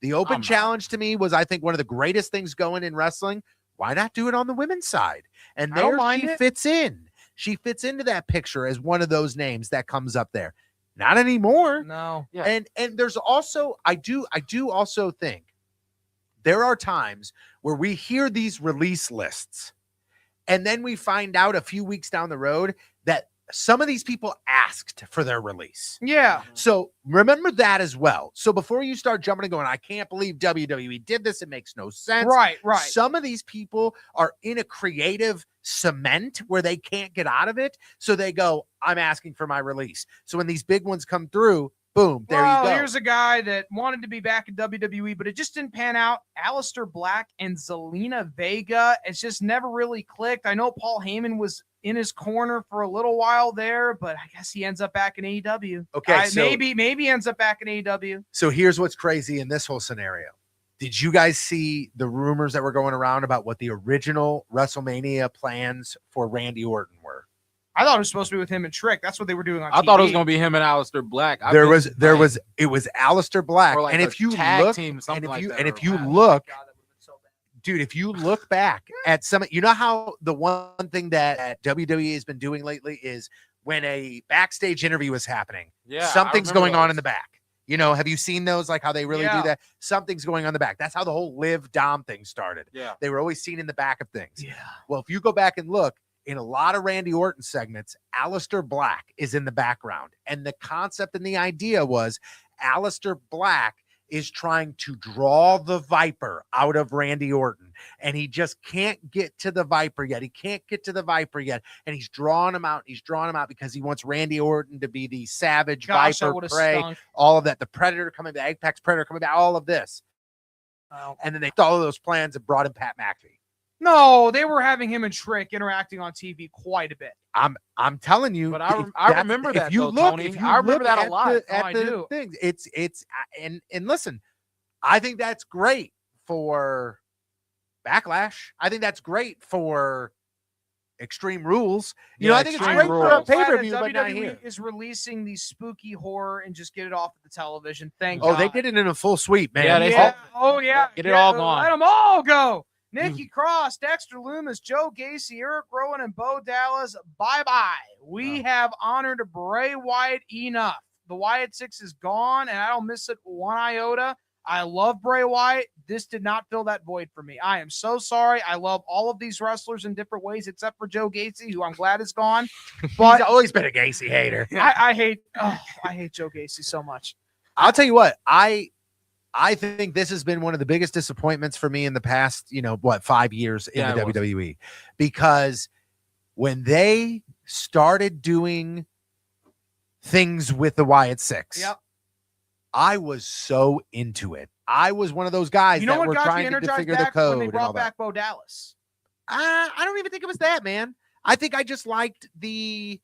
Speaker 2: The open
Speaker 4: I'm not.
Speaker 2: challenge to me was, I think, one of the greatest things going in wrestling. Why not do it on the women's side? And
Speaker 3: I don't
Speaker 2: there
Speaker 3: mind
Speaker 2: she
Speaker 3: it.
Speaker 2: fits in. She fits into that picture as one of those names that comes up there. Not anymore.
Speaker 3: No.
Speaker 4: Yeah.
Speaker 2: And there's also, I do also think there are times where we hear these release lists and then we find out a few weeks down the road that some of these people asked for their release.
Speaker 3: Yeah.
Speaker 2: So remember that as well. So before you start jumping and going, I can't believe WWE did this, it makes no sense.
Speaker 3: Right.
Speaker 2: Some of these people are in a creative cement where they can't get out of it. So they go, I'm asking for my release. So when these big ones come through, Boom. There
Speaker 3: well,
Speaker 2: you go.
Speaker 3: Here's a guy that wanted to be back in WWE, but it just didn't pan out. Aleister Black and Zelina Vega. It's just never really clicked. I know Paul Heyman was in his corner for a little while there, but I guess he ends up back in AEW.
Speaker 2: Okay, so
Speaker 3: maybe ends up back in AEW.
Speaker 2: So here's what's crazy in this whole scenario. Did you guys see the rumors that were going around about what the original WrestleMania plans for Randy Orton were?
Speaker 3: I thought it was supposed to be with him and Trick. That's what they were doing on TV.
Speaker 4: I thought it was going to be him and Aleister Black.
Speaker 2: It was Aleister Black.
Speaker 4: Or like
Speaker 2: and
Speaker 4: a
Speaker 2: if you
Speaker 4: tag
Speaker 2: look,
Speaker 4: team, something like that,
Speaker 2: and if
Speaker 4: or
Speaker 2: you
Speaker 4: what.
Speaker 2: look,
Speaker 3: God, that would've been so bad.
Speaker 2: dude, if you look back at some, you know how the one thing that WWE has been doing lately is when a backstage interview is happening,
Speaker 4: Yeah,
Speaker 2: something's going on in the back. You know, have you seen those? Like how they really do that? Something's going on in the back. That's how the whole Liv Dom thing started.
Speaker 4: Yeah.
Speaker 2: They were always seen in the back of things.
Speaker 3: Yeah.
Speaker 2: Well, if you go back and look, in a lot of Randy Orton segments, Aleister Black is in the background. And the concept and the idea was Aleister Black is trying to draw the Viper out of Randy Orton. And he just can't get to the Viper yet. He can't get to the Viper yet. And he's drawing him out. He's drawing him out because he wants Randy Orton to be the savage Viper prey, all of that. The Predator coming back, Apex Predator coming back, all of this.
Speaker 3: Wow.
Speaker 2: And then they followed those plans and brought in Pat McAfee.
Speaker 3: No, they were having him and Trick interacting on TV quite a bit.
Speaker 2: I'm telling you,
Speaker 4: But I remember that.
Speaker 2: If you
Speaker 4: though,
Speaker 2: look,
Speaker 4: Tony.
Speaker 2: if you
Speaker 4: I remember
Speaker 2: look
Speaker 4: that a lot.
Speaker 3: I do.
Speaker 2: Things, it's and listen, I think that's great for Backlash. I think that's great for Extreme Rules. You know, I think it's
Speaker 4: Extreme
Speaker 2: great for a
Speaker 4: Rules.
Speaker 2: pay-per-view, but
Speaker 3: WWE
Speaker 2: not here.
Speaker 3: is releasing the spooky horror and just get it off of the television. Thank
Speaker 2: Oh,
Speaker 3: God.
Speaker 2: they did it in a full sweep, man.
Speaker 4: Yeah, they
Speaker 3: Yeah. Oh, yeah.
Speaker 4: Get it all gone.
Speaker 3: Let them all go. Nikki Cross, Dexter Lumis, Joe Gacy, Eric Rowan, and Bo Dallas. Bye-bye. We have honored Bray Wyatt enough. The Wyatt Six is gone, and I don't miss it one iota. I love Bray Wyatt. This did not fill that void for me. I am so sorry. I love all of these wrestlers in different ways, except for Joe Gacy, who I'm glad is gone. But
Speaker 2: He's always been a Gacy hater.
Speaker 3: I hate Joe Gacy so much.
Speaker 2: I'll tell you what, I think this has been one of the biggest disappointments for me in the past, 5 years in the WWE, because when they started doing things with the Wyatt Six, I was so into it. I was one of those guys that were trying to figure the code.
Speaker 3: When they brought
Speaker 2: and all
Speaker 3: back
Speaker 2: that.
Speaker 3: Bo Dallas.
Speaker 2: I don't even think it was that, man. I think I just liked the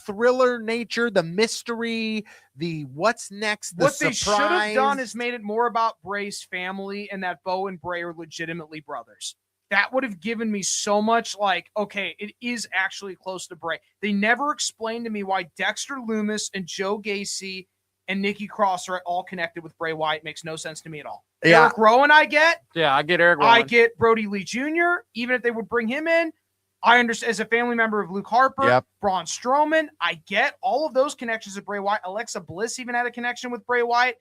Speaker 2: thriller nature, the mystery, the what's next, the
Speaker 3: what
Speaker 2: surprise.
Speaker 3: They should have done is made it more about Bray's family and that Bo and Bray are legitimately brothers. That would have given me so much okay, it is actually close to Bray. They never explained to me why Dexter Lumis and Joe Gacy and Nikki Cross are all connected with Bray Wyatt. It makes no sense to me at all.
Speaker 2: Yeah.
Speaker 3: Eric Rowan, I get.
Speaker 4: Yeah, I get Eric Rowan.
Speaker 3: I get Brody Lee Jr., even if they would bring him in. I understand as a family member of Luke Harper, Braun Strowman. I get all of those connections with Bray Wyatt. Alexa Bliss even had a connection with Bray Wyatt.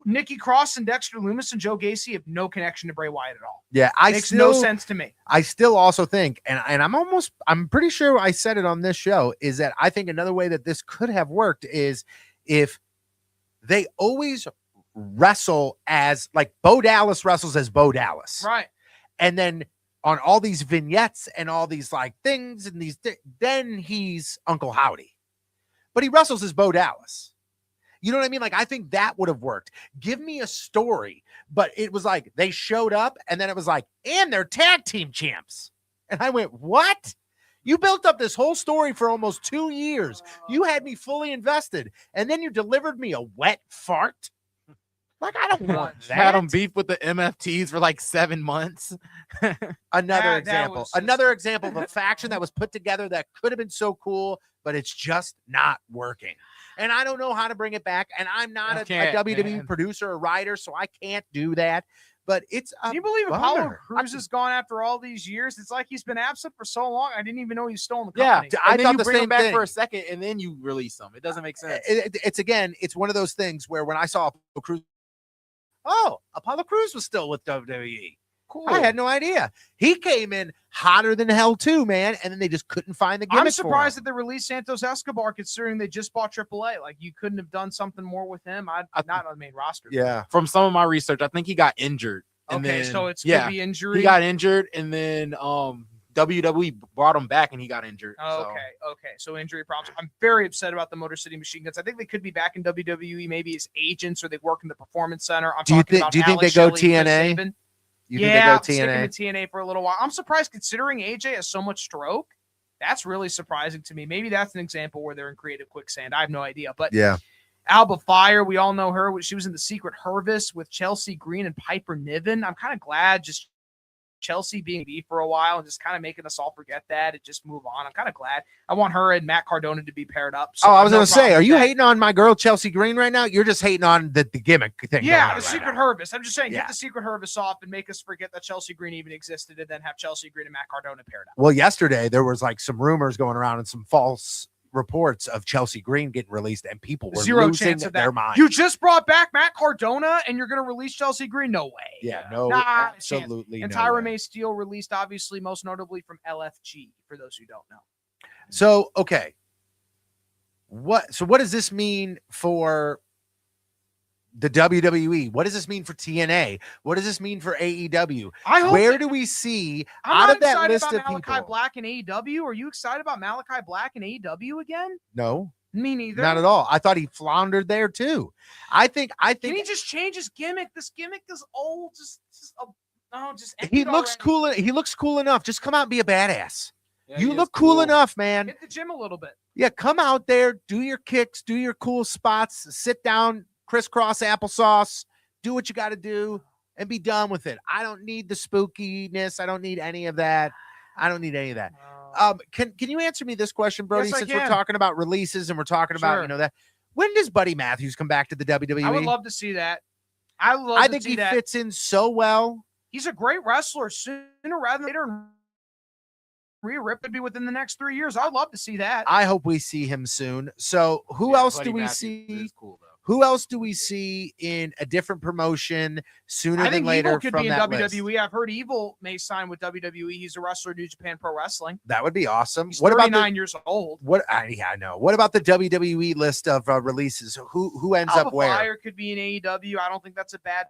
Speaker 3: Nikki Cross and Dexter Lumis and Joe Gacy have no connection to Bray Wyatt at all.
Speaker 2: Yeah,
Speaker 3: Makes no sense to me.
Speaker 2: I still also think, and I'm pretty sure I said it on this show, is that I think another way that this could have worked is if they always wrestle as Bo Dallas wrestles as Bo Dallas.
Speaker 3: Right.
Speaker 2: And then on all these vignettes and all these things and then he's Uncle Howdy, but he wrestles as Bo Dallas. You know what I mean? I think that would have worked. Give me a story, but it was they showed up and then it was and they're tag team champs. And I went, what? You built up this whole story for almost 2 years. You had me fully invested. And then you delivered me a wet fart. I don't want that.
Speaker 4: Had them beef with the MFTs for 7 months.
Speaker 2: Another example of a faction that was put together that could have been so cool, but it's just not working. And I don't know how to bring it back. And I'm not a WWE producer or writer, so I can't do that. But it's
Speaker 3: Can you believe Apollo Crews has gone after all these years? It's like he's been absent for so long. I didn't even know he was still in the company.
Speaker 2: Yeah,
Speaker 4: I thought you bring him back for a second and then you release him. It doesn't make sense.
Speaker 2: It's one of those things where when I saw Apollo Crews, Apollo Crews was still with WWE. Cool. I had no idea. He came in hotter than hell too, man. And then they just couldn't find the gimmick.
Speaker 3: I'm surprised that they released Santos Escobar, considering they just bought AAA. You couldn't have done something more with him. Not on the main roster.
Speaker 2: Yeah.
Speaker 4: From some of my research, I think he got injured. And
Speaker 3: okay,
Speaker 4: then,
Speaker 3: so it's could be injury.
Speaker 4: He got injured, and then WWE brought him back and he got injured.
Speaker 3: Okay. So injury problems. I'm very upset about the Motor City Machine Guns. I think they could be back in WWE, maybe as agents, or they work in the Performance Center.
Speaker 2: Do you think they go TNA?
Speaker 3: Yeah, sticking to TNA for a little while. I'm surprised considering AJ has so much stroke. That's really surprising to me. Maybe that's an example where they're in creative quicksand. I have no idea. But
Speaker 2: yeah,
Speaker 3: Alba Fire, we all know her. She was in the Secret Harvest with Chelsea Green and Piper Niven. I'm kind of glad just Chelsea being B for a while and just kind of making us all forget that and just move on. I'm kind of glad. I want her and Matt Cardona to be paired up. So
Speaker 2: I was going to say, are you hating on my girl Chelsea Green right now? You're just hating on the gimmick thing.
Speaker 3: Yeah, the Secret Harvest. I'm just saying, get the Secret Harvest off and make us forget that Chelsea Green even existed, and then have Chelsea Green and Matt Cardona paired up.
Speaker 2: Well, yesterday there was like some rumors going around and some false reports of Chelsea Green getting released, and people were
Speaker 3: zero
Speaker 2: losing
Speaker 3: chance of that.
Speaker 2: their mind.
Speaker 3: You just brought back Matt Cardona and you're going to release Chelsea Green? No way.
Speaker 2: Yeah, no, absolutely.
Speaker 3: And
Speaker 2: no
Speaker 3: Tyra
Speaker 2: way.
Speaker 3: May Steele released, obviously, most notably from LFG, for those who don't know.
Speaker 2: So, okay. What does this mean for the WWE? What does this mean for TNA? What does this mean for AEW? Where do we see out of that list of people?
Speaker 3: Malachi Black and AEW. Are you excited about Malachi Black and AEW again?
Speaker 2: No,
Speaker 3: me neither.
Speaker 2: Not at all. I thought he floundered there too. I think.
Speaker 3: Can he just change his gimmick? This gimmick is old.
Speaker 2: He looks cool. He looks cool enough. Just come out and be a badass.
Speaker 4: Yeah,
Speaker 2: you look cool enough, man.
Speaker 3: Hit the gym a little bit.
Speaker 2: Yeah, come out there, do your kicks, do your cool spots, sit down, crisscross applesauce, do what you got to do, and be done with it. I don't need the spookiness. I don't need any of that. Can you answer me this question, Brody?
Speaker 3: Yes,
Speaker 2: since we're talking about releases and we're talking about that, when does Buddy Matthews come back to the WWE?
Speaker 3: I would love to see that.
Speaker 2: I think he fits in so well.
Speaker 3: He's a great wrestler. Sooner rather than later, Rhea Ripley would be within the next 3 years. I'd love to see that.
Speaker 2: I hope we see him soon. So who else do we see? Who else do we see in a different promotion sooner than later?
Speaker 3: Evil could
Speaker 2: from
Speaker 3: be in
Speaker 2: that
Speaker 3: WWE.
Speaker 2: List?
Speaker 3: I've heard Evil may sign with WWE. He's a wrestler in New Japan Pro Wrestling.
Speaker 2: That would be awesome.
Speaker 3: He's
Speaker 2: what
Speaker 3: 39
Speaker 2: about
Speaker 3: years old.
Speaker 2: I know. What about the WWE list of releases? Who ends
Speaker 3: Alba
Speaker 2: up where?
Speaker 3: Fire could be in AEW. I don't think that's a bad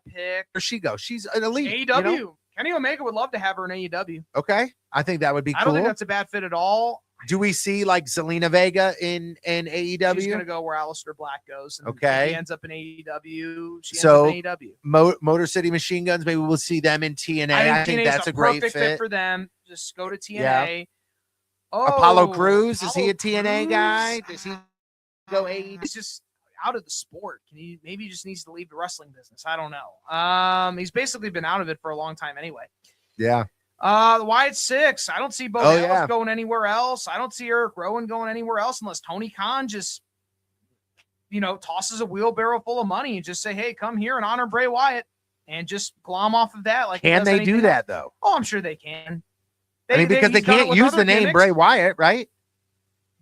Speaker 3: pick.
Speaker 2: Where she go? She's an elite.
Speaker 3: AEW.
Speaker 2: You know?
Speaker 3: Kenny Omega would love to have her in AEW.
Speaker 2: Okay, I think that would be cool.
Speaker 3: I don't think that's a bad fit at all.
Speaker 2: Do we see like Zelina Vega in AEW?
Speaker 3: She's going to go where Aleister Black goes. And
Speaker 2: okay.
Speaker 3: If he ends up in AEW. She ends up in AEW.
Speaker 2: Motor City Machine Guns, maybe we'll see them in TNA. I think that's a great fit
Speaker 3: for them. Just go to TNA.
Speaker 2: Yeah.
Speaker 3: Oh,
Speaker 2: Apollo Crews, is he a TNA guy? Does he go AEW?
Speaker 3: He's just out of the sport. Maybe he just needs to leave the wrestling business. I don't know. He's basically been out of it for a long time anyway.
Speaker 2: Yeah.
Speaker 3: The Wyatt Six. I don't see Bo Dallas going anywhere else. I don't see Eric Rowan going anywhere else unless Tony Khan just, tosses a wheelbarrow full of money and just say, hey, come here and honor Bray Wyatt and just glom off of that. Like,
Speaker 2: can they do that though?
Speaker 3: Oh, I'm sure they can.
Speaker 2: Because they can't use the name Bray Wyatt, right?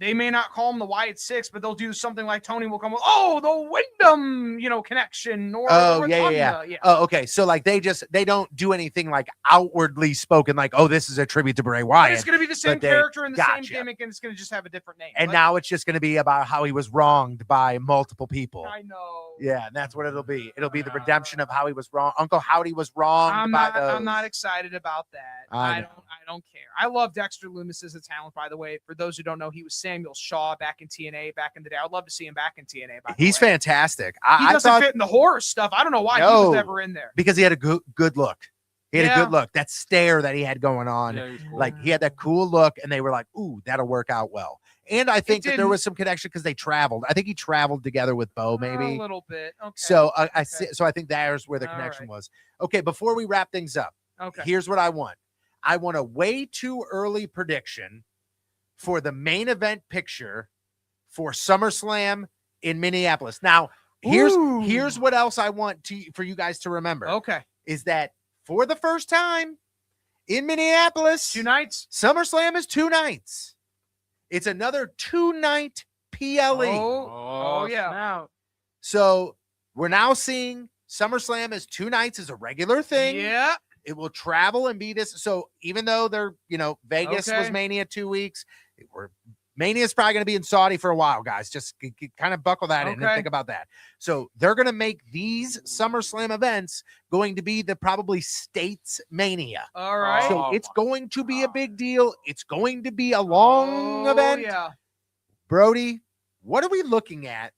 Speaker 3: They may not call him the Wyatt Six, but they'll do something like Tony will come with, the Wyndham, connection. Or
Speaker 2: yeah. Oh, okay. So like they don't do anything like outwardly spoken, like, this is a tribute to Bray Wyatt.
Speaker 3: But it's going to be the same character and the same gimmick, and it's going to just have a different name.
Speaker 2: And now it's just going to be about how he was wronged by multiple people.
Speaker 3: I know.
Speaker 2: Yeah, and that's what it'll be. It'll be the redemption of how he was wrong. Uncle Howdy was wronged
Speaker 3: I'm not excited about that. I don't care. I love Dexter Lumis as a talent, by the way. For those who don't know, he was Samuel Shaw back in TNA back in the day. I'd love to see him back in TNA.
Speaker 2: He's fantastic.
Speaker 3: He doesn't fit in the horror stuff. I don't know why he was ever in there.
Speaker 2: Because he had a good look. He had a good look. That stare that he had going on. Yeah, cool. Like he had that cool look, and they were like, ooh, that'll work out well. And I think that there was some connection because they traveled. I think he traveled together with Bo, maybe
Speaker 3: a little bit. Okay.
Speaker 2: So I think there's where the connection was. Okay, before we wrap things up, here's what I want. I want a way too early prediction for the main event picture for SummerSlam in Minneapolis. Now, here's what else I want for you guys to remember.
Speaker 3: Okay,
Speaker 2: is that for the first time in Minneapolis,
Speaker 3: 2 nights.
Speaker 2: SummerSlam is 2 nights. It's another 2-night PLE.
Speaker 3: Oh yeah.
Speaker 2: Now, so we're now seeing SummerSlam as 2 nights as a regular thing.
Speaker 3: Yeah.
Speaker 2: It will travel and be this. So even though they're, Vegas was Mania 2 weeks, we're Mania is probably going to be in Saudi for a while, guys. Just kind of buckle that in and
Speaker 3: Okay.
Speaker 2: think about that. So they're going to make these SummerSlam events going to be the probably States Mania.
Speaker 3: All right.
Speaker 2: So
Speaker 4: Oh
Speaker 2: it's
Speaker 4: my
Speaker 2: going to be a big deal. It's going to be a long event.
Speaker 3: Yeah.
Speaker 2: Brody, what are we looking at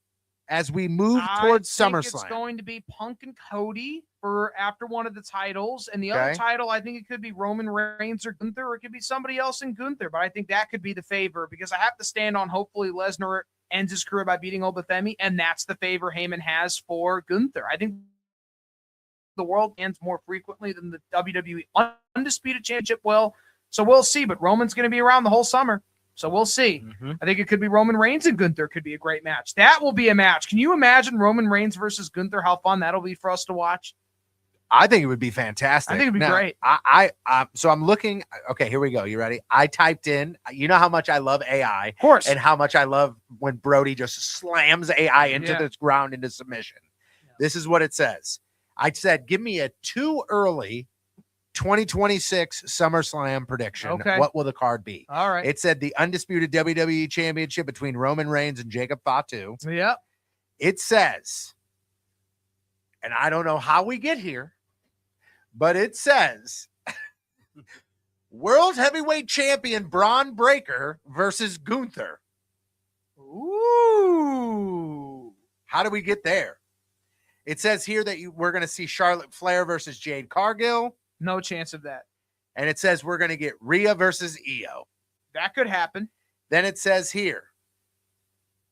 Speaker 2: as we move towards
Speaker 3: I think
Speaker 2: SummerSlam?
Speaker 3: it's going to be Punk and Cody for after one of the titles. And the other
Speaker 2: Okay.
Speaker 3: title, I think it could be Roman Reigns or Gunther, or it could be somebody else in Gunther. But I think that could be the favor because I have to stand on hopefully Lesnar ends his career by beating Obafemi, and that's the favor Heyman has for Gunther. I think the world ends more frequently than the WWE Undisputed Championship will. So we'll see. But Roman's going to be around the whole summer. So we'll see.
Speaker 4: Mhm.
Speaker 3: I think it could be Roman Reigns and Gunther could be a great match. That will be a match. Can you imagine Roman Reigns versus Gunther? How fun that'll be for us to watch.
Speaker 2: I think it would be fantastic.
Speaker 3: I think it'd be
Speaker 2: Now,
Speaker 3: great.
Speaker 2: So I'm looking. Okay, here we go. You ready? I typed in. You know how much I love AI
Speaker 3: Of course.
Speaker 2: and how much I love when Brody just slams AI into
Speaker 3: Yeah.
Speaker 2: the ground into submission.
Speaker 3: Yeah.
Speaker 2: This is what it says. I said, give me a too early 2026 SummerSlam prediction.
Speaker 3: Okay.
Speaker 2: What will the card be?
Speaker 3: All right.
Speaker 2: It said the undisputed WWE Championship between Roman Reigns and Jacob Fatu.
Speaker 3: Yep.
Speaker 2: It says, and I don't know how we get here, but it says World Heavyweight Champion Braun Breaker versus Gunther.
Speaker 3: Ooh.
Speaker 2: How do we get there? It says here that we're going to see Charlotte Flair versus Jade Cargill,
Speaker 3: No chance of that.
Speaker 2: and it says we're going to get Rhea versus Io.
Speaker 3: That could happen.
Speaker 2: Then it says here,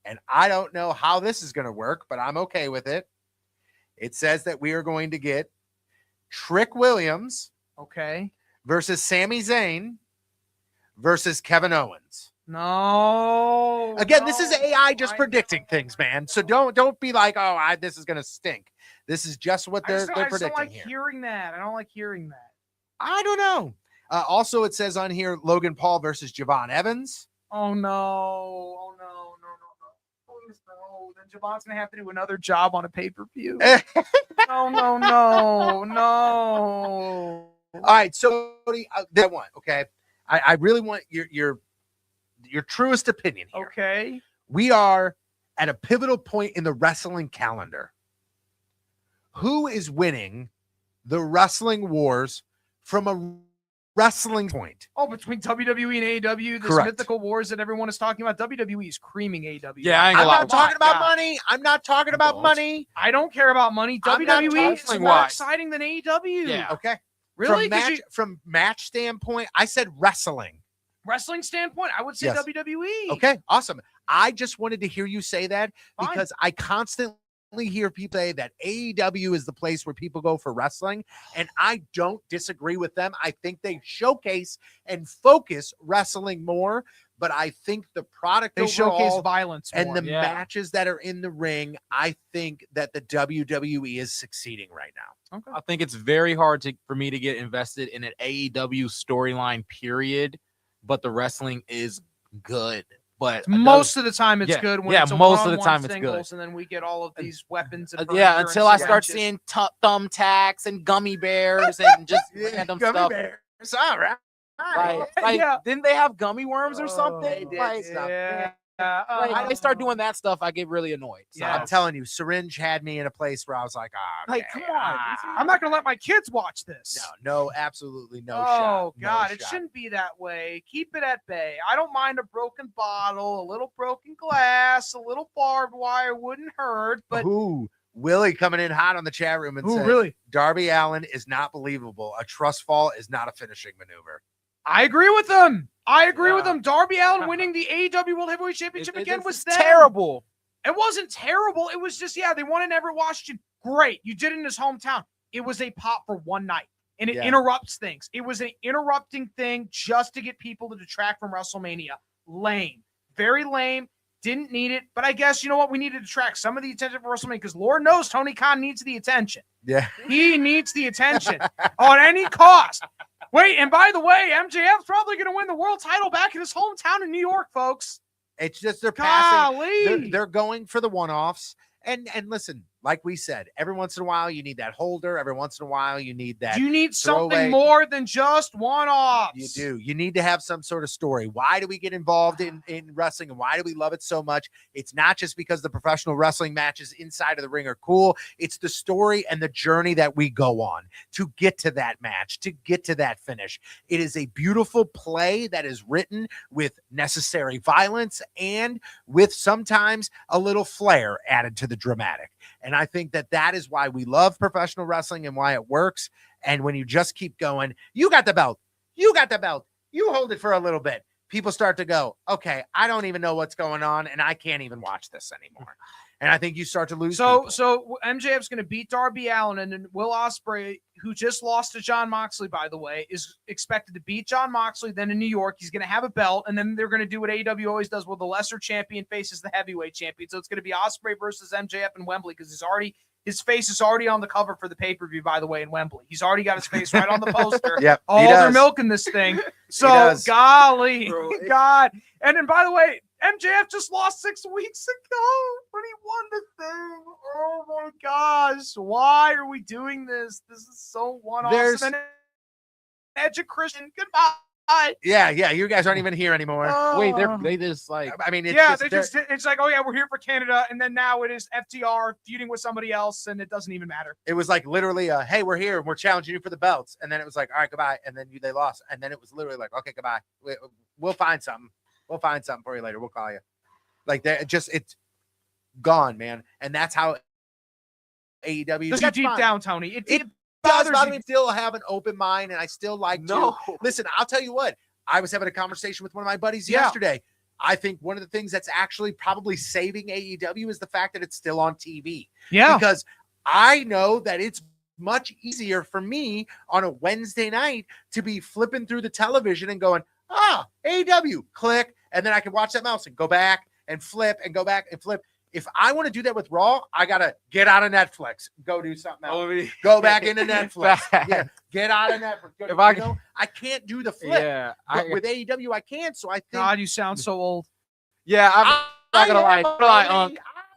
Speaker 2: and I don't know how this is going to work, but I'm okay with it. It says that we are going to get Trick Williams
Speaker 3: Okay.
Speaker 2: versus Sami Zayn versus Kevin Owens.
Speaker 3: No.
Speaker 2: Again, this is
Speaker 3: no.
Speaker 2: AI just
Speaker 3: I
Speaker 2: predicting
Speaker 3: know.
Speaker 2: things, man. So don't be like, oh, this is going to stink. This is just what
Speaker 3: I
Speaker 2: they're
Speaker 3: just don't
Speaker 2: predicting
Speaker 3: like
Speaker 2: here.
Speaker 3: hearing that. I don't like hearing that.
Speaker 2: I don't know. Also, it says on here Logan Paul versus Javon Evans.
Speaker 3: Oh no! Oh no! Please no! Then Javon's gonna have to do another job on a pay-per-view. No!
Speaker 2: All right, so that one, okay. I really want your truest opinion here.
Speaker 3: Okay.
Speaker 2: We are at a pivotal point in the wrestling calendar. Who is winning the wrestling wars from a wrestling point?
Speaker 3: Oh, between WWE and AEW, this
Speaker 2: Correct.
Speaker 3: mythical wars that everyone is talking about, WWE is creaming AEW.
Speaker 4: Yeah, I ain't
Speaker 2: I'm
Speaker 4: gonna lie.
Speaker 2: not talking about
Speaker 3: God.
Speaker 2: money. I'm not talking about
Speaker 4: Don't.
Speaker 2: money.
Speaker 3: I don't care about money.
Speaker 2: I'm not
Speaker 3: WWE is
Speaker 4: wrestling
Speaker 3: more
Speaker 4: wise.
Speaker 3: exciting than AEW.
Speaker 4: Yeah.
Speaker 2: Okay.
Speaker 3: Really?
Speaker 2: From
Speaker 3: 'Cause
Speaker 2: match, from match standpoint, I said wrestling.
Speaker 3: wrestling standpoint, I would say
Speaker 2: Yes.
Speaker 3: WWE.
Speaker 2: Okay, awesome. I just wanted to hear you say that
Speaker 3: Fine.
Speaker 2: because I constantly hear people say that AEW is the place where people go for wrestling, and I don't disagree with them. I think they showcase and focus wrestling more, but I think the product
Speaker 3: They showcase
Speaker 2: overall
Speaker 3: violence
Speaker 2: and
Speaker 3: more.
Speaker 2: the
Speaker 4: Yeah.
Speaker 2: matches that are in the ring, I think that the WWE is succeeding right now.
Speaker 3: Okay.
Speaker 4: I think it's very hard for me to get invested in an AEW storyline, period. But the wrestling is good. But
Speaker 3: Most of the time, it's
Speaker 4: Yeah,
Speaker 3: good. When
Speaker 4: yeah,
Speaker 3: it's a
Speaker 4: most of the
Speaker 3: one-on-one
Speaker 4: time it's
Speaker 3: singles,
Speaker 4: good.
Speaker 3: and then we get all of these weapons. And
Speaker 4: yeah,
Speaker 3: furniture
Speaker 4: until
Speaker 3: and
Speaker 4: I start
Speaker 3: syringes.
Speaker 4: seeing thumbtacks and gummy bears and just random
Speaker 2: Gummy
Speaker 4: stuff.
Speaker 2: bears. All right.
Speaker 4: Like,
Speaker 3: Yeah.
Speaker 4: didn't they have gummy worms or
Speaker 3: Oh,
Speaker 4: something?
Speaker 2: they did
Speaker 4: Like,
Speaker 2: stuff.
Speaker 3: Yeah.
Speaker 4: like, they start doing that stuff, I get really annoyed. So,
Speaker 3: Yeah.
Speaker 2: I'm telling you, Syringe had me in a place where I was like,
Speaker 4: like, come on.
Speaker 3: I'm not going to let my kids watch this.
Speaker 2: No, absolutely no shot.
Speaker 3: Oh God,
Speaker 2: No
Speaker 3: it
Speaker 2: shot.
Speaker 3: shouldn't be that way. Keep it at bay. I don't mind a broken bottle, a little broken glass, a little barbed wire wouldn't hurt. But
Speaker 2: Ooh, Willie coming in hot on the chat room and said,
Speaker 3: really?
Speaker 2: Darby Allin is not believable. A trust fall is not a finishing maneuver.
Speaker 3: I agree with them. I agree with
Speaker 4: Yeah.
Speaker 3: them. Darby Allin winning the AEW World Heavyweight Championship again
Speaker 4: it's
Speaker 3: was them.
Speaker 4: terrible.
Speaker 3: It wasn't terrible. It was just, they won in Everett, Washington. Great. You did it in his hometown. It was a pop for one night, and it
Speaker 2: Yeah.
Speaker 3: interrupts things. It was an interrupting thing just to get people to detract from WrestleMania. Lame. Very lame. Didn't need it. But I guess, you know what? We need to detract some of the attention from WrestleMania because Lord knows Tony Khan needs the attention.
Speaker 2: Yeah.
Speaker 3: He needs the attention on any cost. Wait, and by the way, MJF's probably going to win the world title back in his hometown in New York, folks.
Speaker 2: It's just they're passing.
Speaker 3: Golly.
Speaker 2: They're going for the one-offs. And listen, like we said, every once in a while you need that holder. Every once in a while you need that.
Speaker 3: You need something
Speaker 2: throwaway.
Speaker 3: more than just one-offs.
Speaker 2: You do. You need to have some sort of story. Why do we get involved in wrestling, and why do we love it so much? It's not just because the professional wrestling matches inside of the ring are cool. It's the story and the journey that we go on to get to that match, to get to that finish. It is a beautiful play that is written with necessary violence and with sometimes a little flair added to the dramatic. And I think that is why we love professional wrestling and why it works. And when you just keep going, you got the belt, you hold it for a little bit. People start to go, okay, I don't even know what's going on, and I can't even watch this anymore. And I think you start to lose.
Speaker 3: So MJF's going to beat Darby Allin, and then Will Ospreay, who just lost to Jon Moxley, by the way, is expected to beat Jon Moxley. Then in New York, he's going to have a belt, and then they're going to do what AEW always does, where the lesser champion faces the heavyweight champion. So it's going to be Ospreay versus MJF in Wembley, because his face is already on the cover for the pay-per-view, by the way, in Wembley. He's already got his face right on the poster.
Speaker 2: Yep,
Speaker 3: they're milking this thing. So, golly, God. And then, by the way, MJF just lost 6 weeks ago when he won the thing. Oh, my gosh. Why are we doing this? This is so one-off. And then Edge and Christian, goodbye.
Speaker 2: Yeah, you guys aren't even here anymore.
Speaker 4: Wait, they just like,
Speaker 2: I mean,
Speaker 3: it's like, oh yeah, we're here for Canada, and then now it is FTR feuding with somebody else, and it doesn't even matter.
Speaker 2: It was like literally, hey, we're here and we're challenging you for the belts, and then it was like, all right, goodbye, and then they lost, and then it was literally like, okay, goodbye, we'll find something for you later, we'll call you. Like it's gone, man, and that's how AEW.
Speaker 3: Just deep down, Tony. It
Speaker 2: does bother me. Still have an open mind, and I still like to listen. I'll tell you what, I was having a conversation with one of my buddies yesterday. I think one of the things that's actually probably saving AEW is the fact that it's still on TV.
Speaker 3: Yeah,
Speaker 2: because I know that it's much easier for me on a Wednesday night to be flipping through the television and going, AEW, click, and then I can watch that mouse and go back and flip and go back and flip. If I want to do that with Raw, I got to get out of Netflix, go do something else, go back into Netflix. Yeah, get out of Netflix. I can't do the flip. Yeah, but with AEW, I can. So I think.
Speaker 3: God, you sound so old.
Speaker 4: Yeah, I'm not gonna lie.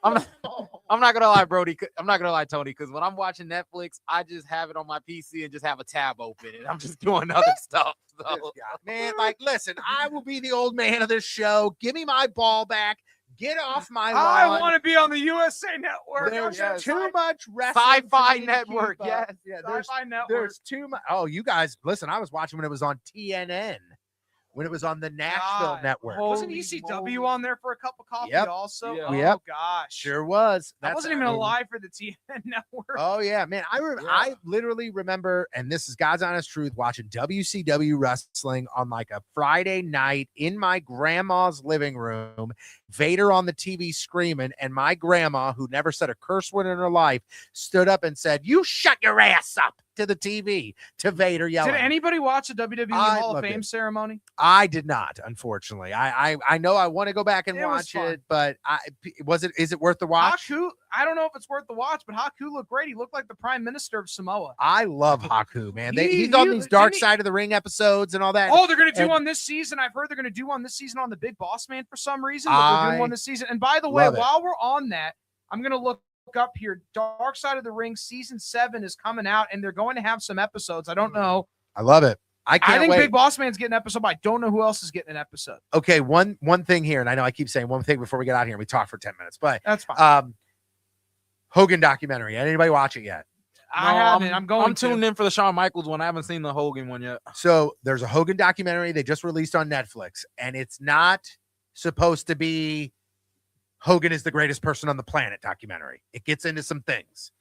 Speaker 4: I'm not gonna lie, Brody. I'm not gonna lie, Tony, because when I'm watching Netflix, I just have it on my PC and just have a tab open, and I'm just doing other stuff. So.
Speaker 2: Man, like, listen, I will be the old man of this show. Give me my ball back. Get off my lawn.
Speaker 3: I want to be on the USA Network.
Speaker 2: There's too much wrestling.
Speaker 4: Sci-Fi Network, yes.
Speaker 2: Yeah,
Speaker 3: Sci-Fi Network.
Speaker 2: There's too much. Oh, you guys, listen, I was watching when it was on TNN, when it was on the Nashville Network.
Speaker 3: Wasn't ECW on there for a cup of coffee also?
Speaker 2: Yeah.
Speaker 3: Oh, gosh.
Speaker 2: Sure was.
Speaker 3: That wasn't even alive for the TNN Network.
Speaker 2: Oh, yeah, man. I literally remember, and this is God's honest truth, watching WCW wrestling on like a Friday night in my grandma's living room, Vader on the TV screaming, and my grandma, who never said a curse word in her life, stood up and said, "You shut your ass up," to the TV, to Vader yelling.
Speaker 3: Did anybody watch the WWE Hall of Fame ceremony?
Speaker 2: I did not, unfortunately. I know I want to go back and watch it, but is it worth the watch?
Speaker 3: Haku, I don't know if it's worth the watch, but Haku looked great. He looked like the Prime Minister of Samoa.
Speaker 2: I love Haku, man. He's on these Dark Side of the Ring episodes and all that.
Speaker 3: Oh, they're going to do one this season. I've heard they're going to do one this season on the Big Boss Man for some reason. But they're doing one this season. And by the way, while we're on that, I'm going to look up here. Dark Side of the Ring season 7 is coming out, and they're going to have some episodes. I don't know.
Speaker 2: I love it. I think
Speaker 3: Big Boss Man's getting an episode, but I don't know who else is getting an episode.
Speaker 2: Okay, one thing here, and I know I keep saying one thing before we get out of here. We talk for 10 minutes, but
Speaker 3: that's fine.
Speaker 2: Hogan documentary. Anybody watch it yet?
Speaker 3: I haven't. I'm
Speaker 4: tuned in for the Shawn Michaels one. I haven't seen the Hogan one yet.
Speaker 2: So there's a Hogan documentary they just released on Netflix, and it's not supposed to be Hogan is the greatest person on the planet documentary. It gets into some things.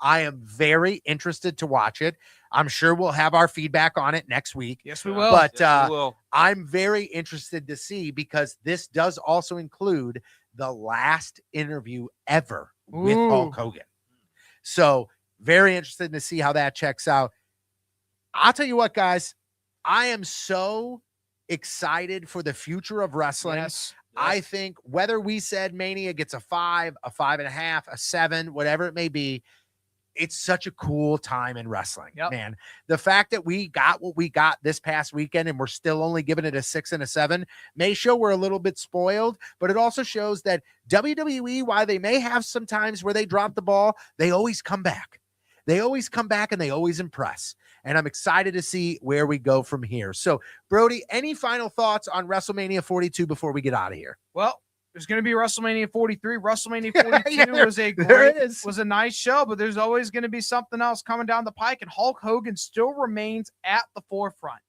Speaker 2: I am very interested to watch it. I'm sure we'll have our feedback on it next week.
Speaker 3: Yes, we will.
Speaker 2: But
Speaker 4: we will.
Speaker 2: I'm very interested to see, because this does also include the last interview ever with Hulk Hogan. So very interested to see how that checks out. I'll tell you what, guys, I am so excited for the future of wrestling.
Speaker 3: Yes.
Speaker 2: I think whether we said Mania gets a 5, a 5.5, a 7, whatever it may be, it's such a cool time in wrestling,
Speaker 3: Yep.
Speaker 2: man. The fact that we got what we got this past weekend and we're still only giving it a 6 and a 7 may show we're a little bit spoiled, but it also shows that WWE, while they may have some times where they drop the ball, they always come back. They always come back and they always impress. And I'm excited to see where we go from here. So, Brody, any final thoughts on WrestleMania 42 before we get out of here?
Speaker 3: Well, there's going to be WrestleMania 43. WrestleMania 42
Speaker 2: Yeah,
Speaker 3: was a
Speaker 2: there
Speaker 3: great,
Speaker 2: is.
Speaker 3: was a nice show, but there's always going to be something else coming down the pike. And Hulk Hogan still remains at the forefront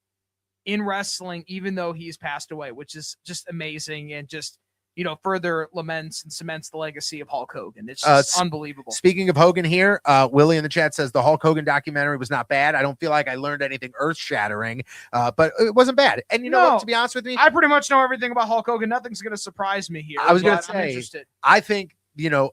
Speaker 3: in wrestling, even though he's passed away, which is just amazing and just, further laments and cements the legacy of Hulk Hogan. It's just unbelievable.
Speaker 2: Speaking of Hogan here, Willie in the chat says the Hulk Hogan documentary was not bad. I don't feel like I learned anything earth-shattering, but it wasn't bad. And you know what, to be honest with me,
Speaker 3: I pretty much know everything about Hulk Hogan. Nothing's going to surprise me here.
Speaker 2: I was going to
Speaker 3: I'm
Speaker 2: say,
Speaker 3: interested.
Speaker 2: I think a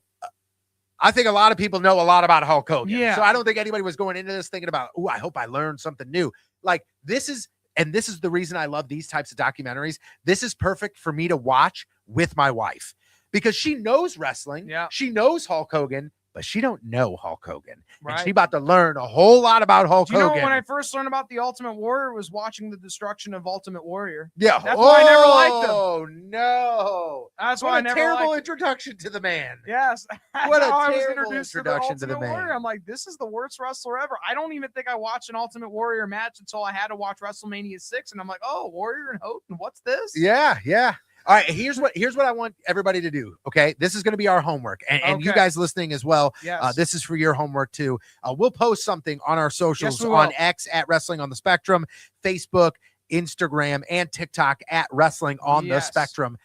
Speaker 2: lot of people know a lot about Hulk Hogan.
Speaker 3: Yeah.
Speaker 2: So I don't think anybody was going into this thinking about, I hope I learned something new. Like this is the reason I love these types of documentaries. This is perfect for me to watch with my wife because she knows wrestling.
Speaker 3: Yeah.
Speaker 2: She knows Hulk Hogan, but she don't know Hulk Hogan.
Speaker 3: Right.
Speaker 2: And she about to learn a whole lot about Hulk
Speaker 3: Do you know
Speaker 2: Hogan.
Speaker 3: when I first learned about the Ultimate Warrior was watching the destruction of Ultimate Warrior.
Speaker 2: Yeah.
Speaker 3: That's why I never liked him.
Speaker 2: Oh, no.
Speaker 3: That's
Speaker 2: What
Speaker 3: why I
Speaker 2: a
Speaker 3: never
Speaker 2: terrible
Speaker 3: liked
Speaker 2: introduction to the man.
Speaker 3: Yes.
Speaker 2: What a
Speaker 3: That's how I was
Speaker 2: terrible
Speaker 3: introduced to
Speaker 2: introduction to the
Speaker 3: Ultimate
Speaker 2: man.
Speaker 3: Warrior. I'm like, this is the worst wrestler ever. I don't even think I watched an Ultimate Warrior match until I had to watch WrestleMania 6, and I'm like, oh, Warrior and Hogan, what's this?
Speaker 2: Yeah, yeah. All right, here's what I want everybody to do. Okay, this is going to be our homework, and you
Speaker 3: Okay.
Speaker 2: guys listening as well.
Speaker 3: Yes.
Speaker 2: This is for your homework too. We'll post something on our socials
Speaker 3: Yes, we
Speaker 2: on
Speaker 3: will.
Speaker 2: X at Wrestling on the Spectrum, Facebook, Instagram, and TikTok at Wrestling on the
Speaker 3: Yes.
Speaker 2: Spectrum.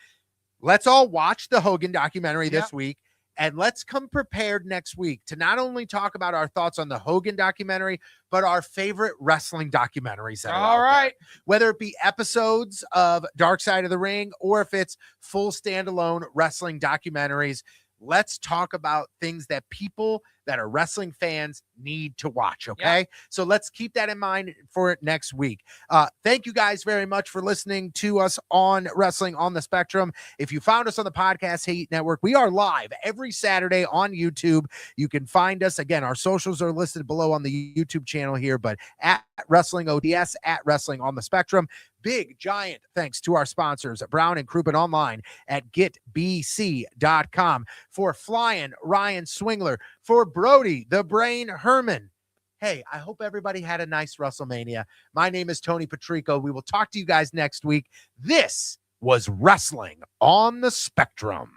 Speaker 2: Let's all watch the Hogan documentary
Speaker 3: Yep.
Speaker 2: this week. And let's come prepared next week to not only talk about our thoughts on the Hogan documentary, but our favorite wrestling documentaries. That are
Speaker 3: All
Speaker 2: out there.
Speaker 3: right.
Speaker 2: Whether it be episodes of Dark Side of the Ring or if it's full standalone wrestling documentaries, let's talk about things that people that are wrestling fans need to watch. Okay. So let's keep that in mind for next week. Thank you guys very much for listening to us on Wrestling on the Spectrum. If you found us on the Podcast Hate Network, we are live every Saturday on YouTube. You can find us again. Our socials are listed below on the YouTube channel here, but at Wrestling ODS, at Wrestling on the Spectrum. Big giant thanks to our sponsors, Brown and Crouppen Online at getbc.com, for Flying Ryan Swingler, for Brody the Brain Herman. Hey, I hope everybody had a nice WrestleMania. My name is Tony Patrico. We will talk to you guys next week. This was Wrestling on the Spectrum.